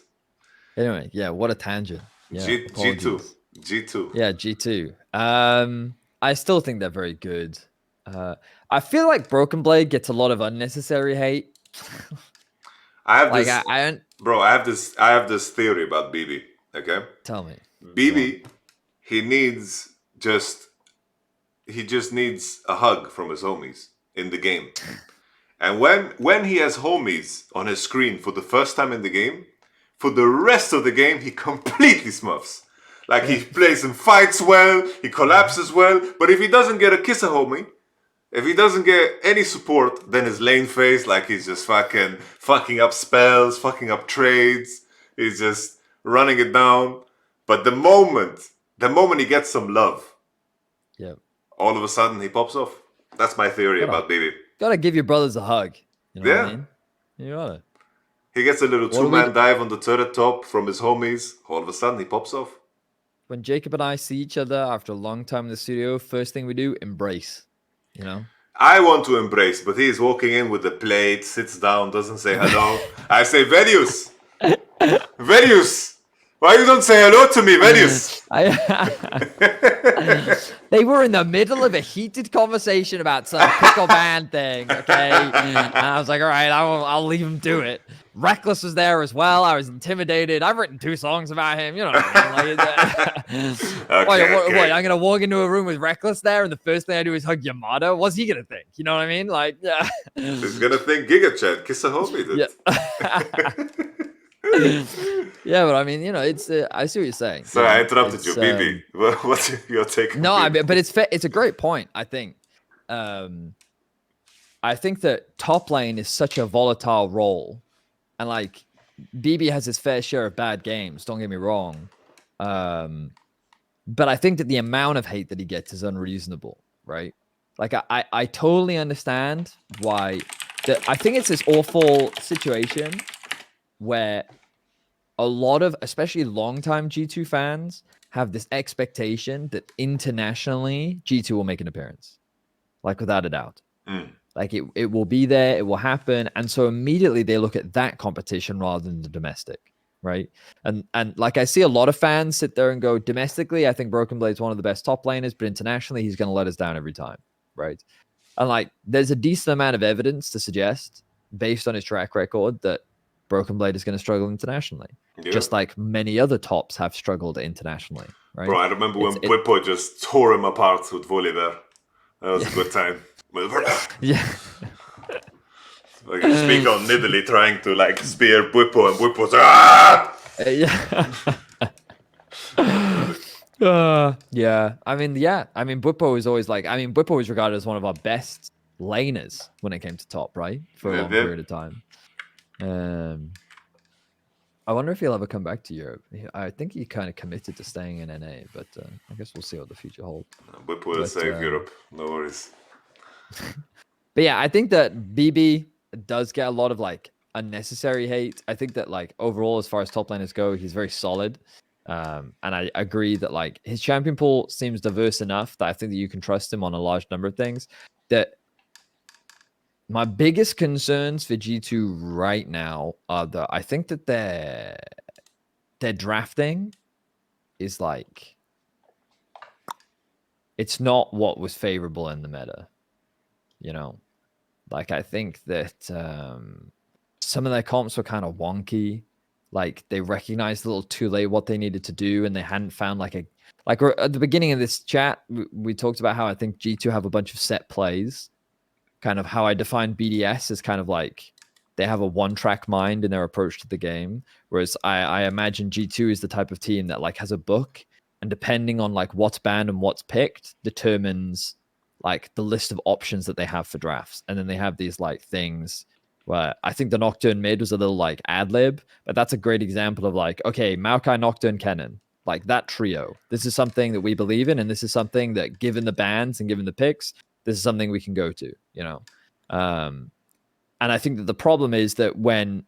Speaker 2: Anyway, yeah, what a tangent. Yeah,
Speaker 1: G2
Speaker 2: apologies.
Speaker 1: G2.
Speaker 2: Yeah, G2. I still think they're very good. I feel like Broken Blade gets a lot of unnecessary hate.
Speaker 1: I have
Speaker 2: Like
Speaker 1: this,
Speaker 2: I don't
Speaker 1: bro. I have this theory about BB. Okay,
Speaker 2: tell me. Go on.
Speaker 1: BB, he needs just he just needs a hug from his homies in the game. And when he has homies on his screen for the first time in the game, for the rest of the game he completely smuffs. Like he plays and fights well, he collapses well, but if he doesn't get a kiss a homie, if he doesn't get any support, then his lane phase, like he's just fucking up spells, fucking up trades, he's just running it down. But the moment he gets some love,
Speaker 2: Yeah.
Speaker 1: all of a sudden he pops off. That's my theory about BB.
Speaker 2: Gotta give your brothers a hug. You know what I
Speaker 1: Yeah.
Speaker 2: mean? You gotta.
Speaker 1: He gets a little
Speaker 2: What do we
Speaker 1: two-man
Speaker 2: do?
Speaker 1: dive on the turret top from his homies. All of a sudden he pops off.
Speaker 2: When Jacob and I see each other after a long time in the studio, first thing we do, embrace. You know?
Speaker 1: I want to embrace, but he's walking in with the plate, sits down, doesn't say hello. I say, Vedius! Vedius! Why you don't say hello to me, Vedius?
Speaker 2: They were in the middle of a heated conversation about some pickle band thing, okay? And I was like, all right, I'll leave him do it. Reckless was there as well. I was intimidated. I've written 2 songs about him. You know what I mean? Like,
Speaker 1: Okay.
Speaker 2: I'm going to walk into a room with Reckless there, and the first thing I do is hug Yamato? What's he going to think? You know what I mean? Like, yeah.
Speaker 1: He's gonna think Giga Chat, kiss a homie, dude.
Speaker 2: Yeah. Yeah, but I mean, you know, it's I see what you're saying.
Speaker 1: Sorry,
Speaker 2: you know?
Speaker 1: I interrupted you, BB. What's your take on
Speaker 2: No,
Speaker 1: BB?
Speaker 2: but it's a great point. I think that top lane is such a volatile role, and like BB has his fair share of bad games. Don't get me wrong, but I think that the amount of hate that he gets is unreasonable, right? Like I totally understand why. I think it's this awful situation where a lot of, especially longtime G2 fans, have this expectation that internationally G2 will make an appearance, like without a doubt. Like it will be there, it will happen, and so immediately they look at that competition rather than the domestic, right? And like I see a lot of fans sit there and go, domestically, I think Broken Blade's one of the best top laners, but internationally, he's going to let us down every time, right? And like, there's a decent amount of evidence to suggest, based on his track record, that Broken Blade is going to struggle internationally, just like many other tops have struggled internationally, right?
Speaker 1: Bro, I remember when Bwipo just tore him apart with Volibear. That was a good time.
Speaker 2: Yeah.
Speaker 1: Like, I speak on Nidalee trying to like spear Bwipo, and Bwipo's ah!
Speaker 2: Yeah. I mean, Bwipo is always like, Bwipo was regarded as one of our best laners when it came to top, right? For a long period of time. I wonder if he'll ever come back to Europe. I think he kind of committed to staying in NA, but I guess we'll see what the future holds.
Speaker 1: Bwipo will save Europe. No worries.
Speaker 2: But yeah, I think that BB does get a lot of like unnecessary hate. I think that like overall, as far as top laners go, he's very solid. And I agree that like his champion pool seems diverse enough that I think that you can trust him on a large number of things. That my biggest concerns for G2 right now are that I think that their drafting is like, it's not what was favorable in the meta, you know? Like, I think that some of their comps were kind of wonky. Like, they recognized a little too late what they needed to do, and they hadn't found like at the beginning of this chat, we talked about how I think G2 have a bunch of set plays. Kind of how I define BDS as kind of like they have a one-track mind in their approach to the game, whereas I imagine G2 is the type of team that like has a book, and depending on like what's banned and what's picked determines like the list of options that they have for drafts. And then they have these like things where I think the Nocturne mid was a little like ad lib, but that's a great example of like, okay, Maokai, Nocturne, Cannon, like that trio. This is something that we believe in, and this is something that, given the bans and given the picks, this is something we can go to, you know? And I think that the problem is that when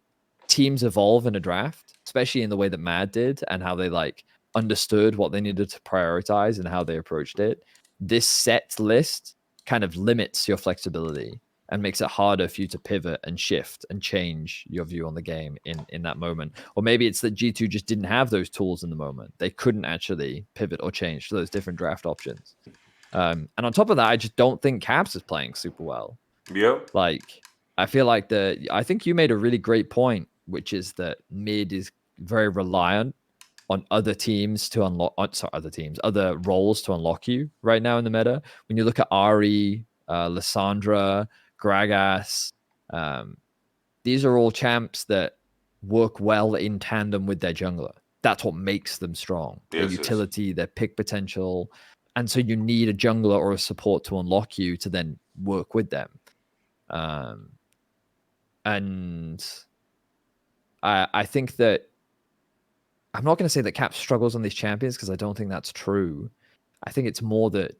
Speaker 2: teams evolve in a draft, especially in the way that Mad did and how they like understood what they needed to prioritize and how they approached it, this set list kind of limits your flexibility and makes it harder for you to pivot and shift and change your view on the game in that moment. Or maybe it's that G2 just didn't have those tools in the moment. They couldn't actually pivot or change to those different draft options. And on top of that, I just don't think Caps is playing super well.
Speaker 1: Yeah.
Speaker 2: Like, I feel like I think you made a really great point, which is that mid is very reliant on other teams to unlock, other roles to unlock you right now in the meta. When you look at Ari, Lissandra, Gragas, these are all champs that work well in tandem with their jungler. That's what makes them strong. Their
Speaker 1: Yes, yes.
Speaker 2: utility, their pick potential. And so you need a jungler or a support to unlock you to then work with them. And I think that I'm not going to say that Cap struggles on these champions because I don't think that's true. I think it's more that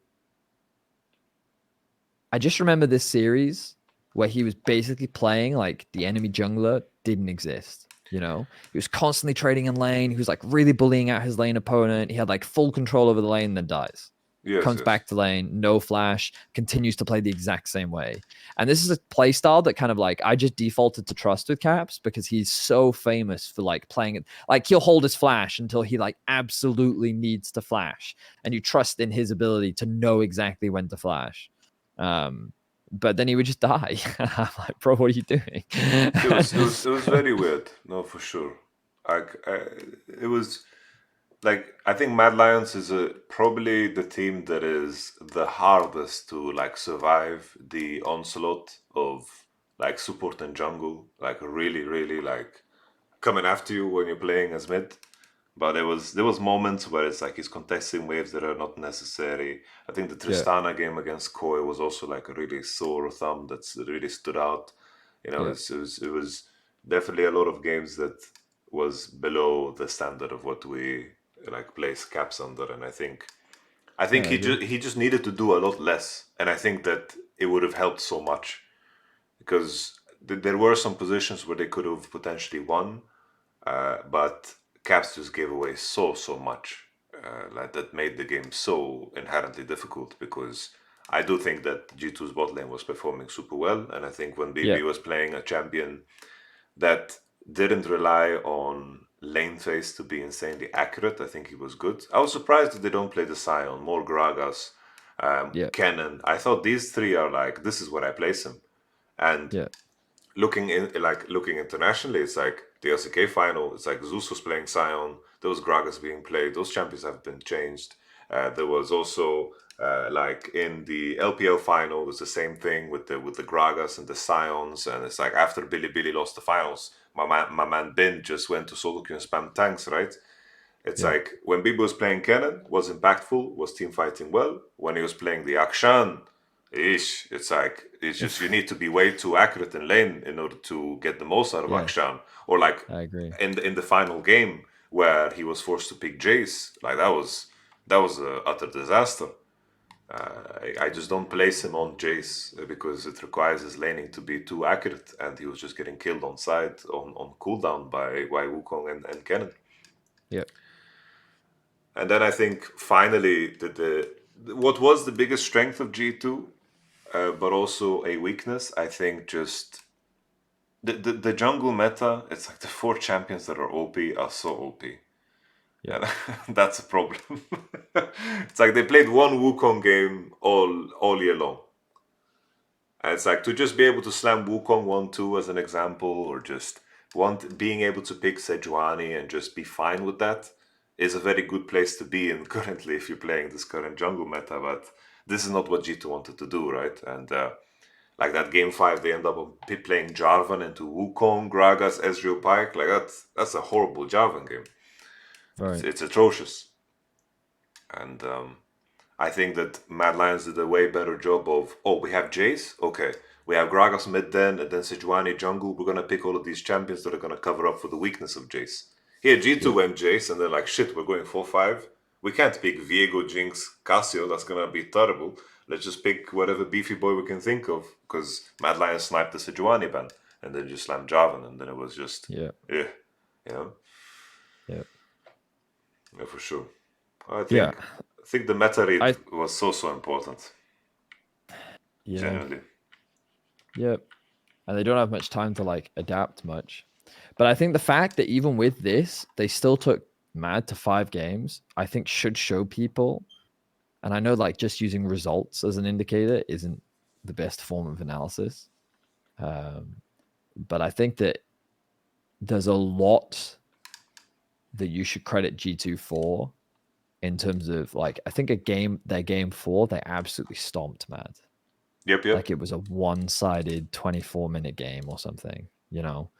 Speaker 2: I just remember this series where he was basically playing like the enemy jungler didn't exist. You know, he was constantly trading in lane. He was like really bullying out his lane opponent. He had like full control over the lane, then dies.
Speaker 1: Yes,
Speaker 2: Comes
Speaker 1: yes.
Speaker 2: back to lane, no flash, continues to play the exact same way. And this is a play style that kind of like I just defaulted to trust with Caps because he's so famous for like playing it. Like he'll hold his flash until he like absolutely needs to flash. And you trust in his ability to know exactly when to flash. But then he would just die. I'm like, bro, what are you doing?
Speaker 1: It was very weird. No, for sure. It was like I think Mad Lions is probably the team that is the hardest to like survive the onslaught of like support and jungle, like really, really like coming after you when you're playing as mid. But there was moments where it's like he's contesting waves that are not necessary. I think the
Speaker 2: Yeah,
Speaker 1: Tristana game against Koi was also like a really sore thumb that's really stood out. You know,
Speaker 2: yeah,
Speaker 1: it was definitely a lot of games that was below the standard of what we like place Caps under, and I think
Speaker 2: yeah, I agree.
Speaker 1: he just needed to do a lot less, and I think that it would have helped so much because there were some positions where they could have potentially won, but Caps just gave away so much, like that made the game so inherently difficult. Because I do think that G2's bot lane was performing super well, and I think when
Speaker 2: Yeah,
Speaker 1: BB was playing a champion that didn't rely on lane phase to be insanely accurate, I think he was good. I was surprised that they don't play the Scion, more Gragas,
Speaker 2: yeah,
Speaker 1: Cannon. I thought these three are like this is where I place him, and
Speaker 2: yeah,
Speaker 1: looking internationally, it's like the LCK final. It's like Zeus was playing Sion. Those Gragas being played. Those champions have been changed. There was also like in the LPL final, it was the same thing with the Gragas and the Sions. And it's like after Billy lost the finals, my man Bin just went to solo queue and spam tanks, right? It's
Speaker 2: yeah,
Speaker 1: like when Bibo was playing Cannon, was impactful, was team fighting well. When he was playing the Akshan, it's like it's just you need to be way too accurate in lane in order to get the most out of
Speaker 2: yeah.
Speaker 1: Akshan. Or like
Speaker 2: I agree.
Speaker 1: in the final game where he was forced to pick Jace, like that was a utter disaster. I just don't place him on Jace because it requires his laning to be too accurate, and he was just getting killed on side on cooldown by Wukong and Cannon.
Speaker 2: Yeah,
Speaker 1: And then I think finally the what was the biggest strength of G2, but also a weakness. I think just the jungle meta. It's like the four champions that are OP are so OP,
Speaker 2: yeah,
Speaker 1: and that's a problem. It's like they played one Wukong game all year long. And it's like to just be able to slam Wukong 1-2 as an example, or just being able to pick Sejuani and just be fine with that is a very good place to be in currently if you're playing this current jungle meta. But this is not what G2 wanted to do, right? And like that game 5, they end up playing Jarvan into Wukong, Gragas, Ezreal Pike. Like that's a horrible Jarvan game.
Speaker 2: right.
Speaker 1: It's atrocious. And I think that Mad Lions did a way better job of, oh, we have Jace? Okay. We have Gragas mid then, and then Sejuani jungle. We're going to pick all of these champions that are going to cover up for the weakness of Jace. Here, G2
Speaker 2: Yeah,
Speaker 1: went Jace, and they're like, shit, we're going 4-5. We can't pick Viego, Jinx, Cassio. That's going to be terrible. Let's just pick whatever beefy boy we can think of, because Mad Lions sniped the Sejuani ban, and then just slammed Jarvan, and then it was just,
Speaker 2: yeah,
Speaker 1: yeah, you know?
Speaker 2: yeah,
Speaker 1: Yeah, for sure.
Speaker 2: yeah.
Speaker 1: I think the meta read
Speaker 2: I
Speaker 1: was so important.
Speaker 2: yeah,
Speaker 1: Genuinely.
Speaker 2: yeah. And they don't have much time to like adapt much. But I think the fact that even with this, they still took Mad to 5 games, I think should show people And I know like just using results as an indicator isn't the best form of analysis. But I think that there's a lot that you should credit G2 for in terms of like, I think their game 4, they absolutely stomped Mad.
Speaker 1: Yep.
Speaker 2: Like it was a one-sided 24-minute game or something, you know.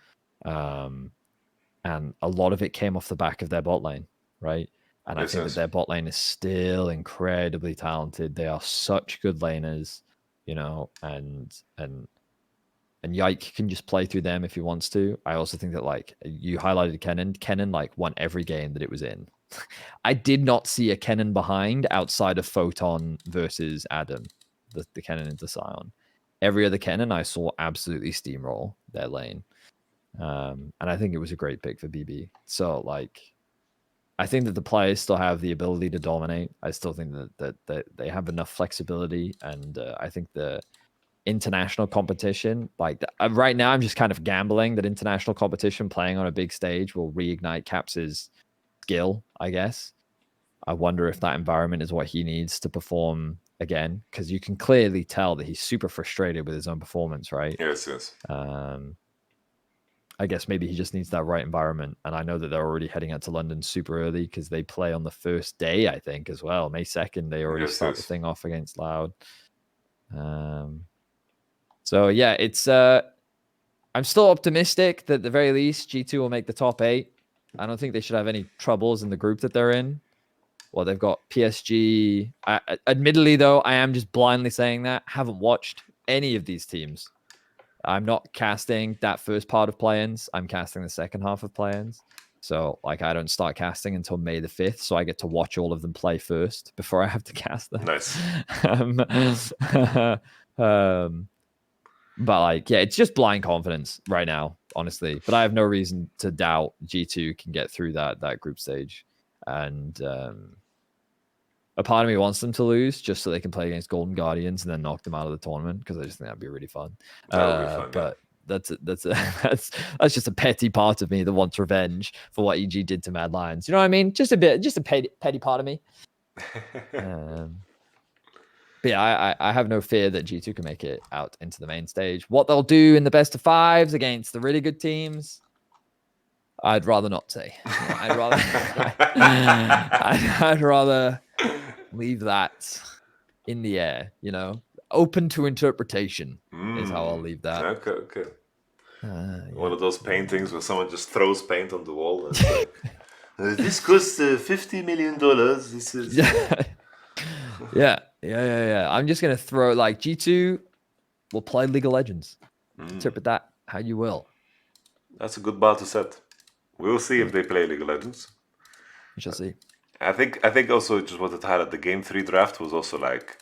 Speaker 2: And a lot of it came off the back of their bot lane, right? And I think that their bot lane is still incredibly talented. They are such good laners, you know, and Yike can just play through them if he wants to. I also think that like you highlighted Cannon like won every game that it was in. I did not see a Cannon behind outside of Photon versus Adam, the Cannon into Sion. Every other Cannon I saw absolutely steamroll their lane. And I think it was a great pick for BB. So like, I think that the players still have the ability to dominate. I still think that they have enough flexibility, and I think the international competition, like right now, I'm just kind of gambling that international competition playing on a big stage will reignite Caps's skill, I guess. I wonder if that environment is what he needs to perform again, because you can clearly tell that he's super frustrated with his own performance, right?
Speaker 1: Yes.
Speaker 2: I guess maybe he just needs that right environment. And I know that they're already heading out to London super early because they play on the first day, I think, as well. May 2nd, they already start the thing off against Loud. So yeah, it's I'm still optimistic that at the very least G2 will make the top 8. I don't think they should have any troubles in the group that they're in. Well, they've got PSG. Admittedly, though, I am just blindly saying that. Haven't watched any of these teams. I'm not casting that first part of play-ins. I'm casting the second half of play-ins. So, like, I don't start casting until May the 5th. So I get to watch all of them play first before I have to cast them.
Speaker 1: Nice.
Speaker 2: But, like, yeah, it's just blind confidence right now, honestly. But I have no reason to doubt G2 can get through that group stage. And a part of me wants them to lose just so they can play against Golden Guardians and then knock them out of the tournament, because I just think that'd be really fun.
Speaker 1: That would be fun,
Speaker 2: but that's just a petty part of me that wants revenge for what EG did to Mad Lions. You know what I mean? Just a petty part of me. But yeah, I have no fear that G2 can make it out into the main stage. What they'll do in the best of 5s against the really good teams, I'd rather not say. I'd rather leave that in the air, you know, open to interpretation is how I'll leave that.
Speaker 1: Okay.
Speaker 2: Yeah.
Speaker 1: One of those paintings where someone just throws paint on the wall. And like, this costs $50 million. This is
Speaker 2: Yeah. I'm just gonna throw like G2 will play League of Legends. Interpret that how you will.
Speaker 1: That's a good bar to set. We'll see if they play League of Legends.
Speaker 2: We shall see.
Speaker 1: I think also just wanted to highlight the game 3 draft was also like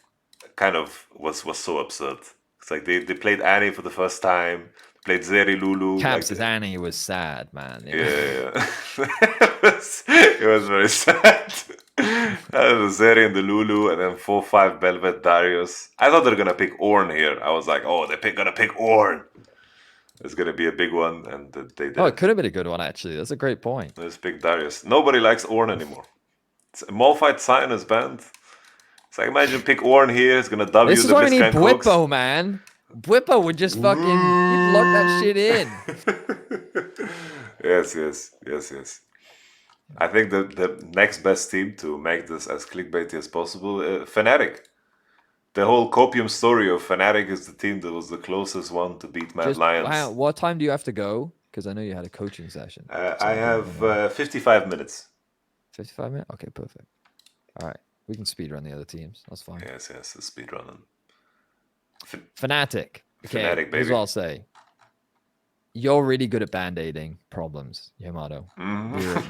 Speaker 1: kind of was so absurd. It's like they played Annie for the first time, played Zeri Lulu.
Speaker 2: Caps'
Speaker 1: like,
Speaker 2: Annie was sad, man.
Speaker 1: Yeah. it was very sad. The Zeri and the Lulu, and then 4-5 Belvet Darius. I thought they were gonna pick Ornn here. I was like, oh, they're gonna pick Ornn. It's gonna be a big one, and they did.
Speaker 2: Oh, it could have been a good one actually. That's a great point.
Speaker 1: Let's pick Darius. Nobody likes Ornn anymore. Malphite Sion is banned. It's like, imagine pick Ornn here. It's gonna W
Speaker 2: this
Speaker 1: the
Speaker 2: is why we need
Speaker 1: Blitzcrank hooks.
Speaker 2: Bwippo, man. Bwippo would just fucking he'd lock that shit in.
Speaker 1: Yes. I think the next best team to make this as clickbaity as possible, Fnatic. The whole copium story of Fnatic is the team that was the closest one to beat Mad Lions.
Speaker 2: Wow, what time do you have to go? Because I know you had a coaching session.
Speaker 1: I have 55 minutes.
Speaker 2: 55 minutes? Okay, perfect. All right. We can speedrun the other teams. That's fine.
Speaker 1: Yes, the speedrunning.
Speaker 2: Fnatic. Okay,
Speaker 1: Fnatic, baby.
Speaker 2: here's what I'll say. You're really good at band-aiding problems, Yamato.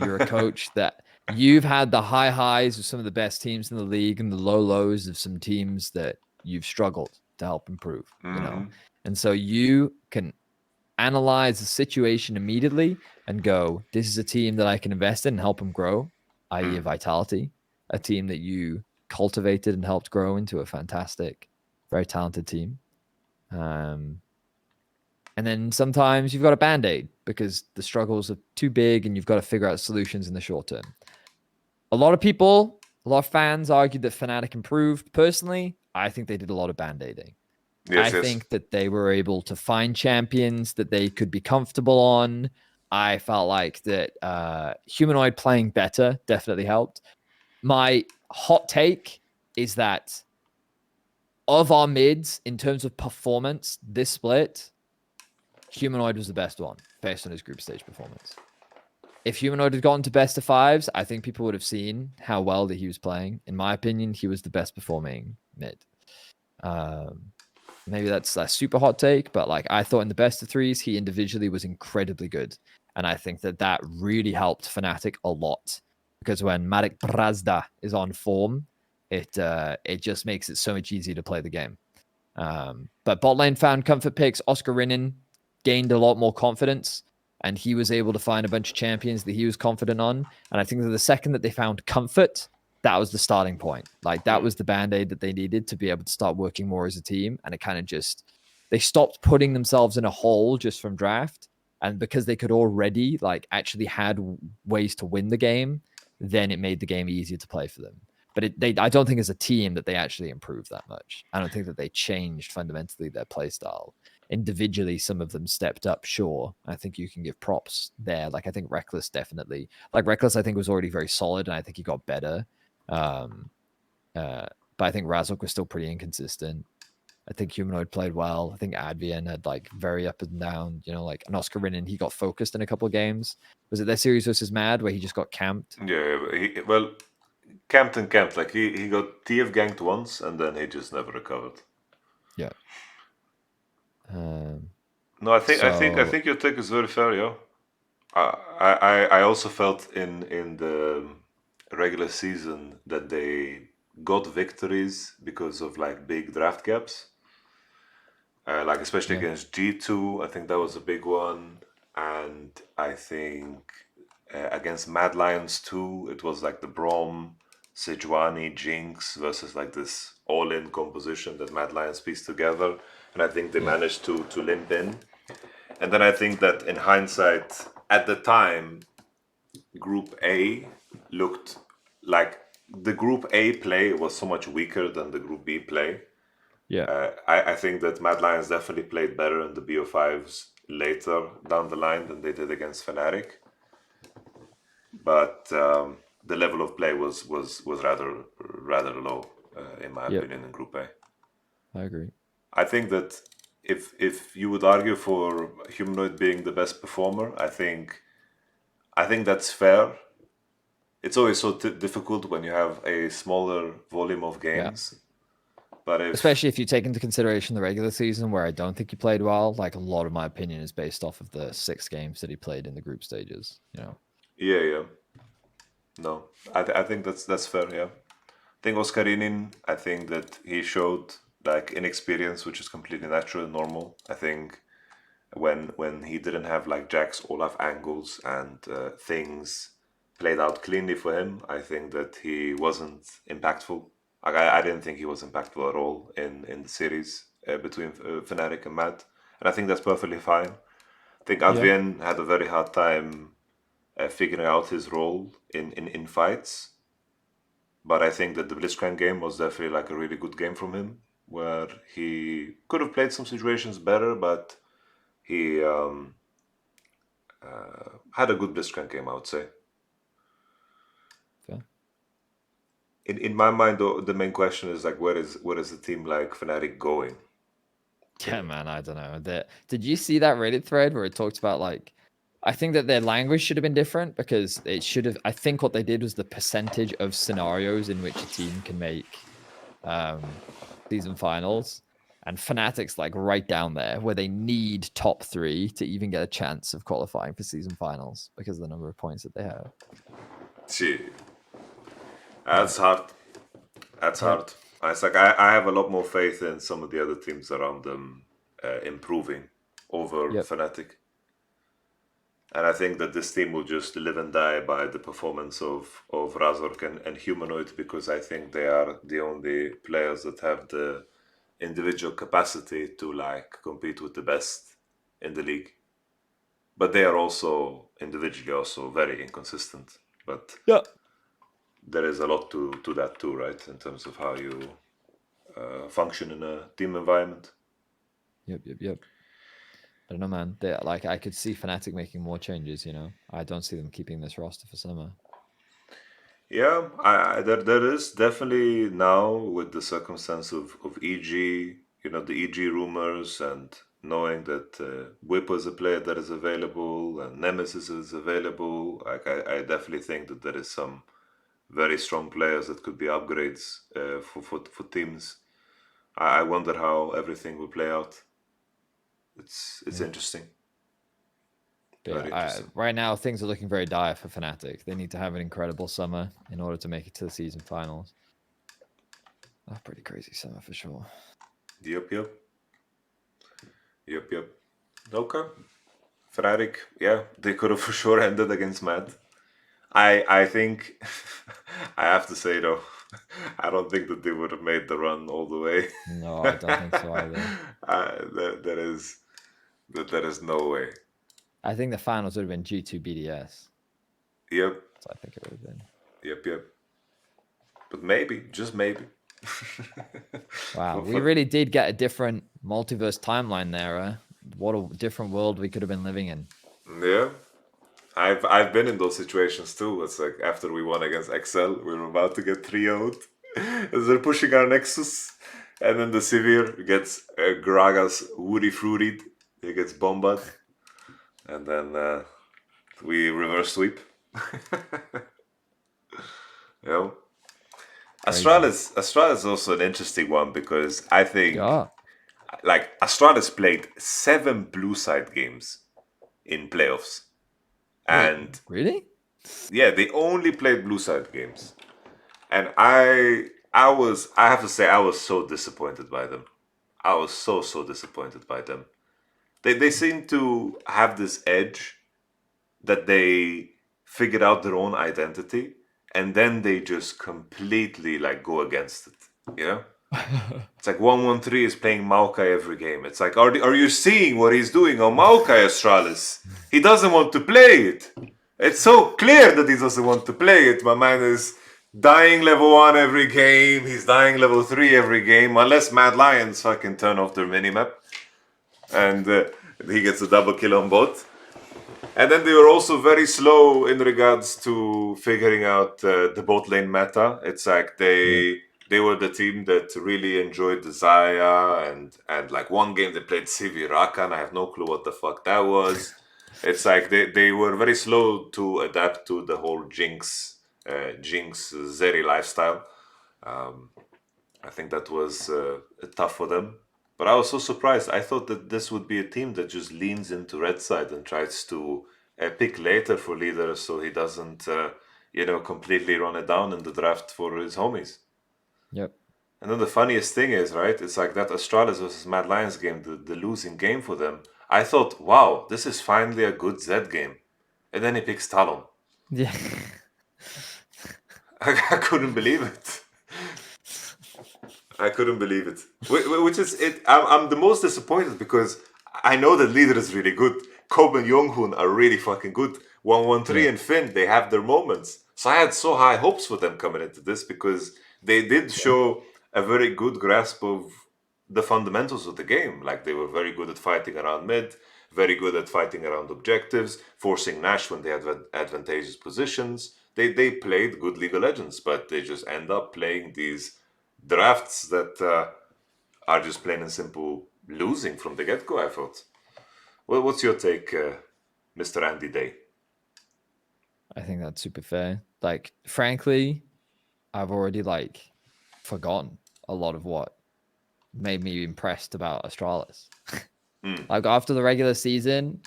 Speaker 2: You're a coach that you've had the high highs of some of the best teams in the league and the low lows of some teams that you've struggled to help improve, you know? And so you can analyze the situation immediately and go, this is a team that I can invest in and help them grow, i.e. Vitality, a team that you cultivated and helped grow into a fantastic, very talented team. And then sometimes you've got a band-aid because the struggles are too big and you've got to figure out solutions in the short term. A lot of people A lot of fans argued that Fnatic improved. Personally, I think they did a lot of band-aiding. I
Speaker 1: Yes, yes.
Speaker 2: think that they were able to find champions that they could be comfortable on. I felt like that Humanoid playing better definitely helped. My hot take is that of our mids, in terms of performance, this split, Humanoid was the best one based on his group stage performance. If Humanoid had gotten to best of fives, I think people would have seen how well that he was playing. In my opinion, he was the best performing mid. Maybe that's a super hot take, but like I thought in the best of threes, he individually was incredibly good. And I think that that really helped Fnatic a lot because when Marek Brazda is on form, it just makes it so much easier to play the game. But bot lane found comfort picks. Oscar Rinnan gained a lot more confidence, and he was able to find a bunch of champions that he was confident on. And I think that the second that they found comfort, that was the starting point. Like that was the band-aid that they needed to be able to start working more as a team. And it kind of just, they stopped putting themselves in a hole just from draft. And because they could already like actually had ways to win the game, then it made the game easier to play for them. But I don't think as a team that they actually improved that much. I don't think that they changed fundamentally their play style. Individually, some of them stepped up, sure. I think you can give props there. Like I think Reckless definitely, like Reckless, I think was already very solid, and I think he got better. But I think Razok was still pretty inconsistent. I think Humanoid played well. I think Advian had like very up and down, you know, like an Oscar Rinnan, he got focused in a couple of games. Was it their series versus Mad where he just got camped?
Speaker 1: Yeah, well, camped and camped. Like he got TF ganked once and then he just never recovered.
Speaker 2: Yeah.
Speaker 1: No, I
Speaker 2: So
Speaker 1: think your take is very fair, yeah. I also felt in the regular season that they got victories because of like big draft gaps. Like especially
Speaker 2: yeah,
Speaker 1: against G2, I think that was a big one. And I think against Mad Lions too, it was like the Brom, Sejuani, Jinx versus like this all-in composition that Mad Lions pieced together. And I think they
Speaker 2: yeah,
Speaker 1: managed to limp in. And then I think that in hindsight, at the time, Group A looked like the Group A play was so much weaker than the Group B play.
Speaker 2: yeah,
Speaker 1: I think that Mad Lions definitely played better in the BO5s later down the line than they did against Fnatic. But the level of play was rather low, in my
Speaker 2: yeah.
Speaker 1: opinion, in Group A.
Speaker 2: I agree.
Speaker 1: I think that if you would argue for Humanoid being the best performer, I think that's fair. It's always so difficult when you have a smaller volume of
Speaker 2: Yeah.
Speaker 1: games. But if
Speaker 2: Especially if you take into consideration the regular season where I don't think he played well, like a lot of my opinion is based off of the 6 games that he played in the group stages, you know.
Speaker 1: yeah, no, I think that's fair. Yeah, I think Oscarinin. I think that he showed like inexperience, which is completely natural and normal. I think when he didn't have like Jack's Olaf angles and things played out cleanly for him, I think that he wasn't impactful. Like I didn't think he was impactful at all in the series between Fnatic and Mad, and I think that's perfectly fine. I think
Speaker 2: Yeah.
Speaker 1: Advien had a very hard time figuring out his role in fights, but I think that the Blitzcrank game was definitely like a really good game from him, where he could have played some situations better, but he had a good Blitzcrank game, I would say.
Speaker 2: Fair.
Speaker 1: In my mind, though, the main question is like, where is a team like Fnatic going?
Speaker 2: Yeah, man, I don't know. Did you see that Reddit thread where it talked about like I think that their language should have been different because it should have I think what they did was the percentage of scenarios in which a team can make season finals. And Fnatic's like right down there where they need top 3 to even get a chance of qualifying for season finals because of the number of points that they have.
Speaker 1: See,
Speaker 2: Yeah.
Speaker 1: that's hard. That's
Speaker 2: Yeah.
Speaker 1: hard. It's like I have a lot more faith in some of the other teams around them improving over
Speaker 2: Yep.
Speaker 1: Fnatic. And I think that this team will just live and die by the performance of Razork and Humanoid because I think they are the only players that have the individual capacity to like compete with the best in the league. But they are also individually also very inconsistent. But
Speaker 2: Yeah.
Speaker 1: there is a lot to that too, right? In terms of how you function in a team environment.
Speaker 2: Yep. I don't know, man. Like I could see Fnatic making more changes. You know, I don't see them keeping this roster for summer.
Speaker 1: Yeah, there is definitely now with the circumstance of EG, the EG rumors and knowing that Whip was a player that is available and Nemesis is available. Like I definitely think that there is some very strong players that could be upgrades for teams. I wonder how everything will play out. It's
Speaker 2: Yeah.
Speaker 1: interesting.
Speaker 2: But
Speaker 1: Very
Speaker 2: yeah,
Speaker 1: interesting.
Speaker 2: right now things are looking very dire for Fnatic. They need to have an incredible summer in order to make it to the season finals. Oh, pretty crazy summer for sure.
Speaker 1: Yep. Okay. Fnatic, yeah, they could have for sure ended against Mad. I think I have to say though, I don't think that they would have made the run all the way.
Speaker 2: No, I don't think so either.
Speaker 1: There is no way.
Speaker 2: I think the finals would have been G2 BDS.
Speaker 1: Yep,
Speaker 2: So I think it would have been.
Speaker 1: yep. But maybe, just maybe.
Speaker 2: Wow, we really did get a different multiverse timeline there. Huh? What a different world we could have been living in.
Speaker 1: Yeah, I've been in those situations too. It's like after we won against XL, we were about to get 3-0'd. As they're pushing our Nexus, and then the Severe gets Gragas Woody Fruited. He gets bombarded, and then we reverse sweep. You know, Astralis is also an interesting one because I think like Astralis played 7 blue side games in playoffs. And
Speaker 2: wait, really?
Speaker 1: yeah, they only played blue side games. And I have to say I was so disappointed by them. I was so disappointed by them. They seem to have this edge that they figured out their own identity and then they just completely like go against it. You know? It's like 113 is playing Maokai every game. It's like, are you seeing what he's doing on Maokai Astralis? He doesn't want to play it. It's so clear that he doesn't want to play it. My man is dying level 1 every game. He's dying level 3 every game. Unless Mad Lions fucking turn off their minimap. And he gets a double kill on bot. And then they were also very slow in regards to figuring out the bot lane meta. It's like they were the team that really enjoyed the Zaya and like one game they played Civi Rakan. I have no clue what the fuck that was. It's like they were very slow to adapt to the whole Jinx Zeri lifestyle. I think that was tough for them. But I was so surprised. I thought that this would be a team that just leans into red side and tries to pick later for leaders so he doesn't, completely run it down in the draft for his homies.
Speaker 2: Yep.
Speaker 1: And then the funniest thing is, right, it's like that Astralis versus Mad Lions game, the losing game for them. I thought, wow, this is finally a good Zed game. And then he picks Talon.
Speaker 2: Yeah.
Speaker 1: I couldn't believe it. I couldn't believe it. Which is it. I'm the most disappointed because I know that leader is really good. Kobe and Yonghun are really fucking good. 113 and Finn, they have their moments. So I had so high hopes for them coming into this because they did show a very good grasp of the fundamentals of the game. Like they were very good at fighting around mid, very good at fighting around objectives, forcing Nash when they had advantageous positions. They played good League of Legends, but they just end up playing these drafts that are just plain and simple losing from the get-go, I thought. Well, what's your take, Mr. Andy Day?
Speaker 2: I think that's super fair. Like, frankly, I've already forgotten a lot of what made me impressed about Astralis. Like after the regular season,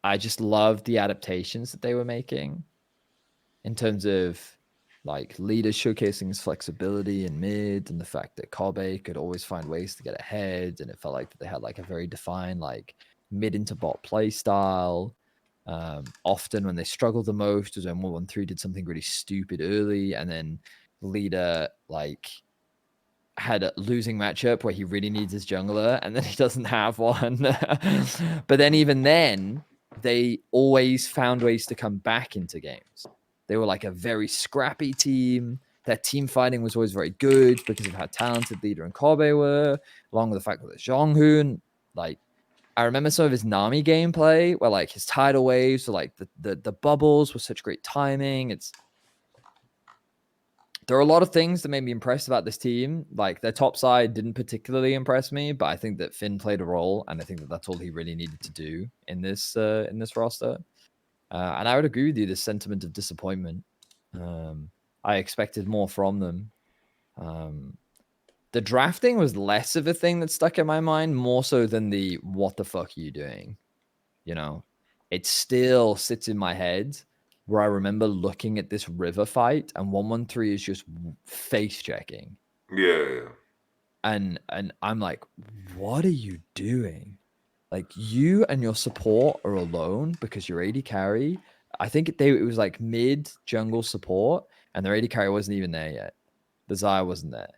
Speaker 2: I just loved the adaptations that they were making in terms of like leaders showcasing his flexibility in mid and the fact that Kobe could always find ways to get ahead. And it felt like they had like a very defined like mid into bot play style. Often when they struggled the most was when 113 did something really stupid early and then leader like had a losing matchup where he really needs his jungler and then he doesn't have one. But then even then, they always found ways to come back into games. They were like a very scrappy team. Their team fighting was always very good because of how talented Leader and Kobe were, along with the fact that Jonghoon, like, I remember some of his Nami gameplay where like his tidal waves or like the bubbles were such great timing. There are a lot of things that made me impressed about this team. Like their top side didn't particularly impress me, but I think that Finn played a role, and I think that that's all he really needed to do in this roster. And I would agree with you. This sentiment of disappointment. I expected more from them. The drafting was less of a thing that stuck in my mind, more so than the "what the fuck are you doing?" You know, it still sits in my head where I remember looking at this river fight, and 113 is just face checking,
Speaker 1: Yeah.
Speaker 2: and I'm like, what are you doing? Like, you and your support are alone because your AD carry. I think it was like mid jungle support, and their AD carry wasn't even there yet. The Xayah wasn't there.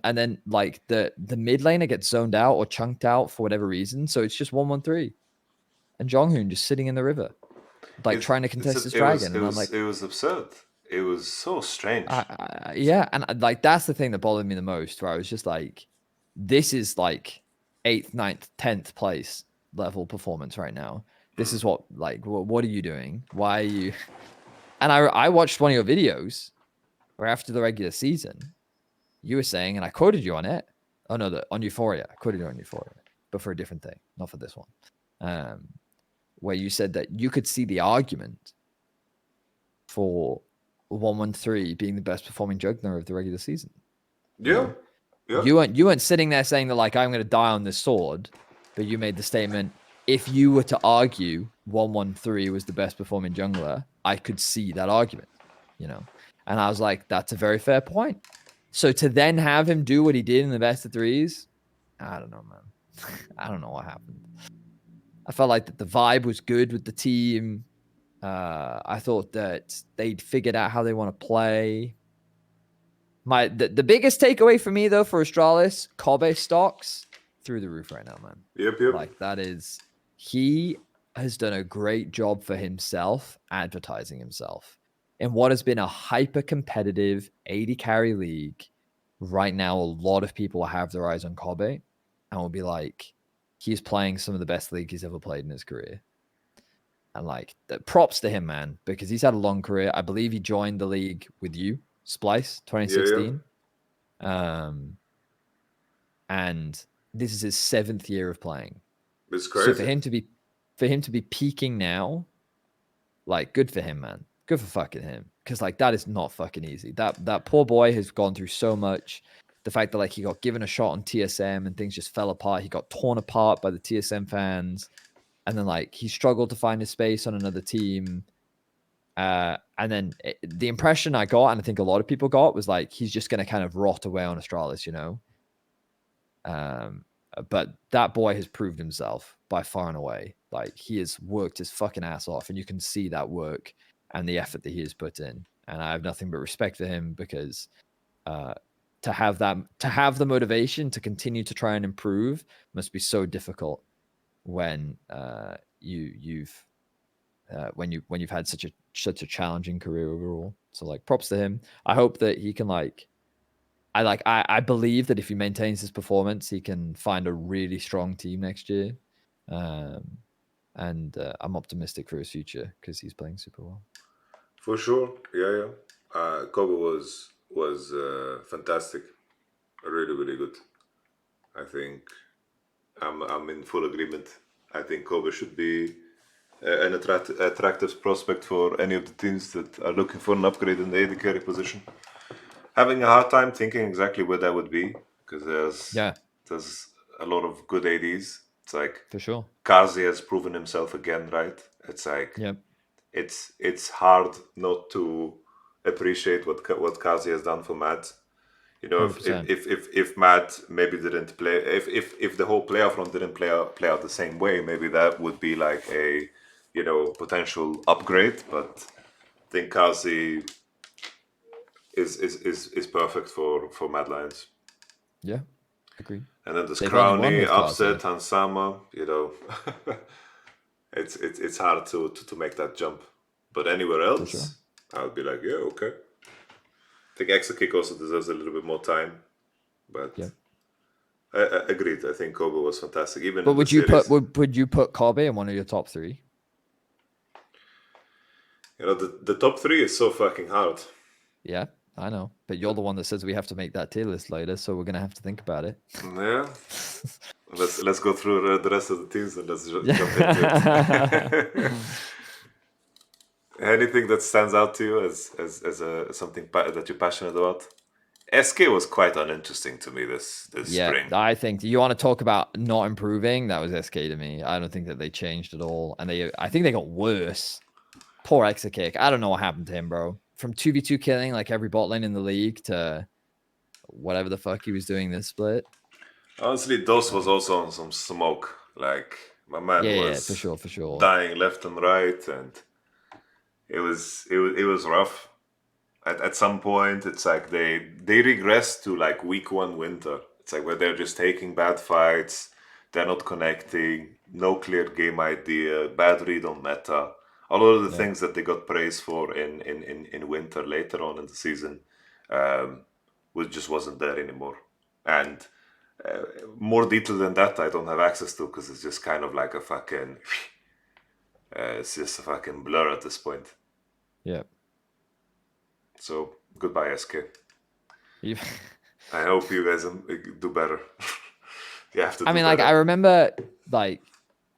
Speaker 2: And then like the mid laner gets zoned out or chunked out for whatever reason. So it's just 113 and Jonghoon just sitting in the river, like trying to contest his dragon. And I'm like,
Speaker 1: it was absurd. It was so strange.
Speaker 2: yeah. And like, that's the thing that bothered me the most, where I was just like, this is like 8th, 9th, 10th place level performance right now. This is what are you doing? Why are you? And I watched one of your videos where after the regular season, you were saying, and I quoted you on it. Oh no, on Euphoria. I quoted you on Euphoria, but for a different thing, not for this one. Where you said that you could see the argument for 113 being the best performing juggler of the regular season.
Speaker 1: Yeah.
Speaker 2: You weren't sitting there saying that like, I'm going to die on this sword, but you made the statement, if you were to argue 113 was the best performing jungler, I could see that argument, And I was like, that's a very fair point. So to then have him do what he did in the best of threes, I don't know, man. I don't know what happened. I felt like that the vibe was good with the team. I thought that they'd figured out how they want to play. The biggest takeaway for me though for Astralis, Kobe stocks through the roof right now, man.
Speaker 1: Yep.
Speaker 2: Like he has done a great job for himself, advertising himself in what has been a hyper competitive 80 carry league. Right now, a lot of people have their eyes on Kobe and will be like, he's playing some of the best league he's ever played in his career. And like, props to him, man, because he's had a long career. I believe he joined the league with you, Splice, 2016. Yeah. And this is his 7th year of playing.
Speaker 1: It's crazy.
Speaker 2: So for him to be peaking now, like, good for him, man. Good for fucking him. Because like, that is not fucking easy. That poor boy has gone through so much. The fact that like he got given a shot on TSM and things just fell apart. He got torn apart by the TSM fans. And then like he struggled to find his space on another team. And then the impression I got, and I think a lot of people got, was like he's just going to kind of rot away on Astralis, But that boy has proved himself by far and away. Like he has worked his fucking ass off, and you can see that work and the effort that he has put in. And I have nothing but respect for him because to have the motivation to continue to try and improve must be so difficult when you've had such a challenging career overall. So like, props to him. I hope that he can I believe that if he maintains his performance, he can find a really strong team next year. And I'm optimistic for his future because he's playing super well.
Speaker 1: For sure. Yeah. Kobe was fantastic. Really, really good. I think I'm in full agreement. I think Kobe should be an attractive prospect for any of the teams that are looking for an upgrade in the AD carry position. Having a hard time thinking exactly where that would be because there's a lot of good ADs. It's like,
Speaker 2: for sure,
Speaker 1: Kazi has proven himself again, right? It's like, it's hard not to appreciate what Kazi has done for Matt. If Matt maybe didn't play, if the whole playoff run didn't play out the same way, maybe that would be like a potential upgrade. But I think Kazi is perfect for Mad Lions.
Speaker 2: Yeah, agree.
Speaker 1: And then there's Crowny, Upset, and Sama. It's hard to make that jump. But anywhere else, I'll be like, yeah, okay. I think Exokick also deserves a little bit more time, but
Speaker 2: Yeah.
Speaker 1: I agreed. I think Kobe was fantastic, even
Speaker 2: But
Speaker 1: in the series.
Speaker 2: would you put Kobe in one of your top 3?
Speaker 1: You know, the top 3 is so fucking hard.
Speaker 2: Yeah, I know. But you're the one that says we have to make that tier list later, so we're gonna have to think about it.
Speaker 1: Yeah. Let's go through the rest of the teams and let's jump into
Speaker 2: Yeah.
Speaker 1: it. Anything that stands out to you as something that you're passionate about? SK was quite uninteresting to me this
Speaker 2: Yeah,
Speaker 1: spring.
Speaker 2: I think you want to talk about not improving. That was SK to me. I don't think that they changed at all, and I think they got worse. Poor Exakick. I don't know what happened to him, bro. From 2v2 killing like every bot lane in the league to whatever the fuck he was doing this split.
Speaker 1: Honestly, DOS was also on some smoke. Like my man
Speaker 2: Yeah,
Speaker 1: was
Speaker 2: for sure.
Speaker 1: dying left and right, and it was rough. At some point, it's like they regress to like week 1 winter. It's like where they're just taking bad fights, they're not connecting, no clear game idea, bad read on meta. All of the
Speaker 2: Yeah.
Speaker 1: things that they got praised for in winter later on in the season, just wasn't there anymore. And more detail than that, I don't have access to because it's just kind of like a fucking, it's just a fucking blur at this point.
Speaker 2: Yeah.
Speaker 1: So goodbye, SK.
Speaker 2: You-
Speaker 1: I hope you guys do better. You have to.
Speaker 2: I
Speaker 1: do
Speaker 2: mean, like,
Speaker 1: better.
Speaker 2: I remember, like,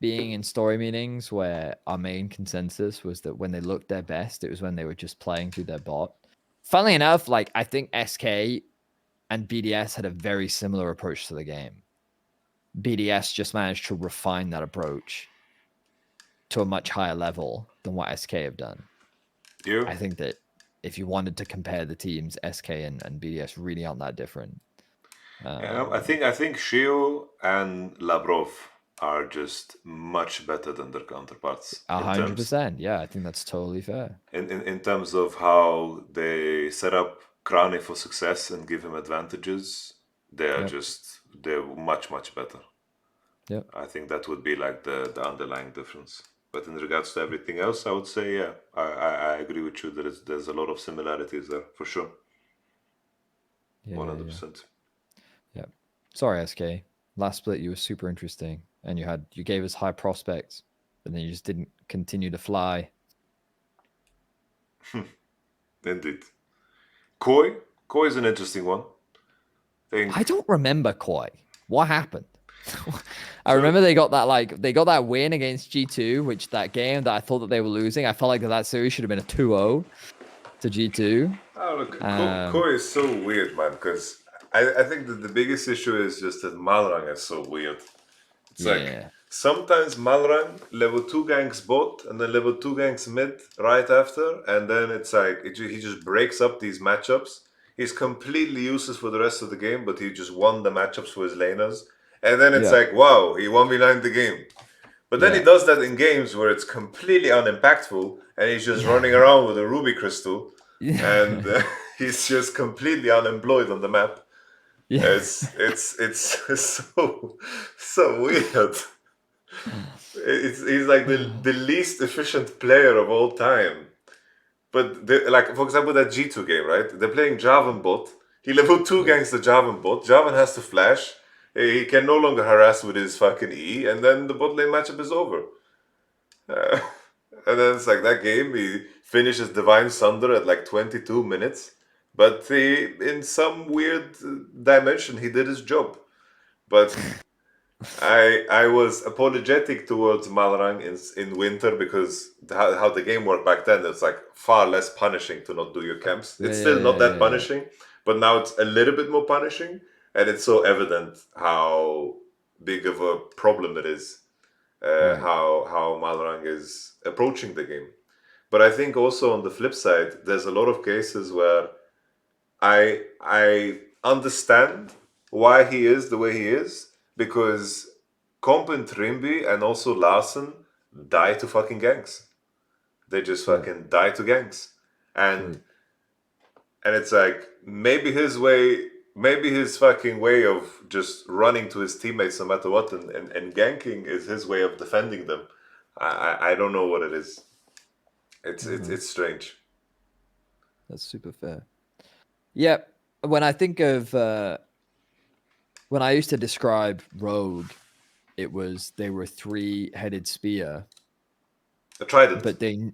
Speaker 2: being in story meetings where our main consensus was that when they looked their best, it was when they were just playing through their bot. Funnily enough, like, I think SK and BDS had a very similar approach to the game. BDS just managed to refine that approach to a much higher level than what SK have done.
Speaker 1: You?
Speaker 2: I think that if you wanted to compare the teams, SK and BDS really aren't that different.
Speaker 1: I think Shio and Labrov are just much better than their counterparts in terms
Speaker 2: 100%. Yeah, I think that's totally fair.
Speaker 1: in terms of how they set up Crowley for success and give him advantages. They are
Speaker 2: Yep.
Speaker 1: they're much better.
Speaker 2: Yep.
Speaker 1: I think that would be like the underlying difference. But in regards to everything else, I would say, yeah, I agree with you. There's a lot of similarities there for sure.
Speaker 2: Yeah,
Speaker 1: 100%.
Speaker 2: yeah. Sorry, SK. Last split you were super interesting, and you gave us high prospects, but then you just didn't continue to fly.
Speaker 1: Indeed. Koi is an interesting one.
Speaker 2: I don't remember Koi. What happened? I
Speaker 1: So-
Speaker 2: remember they got that win against G2, which that game that I thought that they were losing. I felt like that series should have been a 2-0 to G2.
Speaker 1: Oh, look,
Speaker 2: Um,
Speaker 1: Koi is so weird, man, because I think that the biggest issue is just that Malrang is so weird. It's like
Speaker 2: Yeah.
Speaker 1: sometimes Malrang level 2 ganks bot and then level 2 ganks mid right after, and then it's like he just breaks up these matchups. He's completely useless for the rest of the game, but he just won the matchups for his laners. And then it's
Speaker 2: Yeah.
Speaker 1: like, wow, he 1v9 the game. But then he
Speaker 2: Yeah.
Speaker 1: does that in games where it's completely unimpactful and he's just running around with a ruby crystal and he's just completely unemployed on the map.
Speaker 2: Yeah.
Speaker 1: It's so weird. He's like the least efficient player of all time. But like for example that G2 game, right? They're playing Jarvan bot. He level 2 ganks the Jarvan bot. Jarvan has to flash. He can no longer harass with his fucking E, and then the bot lane matchup is over. And then it's like that game, he finishes Divine Sunder at like 22 minutes. But in some weird dimension, he did his job. But I was apologetic towards Malrang in winter because how the game worked back then, it's like far less punishing to not do your camps. It's still not that punishing, but now it's a little bit more punishing. And it's so evident how big of a problem it is.
Speaker 2: Right.
Speaker 1: How Malrang is approaching the game. But I think also on the flip side, there's a lot of cases where I understand why he is the way he is because Comp and Trimby and also Larson die to fucking ganks. They just fucking die to ganks. And it's like maybe his fucking way of just running to his teammates no matter what and ganking is his way of defending them. I don't know what it is. It's strange.
Speaker 2: That's super fair. Yeah, when I think of when I used to describe Rogue, it was they were a three-headed spear,
Speaker 1: A trident.
Speaker 2: but they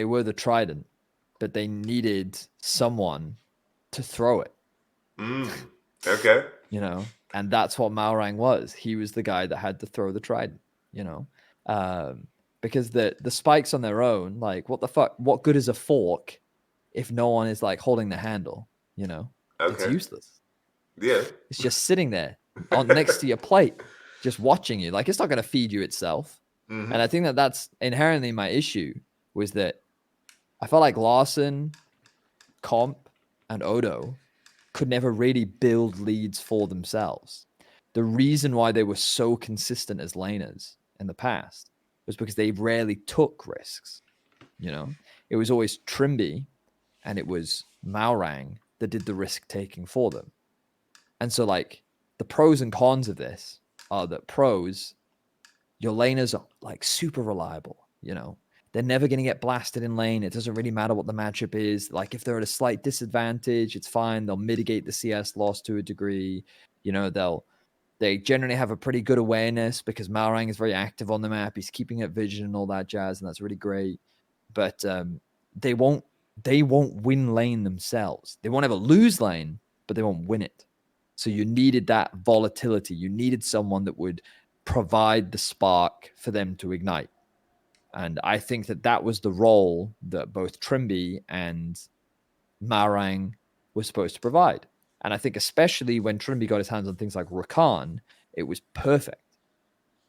Speaker 2: were the trident, but they needed someone to throw it,
Speaker 1: Okay.
Speaker 2: and that's what Malrang was. He was the guy that had to throw the trident, because the spikes on their own, like what the fuck, what good is a fork if no one is like holding the handle? It's
Speaker 1: Okay.
Speaker 2: useless.
Speaker 1: Yeah.
Speaker 2: It's just sitting there on next to your plate, just watching you. Like it's not going to feed you itself. And I think that that's inherently my issue was that I felt like Larson, Comp, and Odo could never really build leads for themselves. The reason why they were so consistent as laners in the past was because they rarely took risks. It was always Trimby and it was Maurang that did the risk taking for them. And so, like, the pros and cons of this are that pros, your laners are like super reliable. They're never going to get blasted in lane. It doesn't really matter what the matchup is. Like, if they're at a slight disadvantage, it's fine. They'll mitigate the CS loss to a degree. They generally have a pretty good awareness because Malrang is very active on the map. He's keeping it vision and all that jazz, and that's really great. But they won't win lane themselves. They won't ever lose lane, but they won't win it. So you needed that volatility. You needed someone that would provide the spark for them to ignite. And I think that was the role that both Trimby and Marang were supposed to provide. And I think especially when Trimby got his hands on things like Rakan, it was perfect.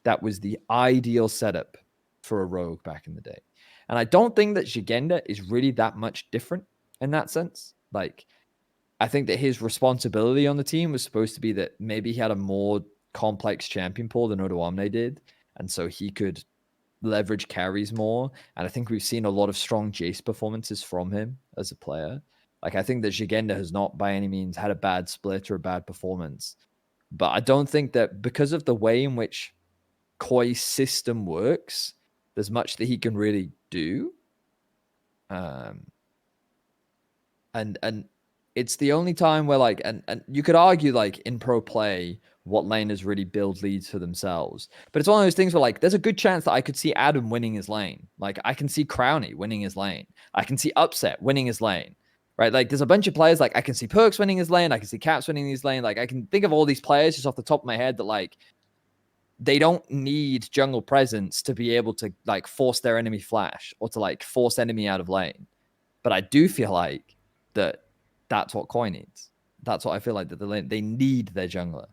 Speaker 2: That was the ideal setup for a rogue back in the day. And I don't think that Jigenda is really that much different in that sense. Like, I think that his responsibility on the team was supposed to be that maybe he had a more complex champion pool than Odoamne did. And so he could leverage carries more. And I think we've seen a lot of strong Jace performances from him as a player. Like, I think that Jigenda has not by any means had a bad split or a bad performance. But I don't think that because of the way in which Koi's system works, there's much that he can really do. And it's the only time where like and you could argue like in pro play what laners really build leads for themselves, but it's one of those things where like there's a good chance that I could see Adam winning his lane. Like I can see Crowny winning his lane. I can see Upset winning his lane. Right? Like there's a bunch of players, like I can see Perks winning his lane, I can see Caps winning his lane. Like I can think of all these players just off the top of my head that like they don't need jungle presence to be able to like force their enemy flash or to like force enemy out of lane. But I do feel like that's what Koi needs. That's what I feel like that they need their jungler.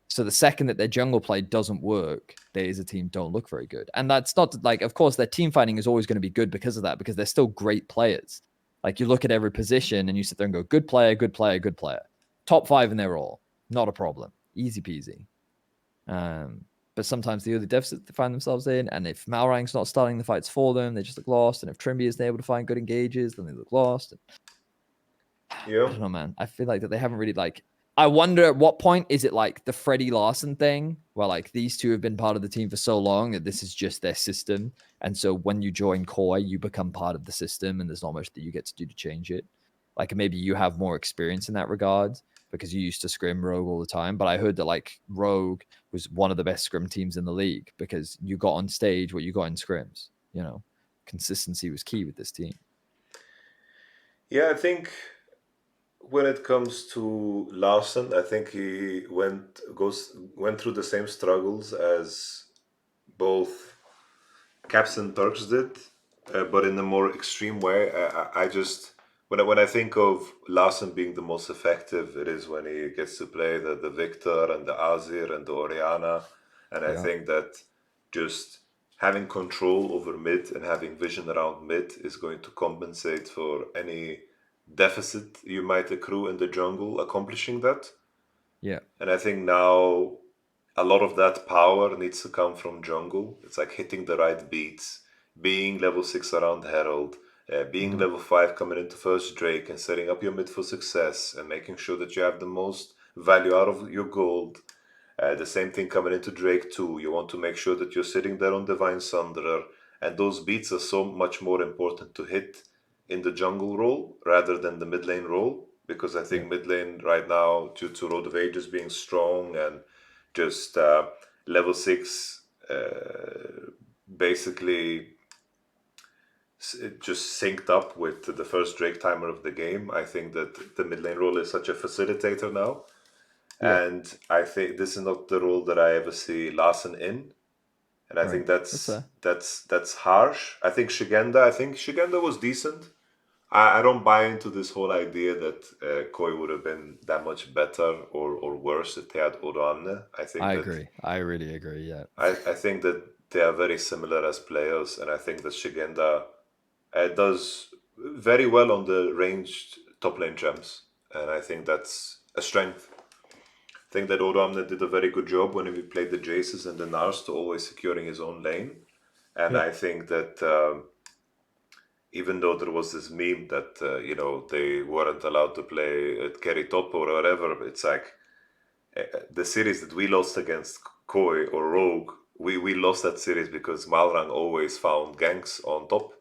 Speaker 2: So the second that their jungle play doesn't work, they as a team don't look very good. And that's not like, of course, their team fighting is always going to be good because of that, because they're still great players. Like you look at every position and you sit there and go, good player, good player, good player. Top 5 in their all. Not a problem. Easy peasy. But sometimes the other deficits they find themselves in, and if Malrang's not starting the fights for them, they just look lost. And if Trimby isn't able to find good engages, then they look lost.
Speaker 1: Yeah.
Speaker 2: I don't know, man. I feel like that they haven't really like. I wonder at what point is it like the Freddie Larson thing, where like these two have been part of the team for so long that this is just their system, and so when you join Koi, you become part of the system, and there's not much that you get to do to change it. Like maybe you have more experience in that regard because you used to scrim Rogue all the time. But I heard that like Rogue was one of the best scrim teams in the league because you got on stage what you got in scrims. Consistency was key with this team.
Speaker 1: Yeah, I think when it comes to Larson, I think he went through the same struggles as both Caps and Perks did, but in a more extreme way. I just when I think of Larson being the most effective, it is when he gets to play the Victor and the Azir and the Oriana, and I
Speaker 2: Yeah.
Speaker 1: think that just having control over mid and having vision around mid is going to compensate for any deficit you might accrue in the jungle accomplishing that.
Speaker 2: Yeah.
Speaker 1: And I think now a lot of that power needs to come from jungle. It's like hitting the right beats, being level 6 around Herald, being level 5 coming into first Drake and setting up your mid for success and making sure that you have the most value out of your gold. The same thing coming into Drake too. You want to make sure that you're sitting there on Divine Sunderer, and those beats are so much more important to hit in the jungle role rather than the mid lane role, because I think mid lane right now, due to Road of Ages being strong and just level 6 basically it just synced up with the first Drake timer of the game. I think that the mid lane role is such a facilitator now.
Speaker 2: Yeah.
Speaker 1: And I think this is not the role that I ever see Larson in. And I
Speaker 2: Right.
Speaker 1: think
Speaker 2: That's fair.
Speaker 1: that's harsh. I think Shigenda was decent. I don't buy into this whole idea that Koi would have been that much better or worse if they had Odoamne.
Speaker 2: I agree. I really agree. Yeah.
Speaker 1: I think that they are very similar as players, and I think that Shigenda does very well on the ranged top lane gems, and I think that's a strength. I think that Odoamne did a very good job when he played the Jaces and the Nars to always securing his own lane, and
Speaker 2: Yep.
Speaker 1: I think that even though there was this meme that they weren't allowed to play at carry top or whatever, it's like the series that we lost against Koi or Rogue, we lost that series because Malrang always found ganks on top.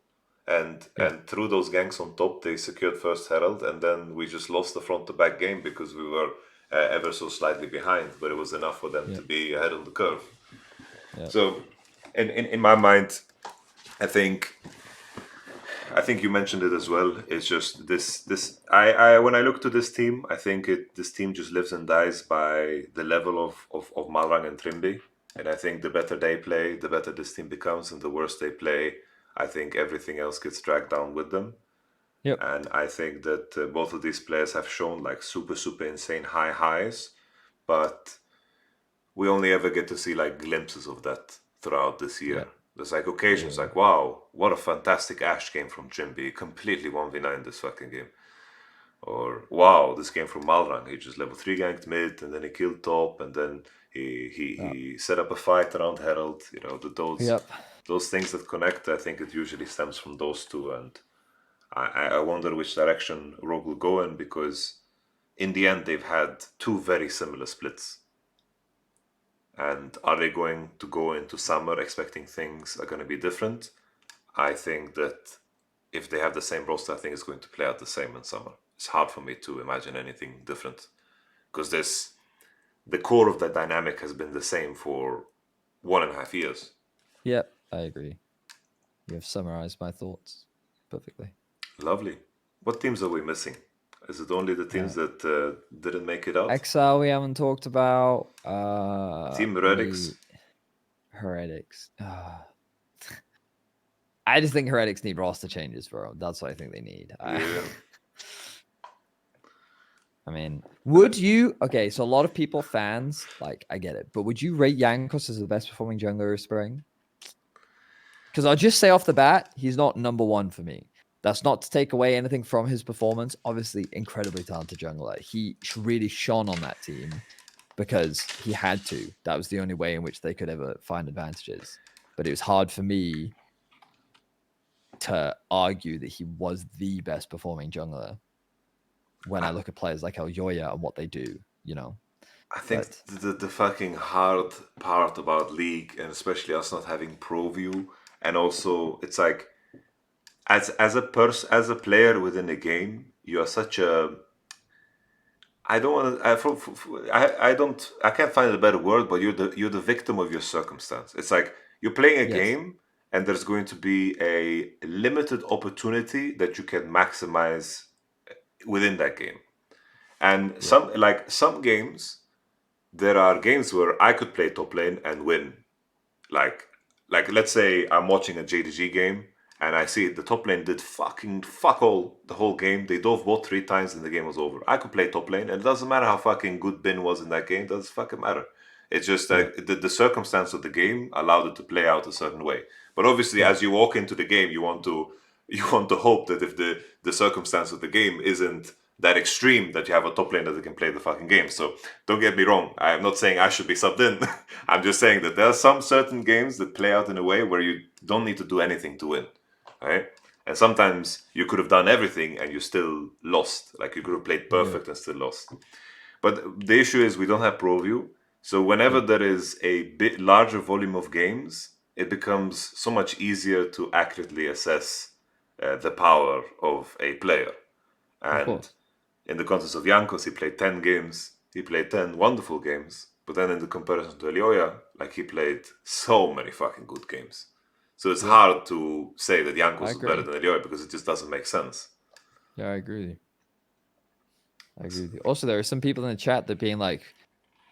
Speaker 2: Yeah.
Speaker 1: And through those ganks on top, they secured first Herald, and then we just lost the front to back game because we were ever so slightly behind, but it was enough for them to
Speaker 2: Yep.
Speaker 1: be ahead on the curve.
Speaker 2: Yep.
Speaker 1: So, in my mind, I think you mentioned it as well. It's just this. I when I look to this team, I think this team just lives and dies by the level of Malrang and Trimby. And I think the better they play, the better this team becomes, and the worse they play, I think everything else gets dragged down with them.
Speaker 2: Yep.
Speaker 1: And I think that both of these players have shown like super insane high highs, but we only ever get to see like glimpses of that throughout this year.
Speaker 2: Yep.
Speaker 1: There's like occasions like, wow, what a fantastic Ashe game from Jimby, completely 1v9 this fucking game. Or wow, this game from Malrang, he just level 3 ganked mid and then he killed top and then he set up a fight around Herald.
Speaker 2: Yep.
Speaker 1: Those things that connect, I think it usually stems from those two, and I wonder which direction Rogue will go in, because in the end they've had two very similar splits. And are they going to go into summer expecting things are going to be different? I think that if they have the same roster, I think it's going to play out the same in summer. It's hard for me to imagine anything different, because the core of the dynamic has been the same for 1.5 years.
Speaker 2: Yep. I agree. You have summarized my thoughts perfectly.
Speaker 1: Lovely. What teams are we missing? Is it only the teams that didn't make it out?
Speaker 2: Exile we haven't talked about.
Speaker 1: Team Heretics.
Speaker 2: Heretics. I just think Heretics need roster changes, bro. That's what I think they need.
Speaker 1: Yeah.
Speaker 2: I mean, would you? Okay, so a lot of people, fans, like, I get it, but would you rate Yankos as the best performing jungler of spring? Because I'll just say off the bat, he's not number one for me. That's not to take away anything from his performance. Obviously, incredibly talented jungler. He really shone on that team because he had to. That was the only way in which they could ever find advantages. But it was hard for me to argue that he was the best performing jungler when I look at players like Elyoya and what they do,
Speaker 1: I think the fucking hard part about League, and especially us not having pro view, and also it's like as a player within a game, you are such a I don't want to. I can't find a better word, but you're the victim of your circumstance. It's like you're playing a game, and there's going to be a limited opportunity that you can maximize within that game. And some games, there are games where I could play top lane and win. Like let's say I'm watching a JDG game and I see the top lane did fucking fuck all the whole game. They dove bot 3 times and the game was over. I could play top lane, and it doesn't matter how fucking good Bin was in that game. It doesn't fucking matter. It's just that the circumstance of the game allowed it to play out a certain way. But obviously, as you walk into the game, you want to hope that if the circumstance of the game isn't that extreme, that you have a top lane that can play the fucking game. So don't get me wrong. I'm not saying I should be subbed in. I'm just saying that there are some certain games that play out in a way where you don't need to do anything to win, right? And sometimes you could have done everything and you still lost. Like you could have played perfect and still lost. But the issue is we don't have pro view. So whenever there is a bit larger volume of games, it becomes so much easier to accurately assess the power of a player.
Speaker 2: Of
Speaker 1: And
Speaker 2: course.
Speaker 1: in the context of Jankos, he played 10 games. He played 10 wonderful games. But then in the comparison to Elioya, like he played so many fucking good games. So it's hard to say that Jankos is better than Elioya because it just doesn't make sense.
Speaker 2: Yeah, I agree with you. I agree with you. Also, there are some people in the chat that being like,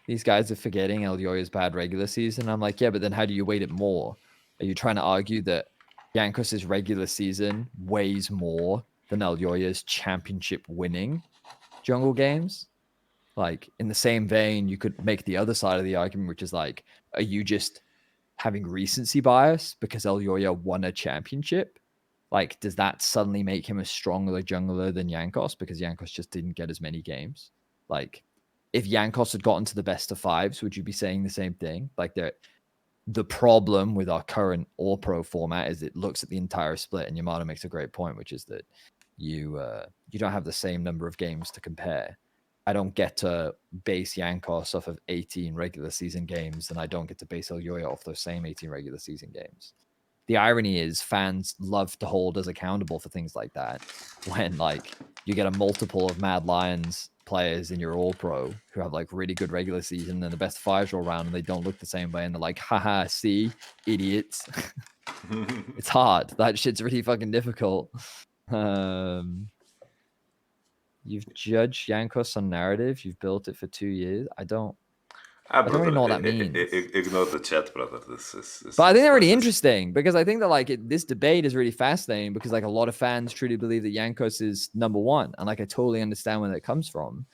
Speaker 2: these guys are forgetting Elioya's bad regular season. I'm like, yeah, but then how do you weight it more? Are you trying to argue that Jankos' regular season weighs more than Elioya's championship winning jungle games? Like, in the same vein, you could make the other side of the argument, which is like, are you just having recency bias because Elioya won a championship? Like, does that suddenly make him a stronger jungler than Jankos because Jankos just didn't get as many games? Like, if Jankos had gotten to the best of fives, would you be saying the same thing? Like, the problem with our current All Pro format is it looks at the entire split, and Yamato makes a great point, which is that you don't have the same number of games to compare. I don't get to base Jankos off of 18 regular season games, and I don't get to base Elioya off those same 18 regular season games. The irony is fans love to hold us accountable for things like that when like you get a multiple of Mad Lions players in your All Pro who have like really good regular season and the best fives roll around and they don't look the same way and they're like, haha, see, idiots. It's hard. That shit's really fucking difficult. You've judged Jankos on narrative. You've built it for 2 years. I don't really know what that means.
Speaker 1: Ignore the chat, brother. This
Speaker 2: But I think they're really interesting because I think that like this debate is really fascinating because like a lot of fans truly believe that Jankos is number one, and like I totally understand where that comes from,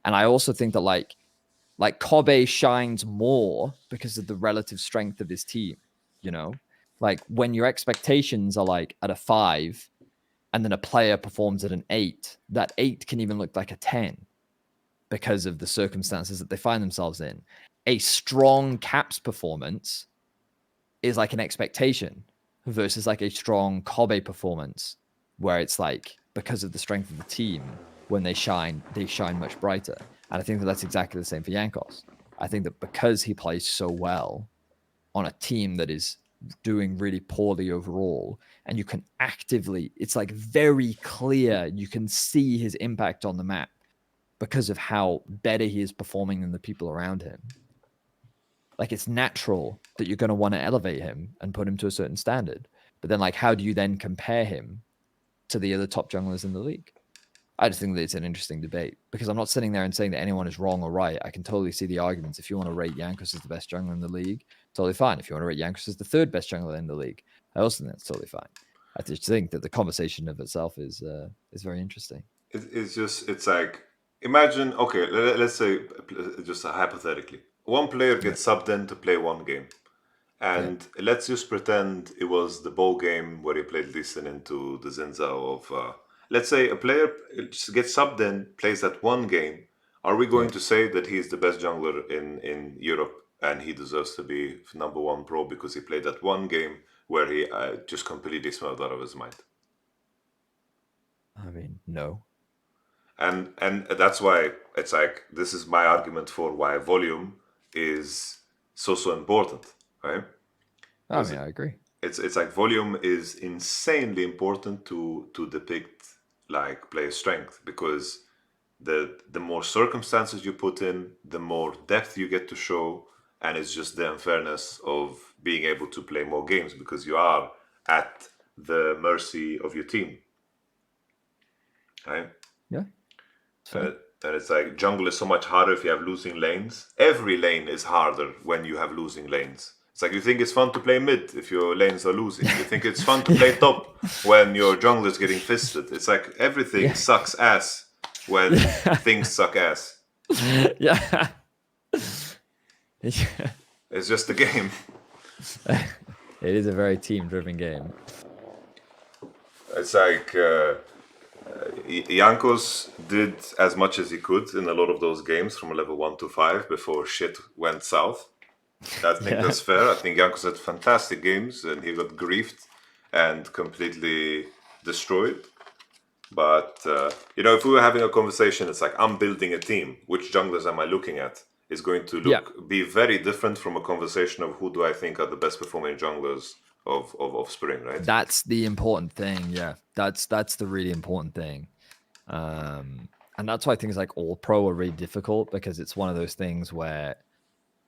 Speaker 2: and I also think that like Kobe shines more because of the relative strength of his team. You know, like when your expectations are like at a 5, and then a player performs at an 8, that 8 can even look like a 10 because of the circumstances that they find themselves in. A strong Caps performance is like an expectation versus like a strong Kobe performance where it's like because of the strength of the team, when they shine much brighter. And I think that that's exactly the same for Jankos. I think that because he plays so well on a team that is doing really poorly overall, and you can actively, it's like very clear, you can see his impact on the map because of how better he is performing than the people around him. Like it's natural that you're going to want to elevate him and put him to a certain standard. But then like, how do you then compare him to the other top junglers in the league? I just think that it's an interesting debate because I'm not sitting there and saying that anyone is wrong or right. I can totally see the arguments. If you want to rate Jankos as the best jungler in the league, totally fine. If you want to rate Jankos as the third best jungler in the league, I also think that's totally fine. I just think that the conversation of itself is very interesting.
Speaker 1: It's like, imagine, okay, let's say, just hypothetically, one player gets subbed in to play one game. And let's just pretend it was the bowl game where he played Lee Sin into the Zinza of, let's say a player just gets subbed in, plays that one game. Are we going to say that he's the best jungler in Europe and he deserves to be number one pro because he played that one game where he just completely smelled out of his mind?
Speaker 2: I mean, no.
Speaker 1: And that's why it's like, this is my argument for why volume is so important, right?
Speaker 2: I mean, I agree.
Speaker 1: It's like volume is insanely important to depict like player strength, because the more circumstances you put in, the more depth you get to show, and it's just the unfairness of being able to play more games because you are at the mercy of your team, right?
Speaker 2: Yeah.
Speaker 1: And it's like jungle is so much harder if you have losing lanes. Every lane is harder when you have losing lanes. It's like you think it's fun to play mid if your lanes are losing. You think it's fun to play top when your jungle is getting fisted. It's like everything sucks ass when things suck ass.
Speaker 2: Yeah.
Speaker 1: It's just a game.
Speaker 2: It is a very team-driven game.
Speaker 1: It's like Jankos did as much as he could in a lot of those games from level 1 to 5 before shit went south. I think that's fair. I think Jankos had fantastic games and he got griefed and completely destroyed. But, if we were having a conversation, it's like, I'm building a team. Which junglers am I looking at? Is going to be very different from a conversation of who do I think are the best performing junglers of spring, right?
Speaker 2: That's the important thing. Yeah, that's the really important thing. And that's why things like All Pro are really difficult, because it's one of those things where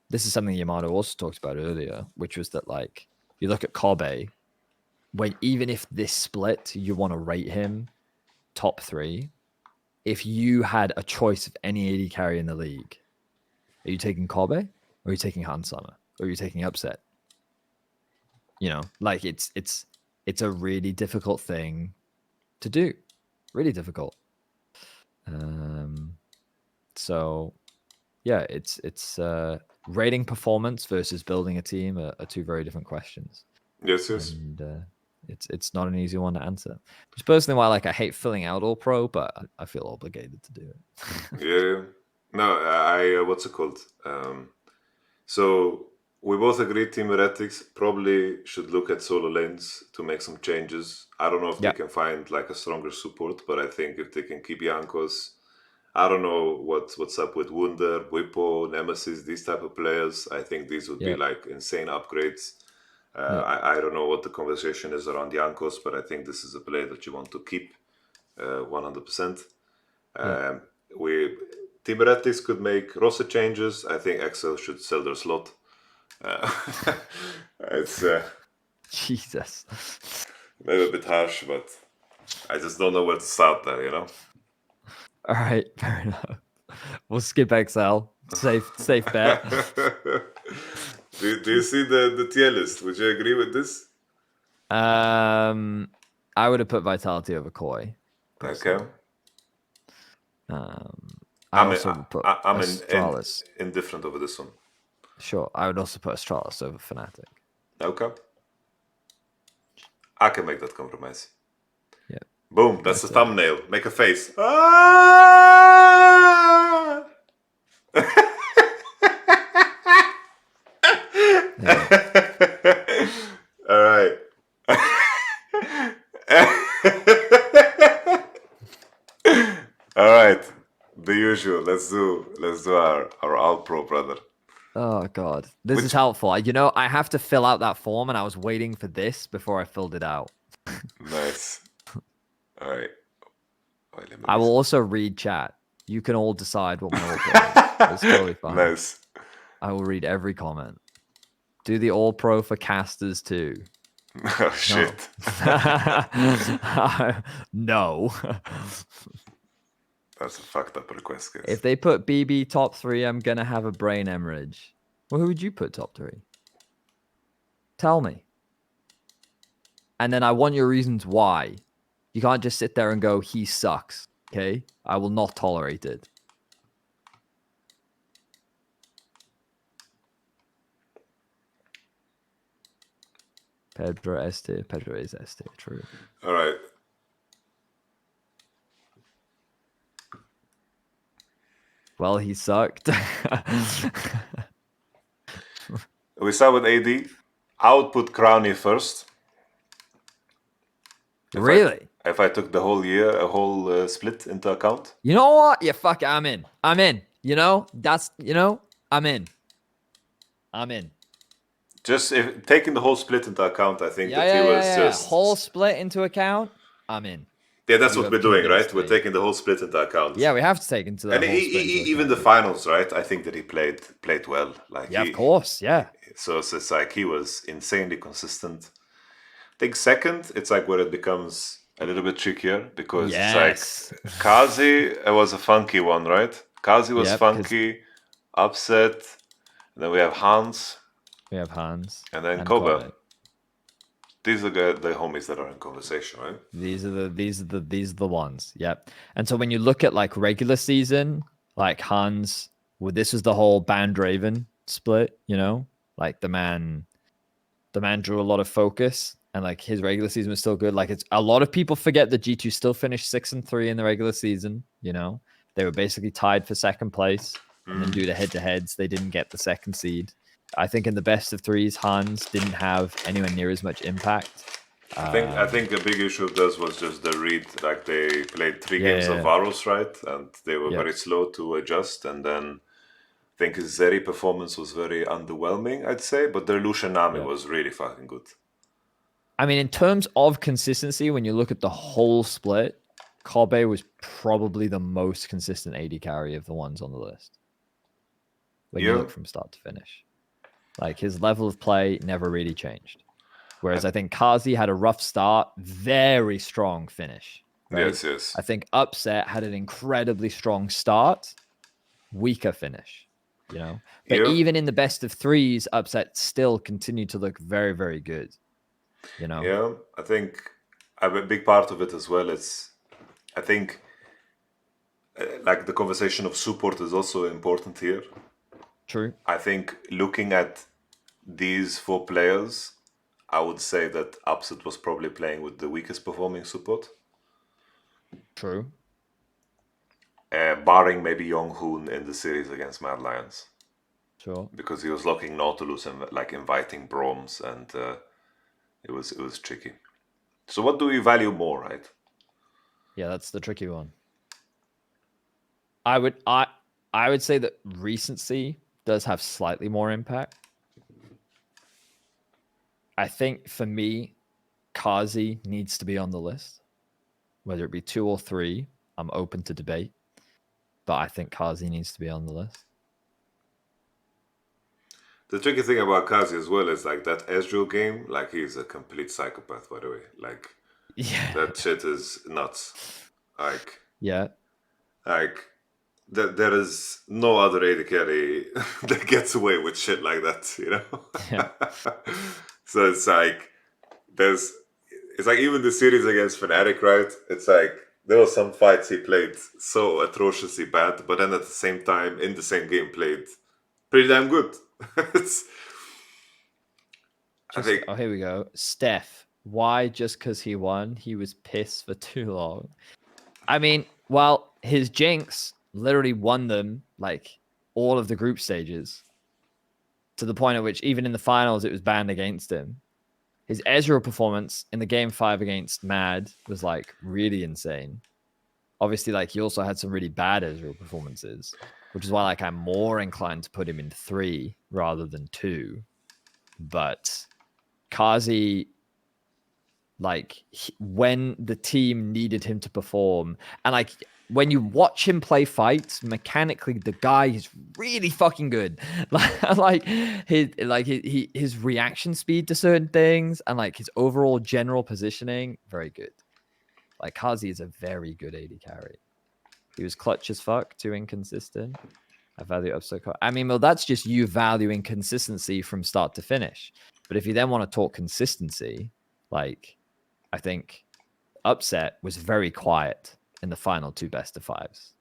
Speaker 2: this is something Yamato also talked about earlier, which was that like you look at Kobe, when even if this split you want to rate him top 3, if you had a choice of any AD carry in the league, are you taking Kobe or are you taking Hansama or are you taking Upset? You know, like it's a really difficult thing to do, really difficult. So yeah, it's rating performance versus building a team are 2 very different questions.
Speaker 1: Yes.
Speaker 2: And it's not an easy one to answer. Which personally why like I hate filling out All Pro, but I feel obligated to do it.
Speaker 1: Yeah. No, I what's it called? So we both agree Team Heretics probably should look at solo lanes to make some changes. I don't know if they
Speaker 2: Yeah.
Speaker 1: can find like a stronger support, but I think if they can keep Jankos, I don't know what's up with Wunder, Whippo, Nemesis, these type of players. I think these would be
Speaker 2: Yeah.
Speaker 1: like insane upgrades.
Speaker 2: Yeah.
Speaker 1: I don't know what the conversation is around Jankos, but I think this is a player that you want to keep 100%.
Speaker 2: Yeah.
Speaker 1: We Team Heretics could make roster changes. I think Excel should sell their slot. It's
Speaker 2: Jesus.
Speaker 1: maybe a bit harsh, but I just don't know where to start there, you know?
Speaker 2: All right, fair enough. We'll skip Excel. Safe bet.
Speaker 1: Do you see the tier list? Would you agree with this?
Speaker 2: I would have put Vitality over Koi.
Speaker 1: Okay.
Speaker 2: I also would put
Speaker 1: I'm
Speaker 2: Astralis.
Speaker 1: indifferent over this one.
Speaker 2: Sure, I would also put Astralis over Fnatic.
Speaker 1: Okay. I can make that compromise.
Speaker 2: Yeah.
Speaker 1: Boom, that's the
Speaker 2: But,
Speaker 1: thumbnail. Make a face. Ah! All right. All right. The usual. Let's do our All Pro, brother.
Speaker 2: Oh god, this is helpful. You know, I have to fill out that form, and I was waiting for this before I filled it out.
Speaker 1: Nice. All right.
Speaker 2: I will also read chat. You can all decide what my all pro is. It's totally fine.
Speaker 1: Nice.
Speaker 2: I will read every comment. Do the all pro for casters too.
Speaker 1: Oh shit.
Speaker 2: No.
Speaker 1: That's a fucked up request, guys.
Speaker 2: If they put BB top 3, I'm gonna have a brain hemorrhage. Well, who would you put top 3? Tell me. And then I want your reasons why. You can't just sit there and go, he sucks. Okay? I will not tolerate it. Pedro S tier. Pedro is S tier. True.
Speaker 1: All right.
Speaker 2: Well, he sucked.
Speaker 1: We start with AD. I would put Crowny first.
Speaker 2: Really?
Speaker 1: If I took the whole year, a whole split into account.
Speaker 2: You know what? Yeah, fuck it. I'm in. You know, I'm in.
Speaker 1: Just if taking the whole split into account, I think that he was just
Speaker 2: whole split into account. I'm in.
Speaker 1: Yeah, that's what we're doing, right? We're taking the whole split into account.
Speaker 2: Yeah, we have to take into that.
Speaker 1: And even the finals, right? I think that he played well. Like
Speaker 2: of course, yeah.
Speaker 1: So it's like he was insanely consistent. I think second, it's like where it becomes a little bit trickier because it's like Kazi was a funky one, right? Kazi was funky, Upset, and then we have Hans.
Speaker 2: And then
Speaker 1: Koba. These are the homies that are in conversation, right?
Speaker 2: These are the ones. Yep. And so when you look at like regular season, like Hans, well, this was the whole Band Raven split, you know? Like the man drew a lot of focus, and like his regular season was still good. Like it's a lot of people forget that G2 still finished 6-3 in the regular season, you know? They were basically tied for second place, and then due to head-to-heads, they didn't get the second seed. I think in the best of threes, Hans didn't have anywhere near as much impact.
Speaker 1: I think a big issue of this was just the read. Like they played 3 games of Varus, right? And they were very slow to adjust. And then I think his Zeri performance was very underwhelming, I'd say. But their Lucian Nami was really fucking good.
Speaker 2: I mean, in terms of consistency, when you look at the whole split, Kobe was probably the most consistent AD carry of the ones on the list. When you
Speaker 1: Yeah.
Speaker 2: look from start to finish, like his level of play never really changed. Whereas I think Kazi had a rough start, very strong finish. Right?
Speaker 1: Yes.
Speaker 2: I think Upset had an incredibly strong start, weaker finish. You know, but
Speaker 1: Yeah.
Speaker 2: even in the best of threes, Upset still continued to look very, very good. You know,
Speaker 1: Yeah. I think a big part of it as well is, I think, like the conversation of support is also important here.
Speaker 2: true.
Speaker 1: I think looking at these 4 players, I would say that Upset was probably playing with the weakest performing support,
Speaker 2: True.
Speaker 1: barring maybe Young Hoon in the series against Mad Lions,
Speaker 2: Sure.
Speaker 1: because he was locking Nautilus and like inviting Broms, and it was tricky. So what do we value more, right?
Speaker 2: Yeah, that's the tricky one. I would say that recency does have slightly more impact. I think for me, Kazi needs to be on the list. Whether it be 2 or 3, I'm open to debate. But I think Kazi needs to be on the list.
Speaker 1: The tricky thing about Kazi as well is like that Ezreal game, like he's a complete psychopath, by the way. Like
Speaker 2: Yeah.
Speaker 1: that shit is nuts. Like
Speaker 2: Yeah.
Speaker 1: there is no other AD carry that gets away with shit like that, you know?
Speaker 2: Yeah.
Speaker 1: So it's like it's like even the series against Fnatic, right? It's like there were some fights he played so atrociously bad, but then at the same time in the same game played pretty damn good. it's I think
Speaker 2: Here we go. Steph. Why just because he won, he was pissed for too long? I mean, well, his Jinx literally won them like all of the group stages to the point at which even in the finals it was banned against him. His Ezreal performance in the game 5 against Mad was like really insane. Obviously, like he also had some really bad Ezreal performances, which is why like I'm more inclined to put him in 3 rather than 2. But Kazi, like when the team needed him to perform, and like when you watch him play fights, mechanically the guy is really fucking good. like his reaction speed to certain things and like his overall general positioning, very good. Like Kazi is a very good AD carry. He was clutch as fuck, too inconsistent. I value upset. I mean, well, that's just you valuing consistency from start to finish. But if you then want to talk consistency, like I think Upset was very quiet in the final 2 best of 5s.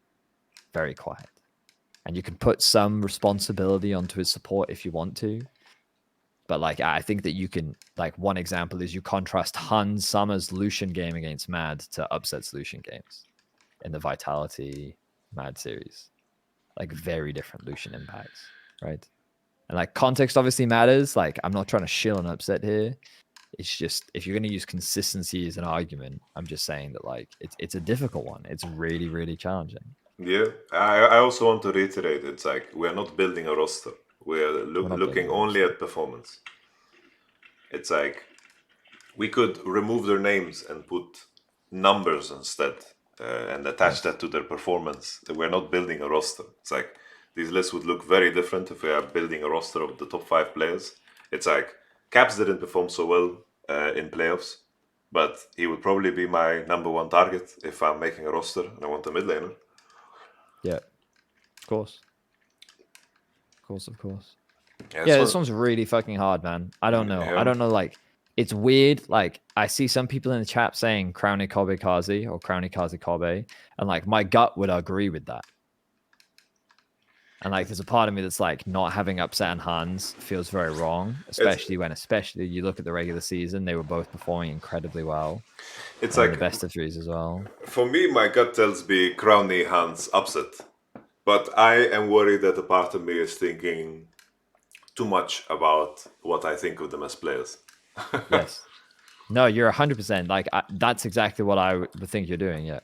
Speaker 2: Very quiet. And you can put some responsibility onto his support if you want to. But like I think that you can, like one example is you contrast Hans Summer's Lucian game against Mad to Upset's Lucian games in the Vitality Mad series. Like very different Lucian impacts, right? And like context obviously matters. Like I'm not trying to shill an Upset here. It's just if you're going to use consistency as an argument, I'm just saying that like it's a difficult one. It's really, really challenging.
Speaker 1: yeah. I also want to reiterate, it's like we're not building a roster. We're
Speaker 2: We're not
Speaker 1: looking
Speaker 2: building a
Speaker 1: only
Speaker 2: roster.
Speaker 1: at performance. It's like we could remove their names and put numbers instead, and attach
Speaker 2: Yes.
Speaker 1: that to their performance. We're not building a roster. It's like these lists would look very different if we are building a roster of the top 5 players. It's like Caps didn't perform so well in playoffs, but he would probably be my number 1 target if I'm making a roster and I want a mid laner.
Speaker 2: Yeah. Of course. Of course.
Speaker 1: Yeah,
Speaker 2: Yeah, this one's really fucking hard, man. I don't know. I
Speaker 1: yeah.
Speaker 2: don't know. Like, it's weird. Like, I see some people in the chat saying Crowny Kobe Kazi or Crowny Kazi Kobe, and like my gut would agree with that. And like, there's a part of me that's like, not having Upset and Hans feels very wrong, especially when you look at the regular season, they were both performing incredibly well.
Speaker 1: It's
Speaker 2: And
Speaker 1: like
Speaker 2: the best of 3s as well.
Speaker 1: for me, my gut tells me Crowny Hans Upset, but I am worried that a part of me is thinking too much about what I think of them as players.
Speaker 2: Yes. No, you're 100%. Like, that's exactly what I would think you're doing. Yeah.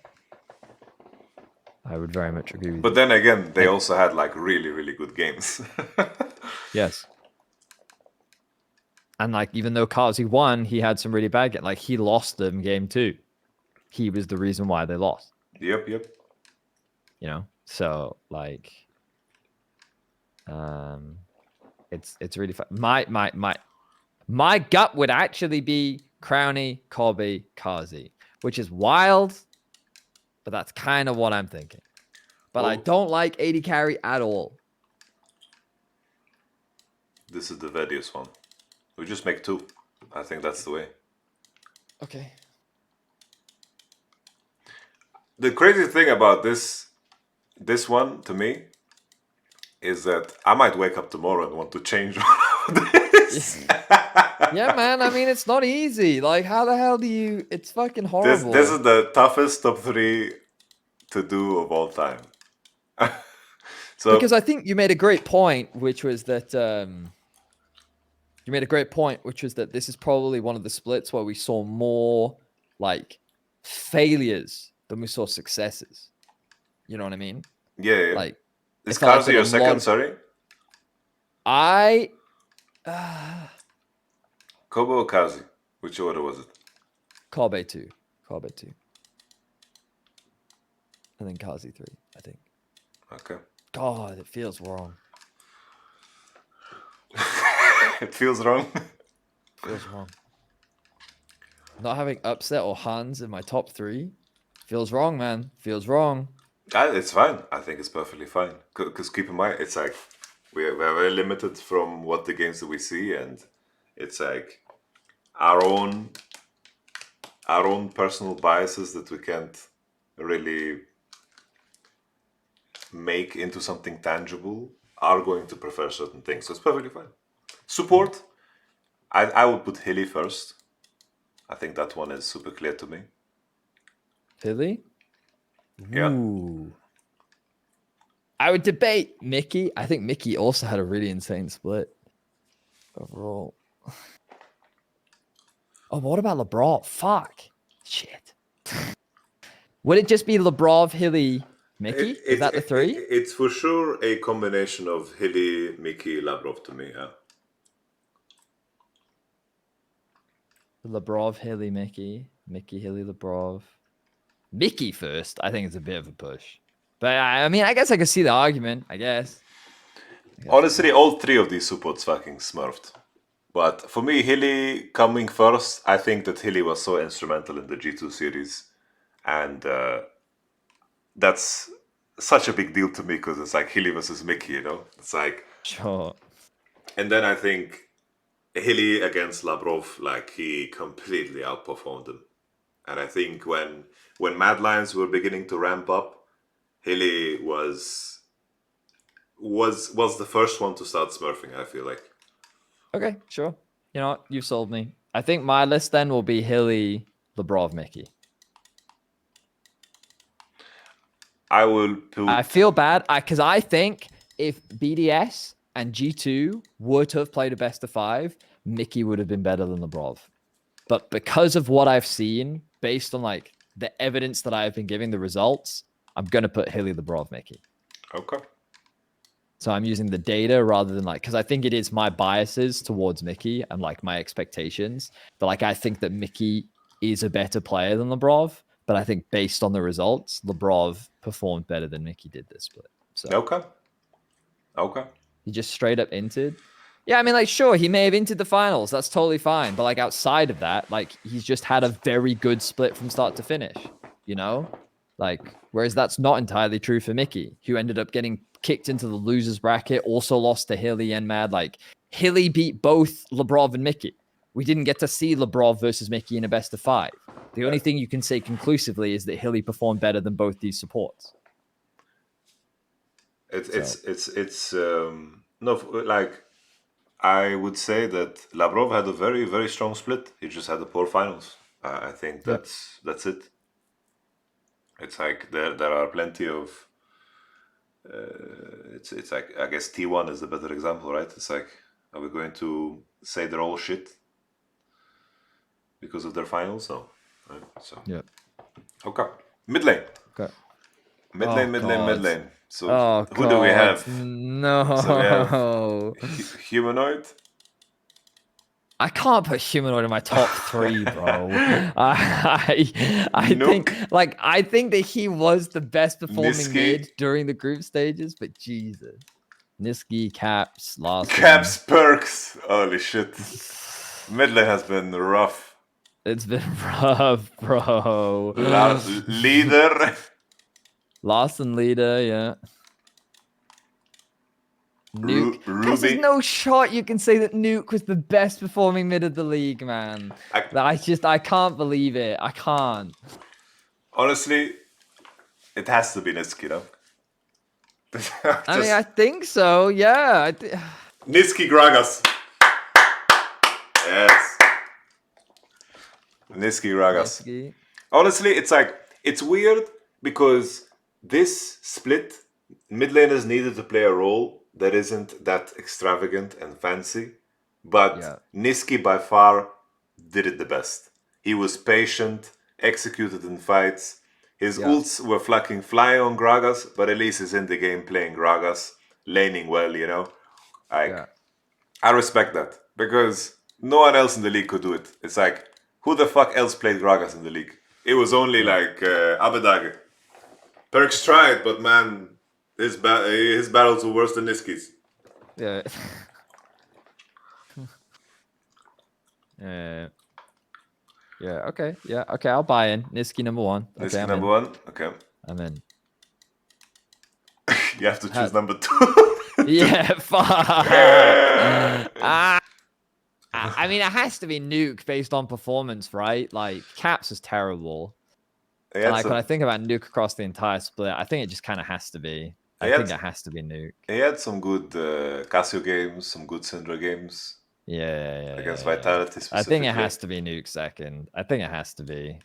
Speaker 2: I would very much agree with
Speaker 1: But
Speaker 2: you.
Speaker 1: then again, they
Speaker 2: Like,
Speaker 1: also had like really, really good games.
Speaker 2: yes. And like, even though Kazi won, he had some really bad games. Like, he lost them game 2. He was the reason why they lost.
Speaker 1: Yep.
Speaker 2: You know, so like, it's really fun. My gut would actually be Crowny, Kobe, Kazi, which is wild, but that's kind of what I'm thinking. But I
Speaker 1: Well,
Speaker 2: don't like 80 carry at all.
Speaker 1: this is the Vedius one. We just make 2. I think that's the way.
Speaker 2: Okay.
Speaker 1: The crazy thing about this one to me is that I might wake up tomorrow and want to change all of this.
Speaker 2: Yeah, man. I mean, it's not easy. Like, how the hell do you? It's fucking horrible.
Speaker 1: This is the toughest top 3 to do of all time. So
Speaker 2: because I think you made a great point, which was that this is probably one of the splits where we saw more like failures than we saw successes. You know what I mean?
Speaker 1: yeah.
Speaker 2: Like,
Speaker 1: Is
Speaker 2: I felt like
Speaker 1: Kazi
Speaker 2: that a
Speaker 1: your second?
Speaker 2: lot of-
Speaker 1: Sorry,
Speaker 2: I
Speaker 1: Kobo or Kazi? Which order was it?
Speaker 2: Kobe 2. And then Kazi 3, I think.
Speaker 1: Okay.
Speaker 2: God, it feels wrong.
Speaker 1: It feels wrong.
Speaker 2: Feels wrong. Not having upset or Hans in my top 3 feels wrong, man. Feels wrong.
Speaker 1: It's fine. I think it's perfectly fine. Because keep in mind, it's like we're very limited from what the games that we see, and it's like our own personal biases that we can't really make into something tangible are going to prefer certain things. So it's perfectly fine. Support, I would put Hilly first. I think that one is super clear to me.
Speaker 2: Philly?
Speaker 1: Yeah.
Speaker 2: Ooh. I would debate Mickey. I think Mickey also had a really insane split overall. Oh, what about Labrov? Fuck. Shit. Would it just be Labrov, Hilly, Mickey? Is that the 3?
Speaker 1: It's for sure a combination of Hilly, Mickey, Labrov to me. Yeah.
Speaker 2: Labrov, Hilly, Mickey. Mickey, Hilly, Labrov. Mickey first. I think it's a bit of a push. But I mean, I guess I could see the argument, I guess.
Speaker 1: Honestly, all 3 of these supports fucking smurfed. But for me, Hilly coming first, I think that Hilly was so instrumental in the G2 series. And that's such a big deal to me because it's like Hilly versus Mickey, you know? It's like.
Speaker 2: Sure.
Speaker 1: And then I think Hilly against Labrov, like he completely outperformed him. And I think when Mad Lions were beginning to ramp up, Hilly was the first one to start smurfing, I feel like.
Speaker 2: Okay, sure. You know what? You sold me. I think my list then will be Hilly, Labrov, Mickey.
Speaker 1: I will put.
Speaker 2: I feel bad because I think if BDS and G2 were to have played a best of 5, Mickey would have been better than Labrov. But because of what I've seen, based on like the evidence that I've been giving, the results, I'm gonna put Hilly, Labrov, Mickey.
Speaker 1: Okay.
Speaker 2: So I'm using the data rather than like, because I think it is my biases towards Mickey and like my expectations. But like, I think that Mickey is a better player than Labrov. But I think based on the results, Labrov performed better than Mickey did this split. So
Speaker 1: Okay.
Speaker 2: he just straight up entered. Yeah, I mean, like, sure, he may have entered the finals. That's totally fine. But like outside of that, like he's just had a very good split from start to finish, you know? Like, whereas that's not entirely true for Mickey, who ended up getting kicked into the losers bracket, also lost to Hilly and Mad. Like, Hilly beat both Labrov and Mickey. We didn't get to see Labrov versus Mickey in a best of 5. The only thing you can say conclusively is that Hilly performed better than both these supports.
Speaker 1: It's no, like I would say that Labrov had a very, very strong split. He just had the poor finals. I think that's it. It's like there are plenty of. It's like I guess T1 is the better example, right? It's like, are we going to say they're all shit because of their finals? No, right? So
Speaker 2: yeah.
Speaker 1: Okay, mid lane.
Speaker 2: Okay.
Speaker 1: Mid lane. So who
Speaker 2: God.
Speaker 1: do we have?
Speaker 2: No.
Speaker 1: So we have humanoid,
Speaker 2: I can't put humanoid in my top 3, bro. I think
Speaker 1: Nuke,
Speaker 2: I think that he was the best performing
Speaker 1: Niski,
Speaker 2: mid during the group stages, but Jesus. Niski, Caps, Larson.
Speaker 1: Caps, Perks. Holy shit. Mid lane has been rough.
Speaker 2: It's been rough, bro.
Speaker 1: Leader.
Speaker 2: Larson leader, yeah. Nuke. There's
Speaker 1: Ruby.
Speaker 2: no shot you can say that Nuke was the best performing mid of the league, man. I can't believe it. I can't.
Speaker 1: Honestly, it has to be Niski, though.
Speaker 2: I mean, I think so. Yeah.
Speaker 1: Niski Gragas. Yes. Niski Gragas.
Speaker 2: Niski.
Speaker 1: Honestly, it's weird because this split, mid laners needed to play a role that isn't that extravagant and fancy, but
Speaker 2: Yeah.
Speaker 1: Niski by far did it the best. He was patient, executed in fights. His ults were fucking flying on Gragas, but at least he's in the game playing Gragas, laning well, you know? I respect that because no one else in the league could do it. It's like, who the fuck else played Gragas in the league? It was only like Abadage. Perks tried, but man, his battles were worse than Niski's.
Speaker 2: Yeah. Yeah. Okay. Yeah. Okay. I'll buy in. Niski number 1. Okay,
Speaker 1: Niski number 1? Okay.
Speaker 2: I'm in.
Speaker 1: You have to choose number 2.
Speaker 2: Yeah, fuck. I mean, it has to be Nuke based on performance, right? Like, Caps is terrible. And like, when I think about Nuke across the entire split, I think it just kind of has to be. I think it has to be Nuke.
Speaker 1: He had some good Casio games, some good Syndra games.
Speaker 2: Yeah.
Speaker 1: Against Vitality specifically.
Speaker 2: I think it has to be Nuke second. I think it has to be.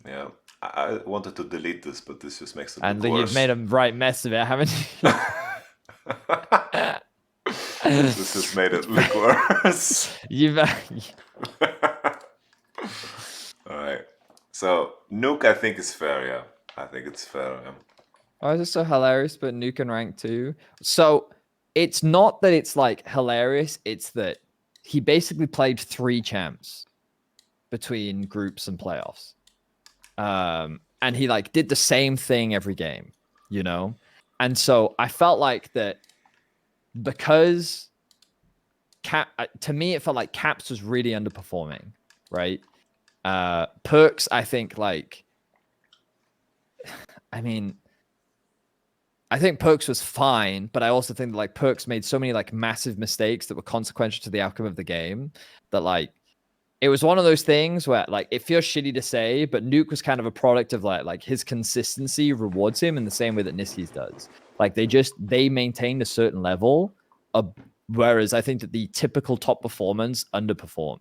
Speaker 1: Yeah. I wanted to delete this, but this just makes it look worse.
Speaker 2: And you've made a right mess of it, haven't you?
Speaker 1: This has made it look worse. Alright. So, Nuke I think is fair, yeah. I think it's fair, yeah.
Speaker 2: Why is it so hilarious, but Nuke in rank 2? So, it's not that it's like hilarious, it's that he basically played 3 champs between groups and playoffs. And he like did the same thing every game, you know? And so I felt like that because to me, it felt like Caps was really underperforming, right? Perks, I think like, I mean, I think Perks was fine, but I also think that, like, Perks made so many like massive mistakes that were consequential to the outcome of the game that like it was one of those things where like it feels shitty to say, but Nuke was kind of a product of like his consistency rewards him in the same way that Niski's does. Like they maintained a certain level, whereas I think that the typical top performance underperformed,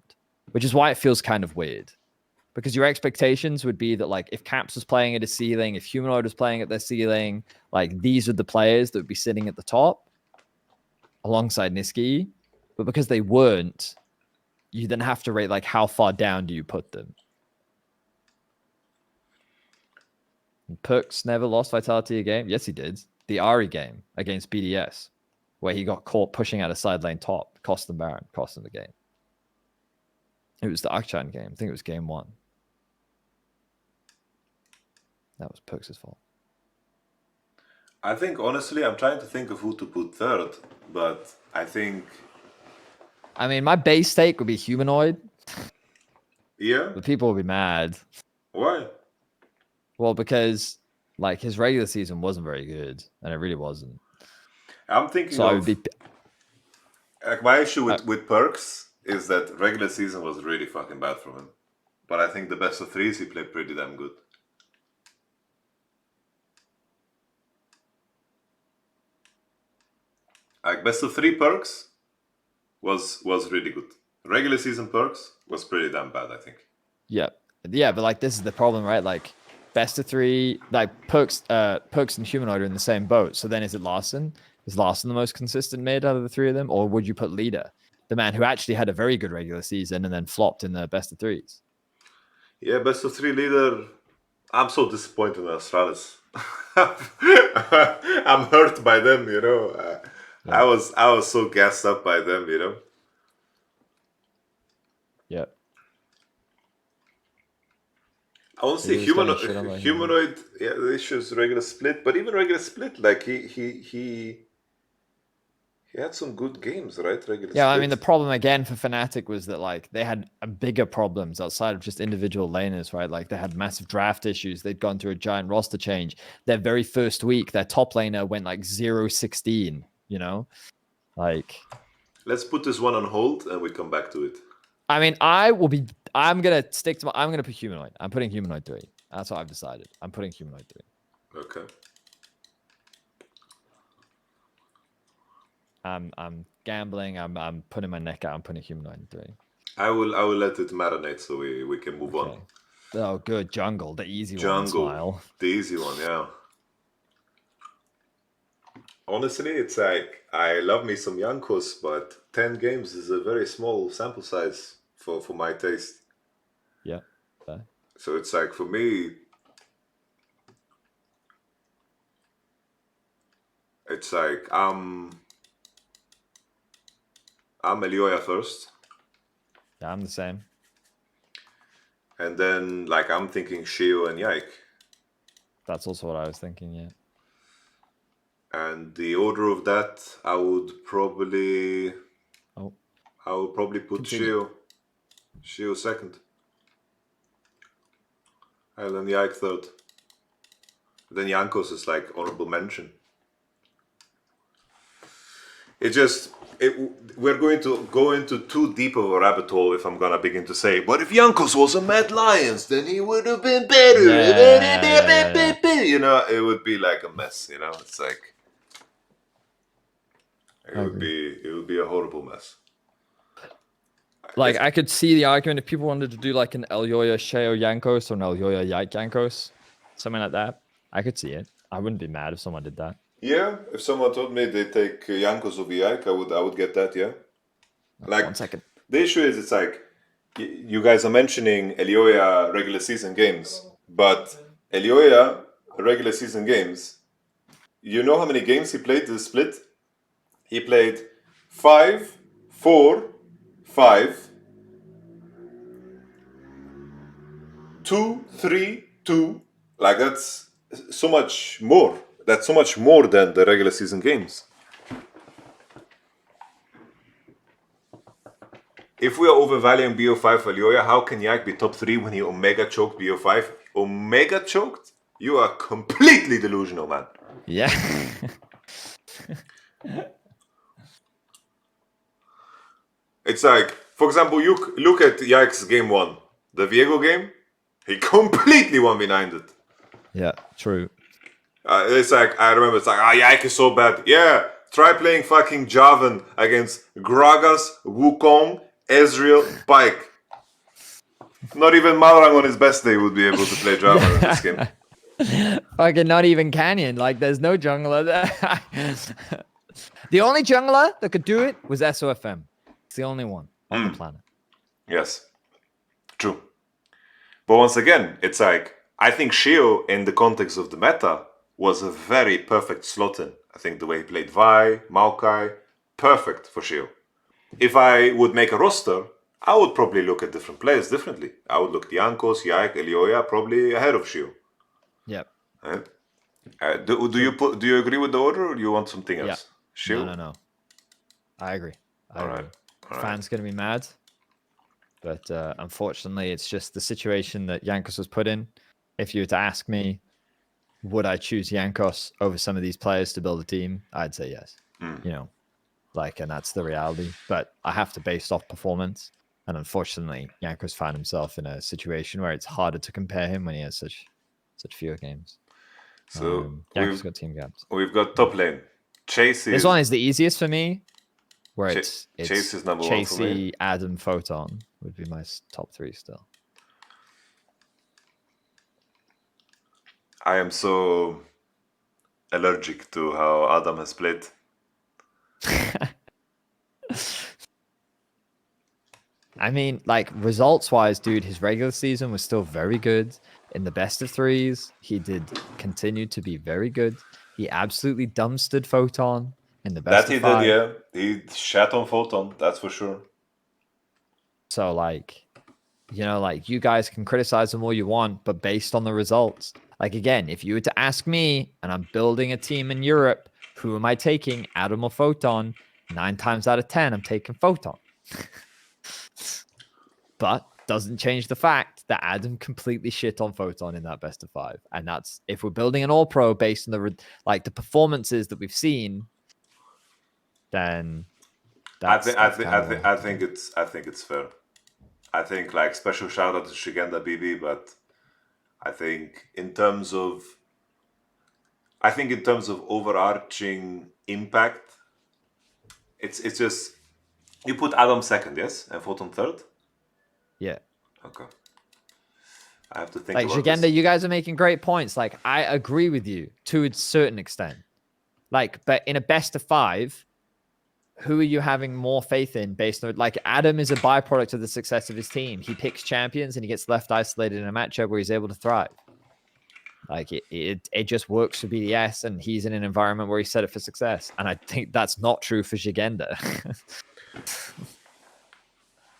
Speaker 2: which is why it feels kind of weird. Because your expectations would be that, like, if Caps was playing at a ceiling, if Humanoid was playing at their ceiling, like, these are the players that would be sitting at the top alongside Niski. But because they weren't, you then have to rate, like, how far down do you put them? And Perks never lost Vitality a game. Yes, he did. The Ari game against BDS, where he got caught pushing out a side lane top, cost them Baron, cost them the game. It was the Akchan game. I think it was game 1. That was Perks' fault.
Speaker 1: I think, honestly, I'm trying to think of who to put third, but I think...
Speaker 2: I mean, my base take would be Humanoid.
Speaker 1: Yeah?
Speaker 2: But people will be mad.
Speaker 1: Why?
Speaker 2: Well, because, like, his regular season wasn't very good, and it really wasn't.
Speaker 1: I'm thinking
Speaker 2: so
Speaker 1: of...
Speaker 2: I would be...
Speaker 1: Like, my issue with Perks is that regular season was really fucking bad for him. But I think the best of threes, he played pretty damn good. Like, best of 3 Perks was really good. Regular season Perks was pretty damn bad, I think.
Speaker 2: Yeah, but like this is the problem, right? Like best of 3, like Perks and Humanoid are in the same boat. So then is it Larson? Is Larson the most consistent mid out of the 3 of them, or would you put Leader, the man who actually had a very good regular season and then flopped in the best of 3s?
Speaker 1: Yeah, best of 3 Leader. I'm so disappointed in Astralis. I'm hurt by them, you know. I was so gassed up by them, you know.
Speaker 2: Yep.
Speaker 1: Honestly,
Speaker 2: He was getting shit on by
Speaker 1: humanoid, yeah, the issue is regular split, but even regular split, like he had some good games, right? Regular
Speaker 2: Yeah, I
Speaker 1: split.
Speaker 2: mean, the problem again for Fnatic was that like they had bigger problems outside of just individual laners, right? Like they had massive draft issues. They'd gone through a giant roster change. Their very first week, their top laner went like 0-16, you know? Like,
Speaker 1: Let's put this one on hold and we come back to it.
Speaker 2: I mean, I'm going to stick to I'm going to put Humanoid. I'm putting Humanoid 3. That's what I've decided. I'm putting Humanoid 3.
Speaker 1: Okay.
Speaker 2: I'm gambling. I'm putting my neck out. I'm putting Humanoid 3.
Speaker 1: I will let it marinate so we can move on.
Speaker 2: Oh, good. Jungle, the easy one.
Speaker 1: Jungle,
Speaker 2: Smile.
Speaker 1: the easy one, yeah. Honestly, it's like I love me some Jankos, but 10 games is a very small sample size for my taste.
Speaker 2: Yeah. Okay.
Speaker 1: So it's like for me, it's like I'm Elioya first,
Speaker 2: Yeah, I'm the same.
Speaker 1: and then like I'm thinking Shio and Yike.
Speaker 2: That's also what I was thinking, yeah.
Speaker 1: And the order of that, I would probably put
Speaker 2: Continue.
Speaker 1: Shio second, and then Yike third. Then Jankos is like honorable mention. We're going to go into too deep of a rabbit hole if I'm gonna begin to say, but if Jankos was a Mad Lions, then he would have been better.
Speaker 2: Yeah.
Speaker 1: You know, it would be like a mess. You know, it's like it would be a horrible mess.
Speaker 2: Like I could see the argument if people wanted to do like an Elyoya Sheo Yankos or an Elyoya Yike Yankos, something like that. I could see it. I wouldn't be mad if someone did that.
Speaker 1: Yeah, if someone told me they take Jankos over Yike, I would get that. Yeah, like
Speaker 2: 1 second.
Speaker 1: the issue is it's like you guys are mentioning Elioya regular season games, but Elioya regular season games, you know how many games he played this split? He played 5, 4, 5, 2, 3, 2. Like that's so much more. That's so much more than the regular season games. If we are overvaluing BO5 for Elioya, how can Yak be top 3 when he Omega choked BO5? Omega choked? You are completely delusional, man.
Speaker 2: Yeah.
Speaker 1: It's like, for example, you look at Yike's game 1, the Viego game, he completely 1v9'd it.
Speaker 2: Yeah, true.
Speaker 1: It's like, I remember, it's like, Yike is so bad. Yeah, try playing fucking Javan against Gragas, Wukong, Ezreal, Pike. Not even Malrang on his best day would be able to play Javan in this game.
Speaker 2: Fucking not even Canyon. Like there's no jungler there. The only jungler that could do it was SOFM. It's the only one on the planet.
Speaker 1: Yes, true. But once again, it's like, I think Shio, in the context of the meta, was a very perfect slot in. I think the way he played Vi, Maokai, perfect for Shio. If I would make a roster, I would probably look at different players differently. I would look at Jankos, Yike, Elioya, probably ahead of Shio.
Speaker 2: Yep.
Speaker 1: Do you agree with the order, or do you want something else?
Speaker 2: Yeah.
Speaker 1: Shio?
Speaker 2: No. I agree.
Speaker 1: All right.
Speaker 2: Fans gonna be mad, but unfortunately, it's just the situation that Jankos was put in. If you were to ask me, would I choose Jankos over some of these players to build a team? I'd say yes. You know, like, and that's the reality. But I have to base off performance, and unfortunately, Jankos found himself in a situation where it's harder to compare him when he has such fewer games.
Speaker 1: So
Speaker 2: Jankos got team gaps.
Speaker 1: We've got top lane. Chase is...
Speaker 2: This one is the easiest for me. Where it's
Speaker 1: Chase is number 1 for me.
Speaker 2: Chasey, Adam, Photon would be my top 3 still.
Speaker 1: I am so allergic to how Adam has played.
Speaker 2: I mean, like, results-wise, dude, his regular season was still very good. In the best of 3s, he did continue to be very good. He absolutely dumpstered Photon in the best
Speaker 1: That he
Speaker 2: of 5.
Speaker 1: did, yeah. He shat on Photon, that's for sure.
Speaker 2: So like, you know, like you guys can criticize them all you want, but based on the results. Like again, if you were to ask me, and I'm building a team in Europe, who am I taking, Adam or Photon? 9 times out of 10, I'm taking Photon. But doesn't change the fact that Adam completely shit on Photon in that best of 5. And that's, if we're building an all pro based on the performances that we've seen, then
Speaker 1: I
Speaker 2: that's
Speaker 1: think
Speaker 2: kind of what
Speaker 1: I think it's fair. I think like special shout out to Shigenda BB, but I think in terms of overarching impact, it's just you put Adam second, yes, and Photon third.
Speaker 2: yeah.
Speaker 1: Okay, I have to think
Speaker 2: Like
Speaker 1: about
Speaker 2: Jagenda,
Speaker 1: this.
Speaker 2: you guys are making great points. Like I agree with you to a certain extent. Like, but in a best of 5, who are you having more faith in based on like Adam is a byproduct of the success of his team. He picks champions and he gets left isolated in a matchup where he's able to thrive. Like it just works for BDS, and he's in an environment where he's set up for success. And I think that's not true for Jagenda.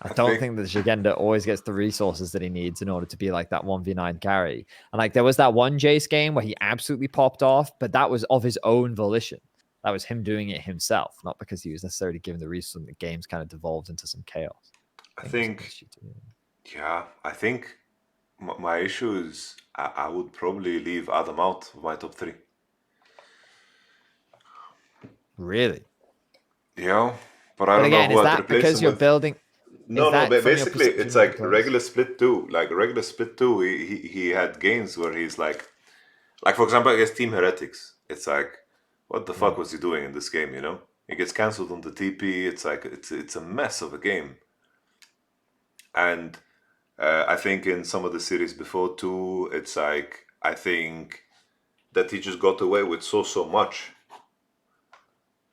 Speaker 2: I don't think that Jagenda always gets the resources that he needs in order to be like that 1v9 carry. And like there was that one Jace game where he absolutely popped off, but that was of his own volition. That was him doing it himself, not because he was necessarily given the resource, and the game's kind of devolved into some chaos.
Speaker 1: I think yeah, I think my issue is I would probably leave Adam out of my top 3.
Speaker 2: Really?
Speaker 1: Yeah, but I
Speaker 2: But
Speaker 1: don't know
Speaker 2: again,
Speaker 1: who
Speaker 2: is
Speaker 1: I'd
Speaker 2: that
Speaker 1: replace
Speaker 2: because
Speaker 1: him
Speaker 2: you're
Speaker 1: with.
Speaker 2: building?
Speaker 1: No,
Speaker 2: Is
Speaker 1: no.
Speaker 2: that from your
Speaker 1: Basically, it's
Speaker 2: perspective
Speaker 1: like
Speaker 2: because
Speaker 1: regular split 2. Like regular split 2, he had games where he's like for example against Team Heretics. It's like, what the fuck was he doing in this game? You know, he gets cancelled on the TP. It's like it's a mess of a game. And I think in some of the series before too, it's like I think that he just got away with so much,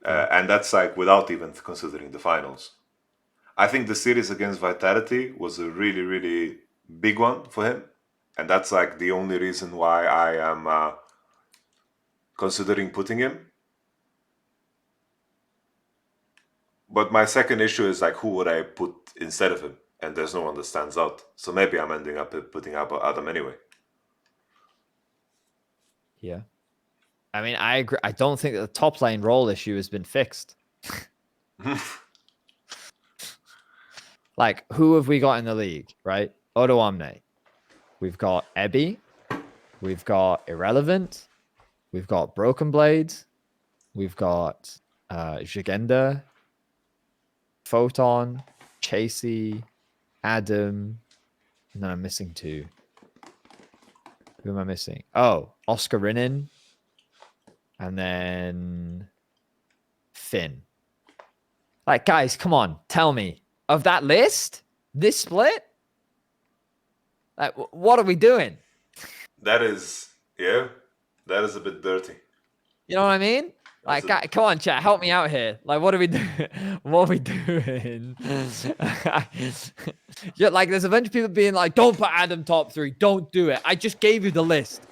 Speaker 1: and that's like without even considering the finals. I think the series against Vitality was a really, really big one for him. And that's like the only reason why I am considering putting him. But my second issue is like, who would I put instead of him? And there's no one that stands out. So maybe I'm ending up putting up Adam anyway.
Speaker 2: yeah. I mean, I agree. I don't think that the top lane role issue has been fixed. Like, who have we got in the league, right? Odo Omne. We've got Ebby. We've got Irrelevant. We've got Broken Blades. We've got Jagenda, Photon, Chasey, Adam. And then I'm missing 2. Who am I missing? Oh, Oscar Rinnin. And then Finn. Like, guys, come on. Tell me. Of that list? This split? Like, what are we doing?
Speaker 1: That is a bit dirty.
Speaker 2: You know what I mean? Like, come on, chat, help me out here. Like, what are we doing? What are we doing? Yeah, like, there's a bunch of people being like, "Don't put Adam top 3. Don't do it." I just gave you the list.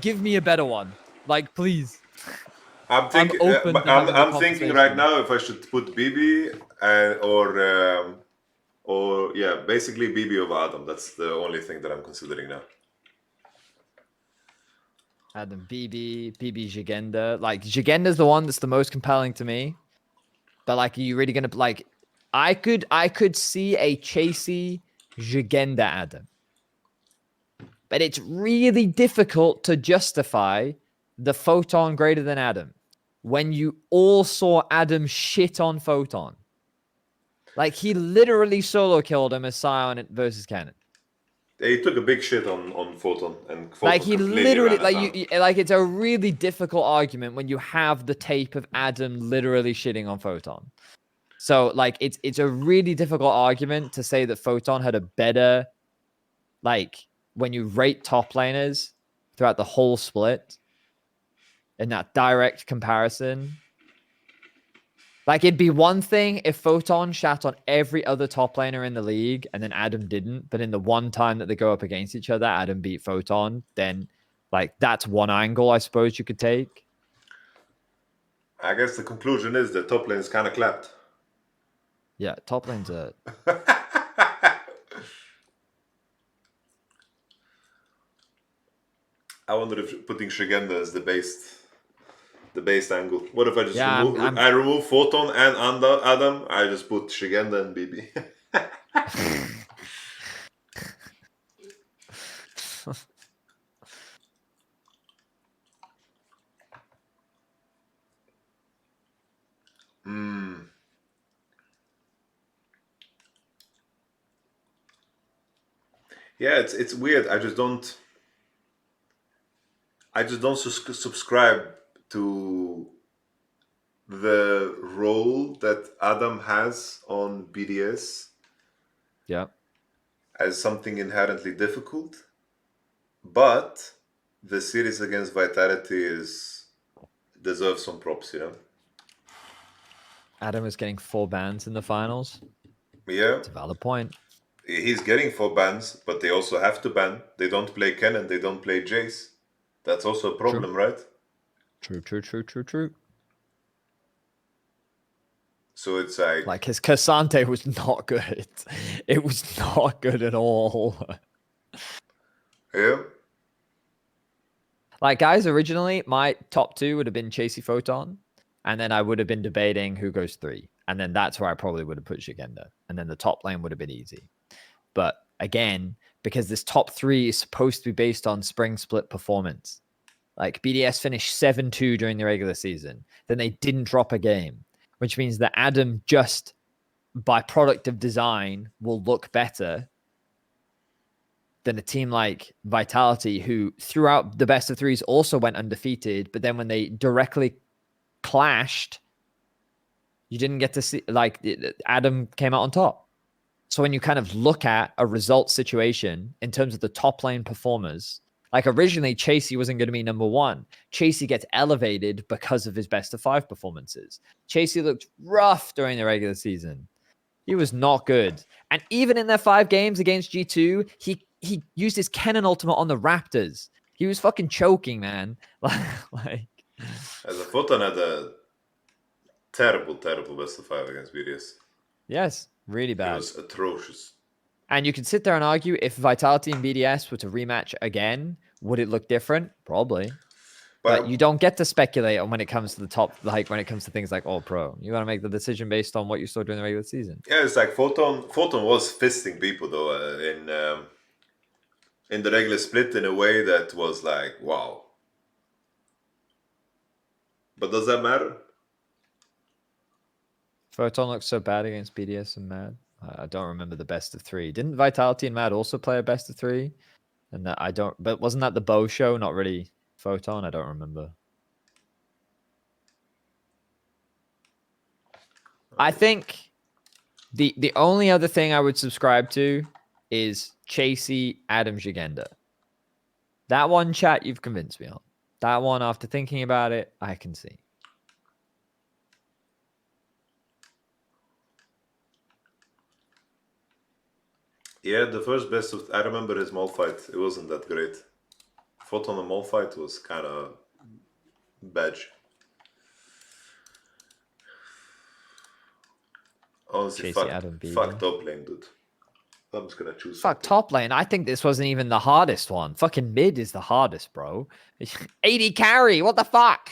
Speaker 2: Give me a better one. Like, please.
Speaker 1: I'm thinking.
Speaker 2: open to having a
Speaker 1: I'm thinking right
Speaker 2: conversation.
Speaker 1: now if I should put BB or yeah, basically BB over Adam. That's the only thing that I'm considering now.
Speaker 2: Adam, BB Jagenda. Like, Jagenda's the one that's the most compelling to me. But like, are you really gonna like? I could see a Chasey Jagenda Adam, but it's really difficult to justify the Photon greater than Adam when you all saw Adam shit on Photon. Like, he literally solo killed him as Scion versus Cannon.
Speaker 1: He took a big shit on Photon, and Photon
Speaker 2: Like, he
Speaker 1: completely
Speaker 2: literally,
Speaker 1: ran it
Speaker 2: like,
Speaker 1: down.
Speaker 2: like, it's a really difficult argument when you have the tape of Adam literally shitting on Photon. So, like, it's a really difficult argument to say that Photon had a better, like, when you rate top laners throughout the whole split in that direct comparison. Like, it'd be one thing if Photon shat on every other top laner in the league and then Adam didn't, but in the one time that they go up against each other, Adam beat Photon, then, like, that's one angle I suppose you could take.
Speaker 1: I guess the conclusion is the top lane is kind of clapped.
Speaker 2: Yeah, top lanes are...
Speaker 1: I wonder if putting Shigenda as the based angle. What if I just
Speaker 2: Yeah,
Speaker 1: remove Photon and Adam? I just put Shigenda and BB. Yeah, it's weird. I just don't subscribe to the role that Adam has on BDS
Speaker 2: yeah.
Speaker 1: as something inherently difficult. But the series against Vitality deserves some props, you know.
Speaker 2: Adam is getting 4 bans in the finals.
Speaker 1: Yeah,
Speaker 2: It's a valid point.
Speaker 1: he's getting 4 bans, but they also have to ban. They don't play Cannon, they don't play Jace. That's also a
Speaker 2: True.
Speaker 1: problem, right?
Speaker 2: True.
Speaker 1: So it's
Speaker 2: Like his Cassante was not good. It was not good at all.
Speaker 1: yeah.
Speaker 2: Like, guys, originally my top 2 would have been Chasey Photon, and then I would have been debating who goes 3. And then that's where I probably would have put Shigenda. And then the top lane would have been easy. But again, because this top 3 is supposed to be based on spring split performance. Like BDS finished 7-2 during the regular season. Then they didn't drop a game, which means that Adam just by product of design will look better than a team like Vitality, who throughout the best of threes also went undefeated, but then when they directly clashed, you didn't get to see, like, Adam came out on top. So when you kind of look at a result situation in terms of the top lane performers, like originally Chasey wasn't going to be number 1. Chasey gets elevated because of his best of 5 performances. Chasey looked rough during the regular season. He was not good. And even in their 5 games against G2, he used his Cannon ultimate on the Raptors. He was fucking choking, man. Like
Speaker 1: As a Photon had a terrible best of 5 against BDS.
Speaker 2: yes, really
Speaker 1: He
Speaker 2: bad.
Speaker 1: was atrocious.
Speaker 2: And you can sit there and argue if Vitality and BDS were to rematch again, would it look different? Probably. But you don't get to speculate on when it comes to the top, like when it comes to things like All Pro. You got to make the decision based on what you saw during the regular season.
Speaker 1: Yeah, it's like Photon was fisting people though in the regular split in a way that was like, wow. But does that matter?
Speaker 2: Photon looks so bad against BDS and Mad. I don't remember the best of 3. Didn't Vitality and Mad also play a best of 3? And that I don't, but wasn't that the Bow show? Not really Photon. I don't remember. I think the only other thing I would subscribe to is Chasey Adam Jagenda. That one, chat, you've convinced me on. That one, after thinking about it, I can see.
Speaker 1: Yeah, the first best of I remember his mall fight. It wasn't that great. Photon and mall fight was kind of badge. Honestly,
Speaker 2: Chasey Adam
Speaker 1: fuck
Speaker 2: BB.
Speaker 1: top lane, dude. I'm just gonna choose.
Speaker 2: Fuck
Speaker 1: something.
Speaker 2: top lane. I think this wasn't even the hardest one. Fucking mid is the hardest, bro. 80 carry. What the fuck?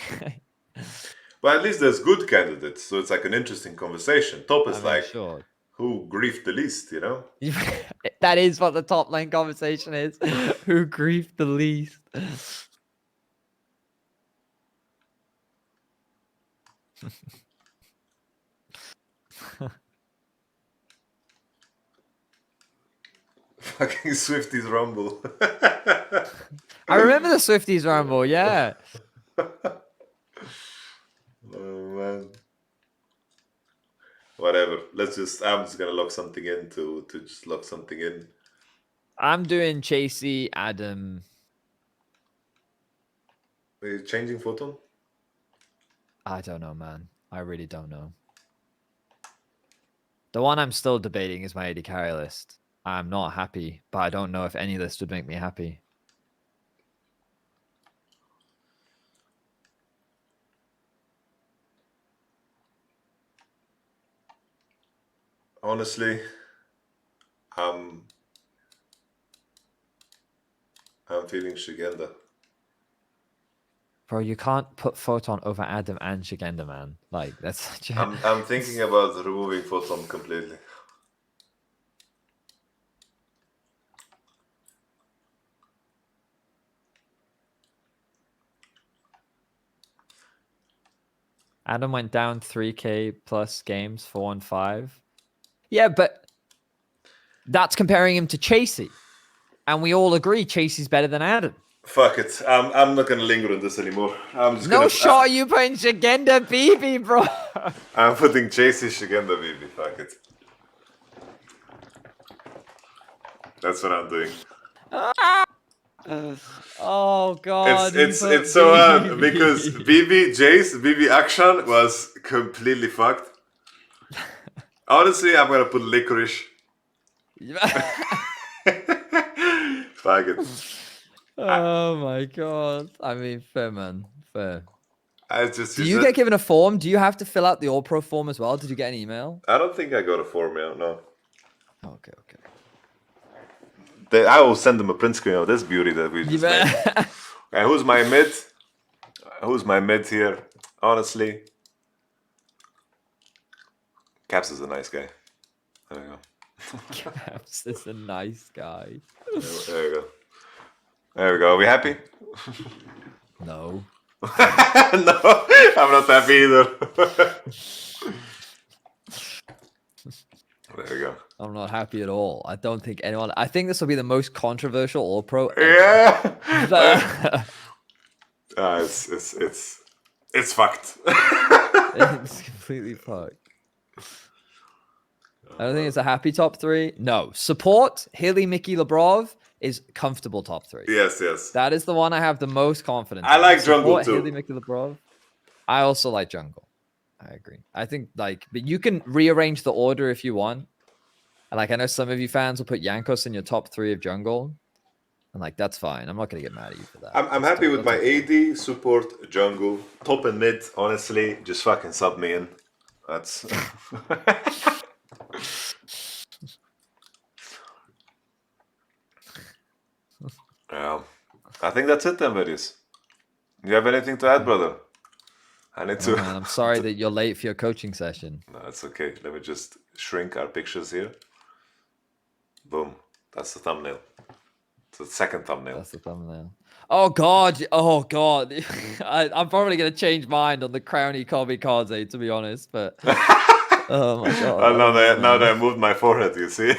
Speaker 1: But at least there's good candidates, so it's like an interesting conversation. Top is like
Speaker 2: sure.
Speaker 1: who griefed the least, you know?
Speaker 2: That is what the top lane conversation is. Who griefed the least?
Speaker 1: Fucking Swifties Rumble.
Speaker 2: I remember the Swifties Rumble, yeah.
Speaker 1: Oh man. Whatever. I'm just gonna lock something in to just lock something in.
Speaker 2: I'm doing Chasey, Adam.
Speaker 1: Are you changing Photon?
Speaker 2: I don't know, man. I really don't know. The one I'm still debating is my 80 carry list. I'm not happy, but I don't know if any list would make me happy.
Speaker 1: Honestly, I'm feeling Shigenda.
Speaker 2: Bro, you can't put Photon over Adam and Shigenda, man. Like, that's such a...
Speaker 1: I'm thinking about removing Photon completely.
Speaker 2: Adam went down 3K plus games, 4-5. Yeah, but that's comparing him to Chasey. And we all agree Chasey's better than Adam.
Speaker 1: Fuck it. I'm not gonna linger on this anymore. I'm just
Speaker 2: No
Speaker 1: gonna.
Speaker 2: shot you putting Shigenda BB, bro.
Speaker 1: I'm putting Chasey Shigenda, baby. Fuck it. That's what I'm doing.
Speaker 2: Oh god.
Speaker 1: It's so hard because BB action was completely fucked. Honestly, I'm gonna put licorice. Fuck it.
Speaker 2: Oh my god. I mean, fair, man. Fair.
Speaker 1: Do
Speaker 2: you get given a form? Do you have to fill out the All-Pro form as well? Did you get an email?
Speaker 1: I don't think I got a form yet, no.
Speaker 2: Okay.
Speaker 1: I will send them a print screen of this beauty that we just made. Okay, who's my mid? Who's my mid here? Honestly, Caps is a nice guy. There we go.
Speaker 2: Caps is a nice guy.
Speaker 1: There we go. There we go. Are we happy?
Speaker 2: No.
Speaker 1: No, I'm not happy either. There we go.
Speaker 2: I'm not happy at all. I don't think anyone... I think this will be the most controversial All-Pro ever.
Speaker 1: Yeah. It's fucked.
Speaker 2: It's completely fucked. I don't think it's a happy top 3. No. Support, Hilly, Mickey, Labrov is comfortable top 3.
Speaker 1: Yes.
Speaker 2: That is the one I have the most confidence
Speaker 1: I
Speaker 2: in.
Speaker 1: like
Speaker 2: Support,
Speaker 1: jungle too.
Speaker 2: Hilly, Mickey, Labrov. I also like jungle. I agree. I think, like, but you can rearrange the order if you want. And, like, I know some of you fans will put Yankos in your top 3 of jungle. And, like, that's fine. I'm not going to get mad at you for that.
Speaker 1: I'm happy with my AD, support, jungle, top and mid. Honestly, just fucking sub me in. That's... Yeah. I think that's it then, Vedius. You have anything to add, brother? I need to...
Speaker 2: Man, I'm sorry that you're late for your coaching session.
Speaker 1: No, it's okay. Let me just shrink our pictures here. Boom. That's the thumbnail. It's the second thumbnail.
Speaker 2: That's the thumbnail. Oh god. I'm probably gonna change mind on the Crowny Kobe Kaze, to be honest, but oh my god.
Speaker 1: Oh, now that I moved my forehead, you see?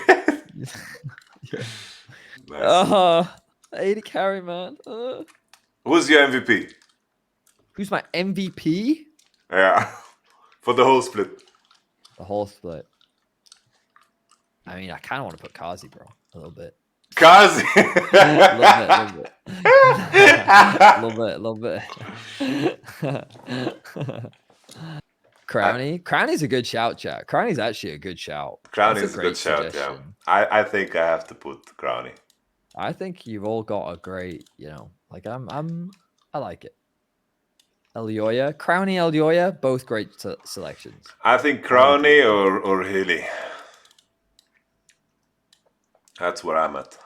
Speaker 2: Nice. 80 carry, man.
Speaker 1: Who's your MVP?
Speaker 2: Who's my MVP?
Speaker 1: Yeah. For the whole split.
Speaker 2: The whole split. I mean, I kind of want to put Kazi, bro. A little bit.
Speaker 1: Kazi!
Speaker 2: A little bit. Crowny's a good shout, chat. Crowny's actually a good shout.
Speaker 1: Crowny's a good shout, yeah. I think I have to put Crowny.
Speaker 2: I think you've all got a great, like I like it. Elioya, Crowny, Elioya, both great selections.
Speaker 1: I think Crowny or Hilly. That's where I'm at.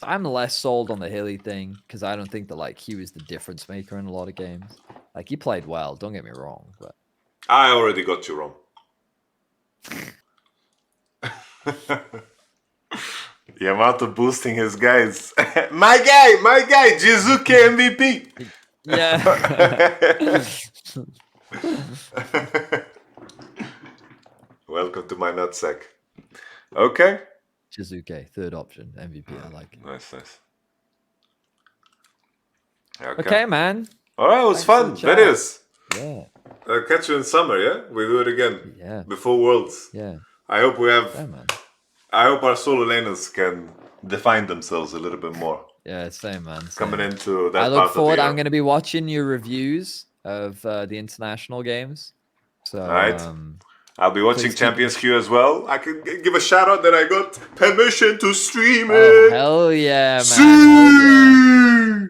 Speaker 2: I'm less sold on the Hilly thing because I don't think that like he was the difference maker in a lot of games. Like he played well, don't get me wrong, but
Speaker 1: I already got you wrong. Yamato boosting his guys. my guy, Jizuke MVP.
Speaker 2: Yeah.
Speaker 1: Welcome to my nutsack. Okay.
Speaker 2: Jizuke, third option, MVP. I like it.
Speaker 1: Nice.
Speaker 2: Okay, man.
Speaker 1: All right, it was fun. Vedius.
Speaker 2: Yeah.
Speaker 1: Catch you in summer, yeah? We do it again.
Speaker 2: Yeah.
Speaker 1: Before Worlds.
Speaker 2: Yeah.
Speaker 1: I hope we have...
Speaker 2: Yeah, man.
Speaker 1: I hope our solo laners can define themselves a little bit more.
Speaker 2: Yeah, same, man. Same.
Speaker 1: Coming into that
Speaker 2: I
Speaker 1: part
Speaker 2: look
Speaker 1: of
Speaker 2: forward.
Speaker 1: the year.
Speaker 2: I'm going to be watching your reviews of the international games. So,
Speaker 1: all right. I'll be watching Champions Queue as well. I can give a shout out that I got permission to stream it.
Speaker 2: Hell yeah, man.
Speaker 1: See!
Speaker 2: Hell yeah.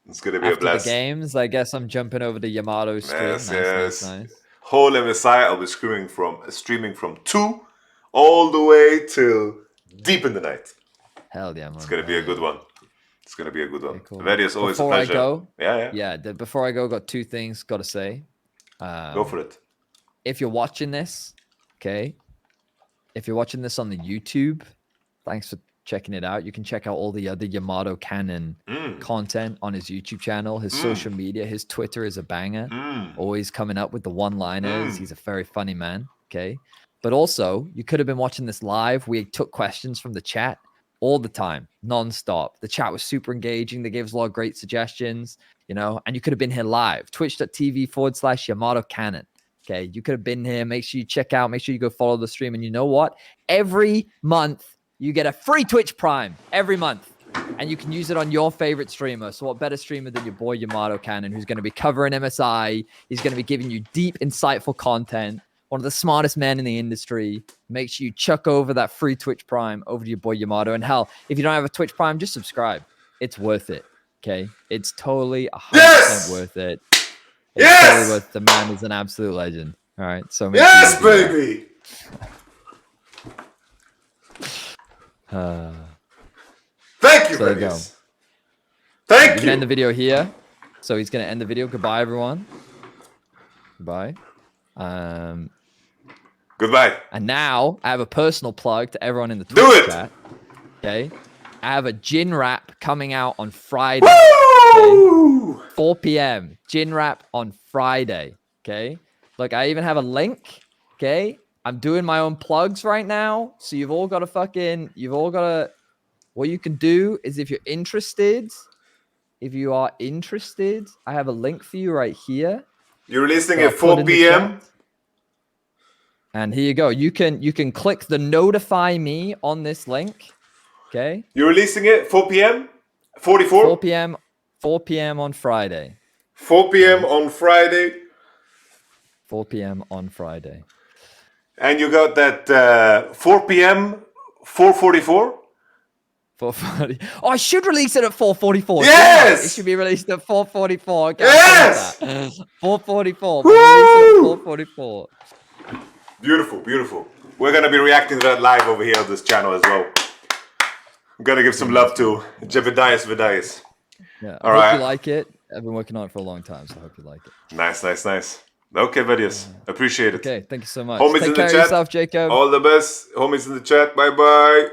Speaker 1: It's going to be
Speaker 2: After
Speaker 1: a blast.
Speaker 2: the games, I guess I'm jumping over to Yamato stream.
Speaker 1: Yes.
Speaker 2: Nice.
Speaker 1: Whole MSI, I'll be streaming from 2 all the way till deep in the night.
Speaker 2: Hell yeah, man.
Speaker 1: It's going to be a good one. It's gonna be a good one.
Speaker 2: Okay, cool.
Speaker 1: Vedius, always
Speaker 2: Before
Speaker 1: a pleasure.
Speaker 2: I go,
Speaker 1: Yeah.
Speaker 2: before I go, got 2 things got to say.
Speaker 1: Go for it.
Speaker 2: If you're watching this, okay, if you're watching this on the YouTube, thanks for checking it out. You can check out all the other YamatoCannon content on his YouTube channel, his social media. His Twitter is a banger. Always coming up with the one-liners. He's a very funny man, okay? But also, you could have been watching this live. We took questions from the chat all the time, non-stop. The chat was super engaging. They gave us a lot of great suggestions, you know, and you could have been here live. Twitch.tv/YamatoCannon. Okay, you could have been here. Make sure you check out. Make sure you go follow the stream. And you know what? Every month, you get a free Twitch Prime. Every month. And you can use it on your favorite streamer. So what better streamer than your boy YamatoCannon, who's going to be covering MSI. He's going to be giving you deep, insightful content. One of the smartest men in the industry. Make sure you chuck over that free Twitch Prime over to your boy Yamato. And hell, if you don't have a Twitch Prime, just subscribe. It's worth it. Okay? It's totally 100% worth it. It's totally worth it. The man is an absolute legend. All right? So
Speaker 1: yes, baby! Thank you,
Speaker 2: so there you go.
Speaker 1: Thank you.
Speaker 2: Can end the video here. So he's going to end the video. Goodbye, everyone. Goodbye.
Speaker 1: Goodbye.
Speaker 2: And now I have a personal plug to everyone in the Twitch chat. Okay. I have a gin wrap coming out on Friday. Okay? 4 p.m. Gin wrap on Friday. Okay. Look, I even have a link. Okay. I'm doing my own plugs right now. So you've all got to, what you can do is if you're interested, I have a link for you right here.
Speaker 1: You're releasing at 4 p.m.
Speaker 2: And here you go. You can click the notify me on this link. Okay.
Speaker 1: You're releasing it 4 p.m. 44.
Speaker 2: 4 p.m. on Friday.
Speaker 1: 4 p.m. on Friday.
Speaker 2: 4 p.m. on Friday.
Speaker 1: And you got that 4 p.m. 4:44.
Speaker 2: 4:40. Oh, I should release it at 4:44.
Speaker 1: Yes!
Speaker 2: It should be released at 4:44. Okay,
Speaker 1: yes!
Speaker 2: 4:44. We'll release it at 4:44.
Speaker 1: Beautiful, beautiful. We're going to be reacting to that live over here on this channel as well. I'm going to give some love to Vedius.
Speaker 2: Yeah,
Speaker 1: all
Speaker 2: I
Speaker 1: right.
Speaker 2: hope you like it. I've been working on it for a long time, so I hope you like it.
Speaker 1: Nice. Okay, Vedius. Appreciate it.
Speaker 2: Okay, thank you so much.
Speaker 1: Homies
Speaker 2: Take
Speaker 1: in
Speaker 2: care
Speaker 1: the
Speaker 2: of
Speaker 1: chat.
Speaker 2: yourself, Jacob.
Speaker 1: All the best. Homies in the chat. Bye-bye.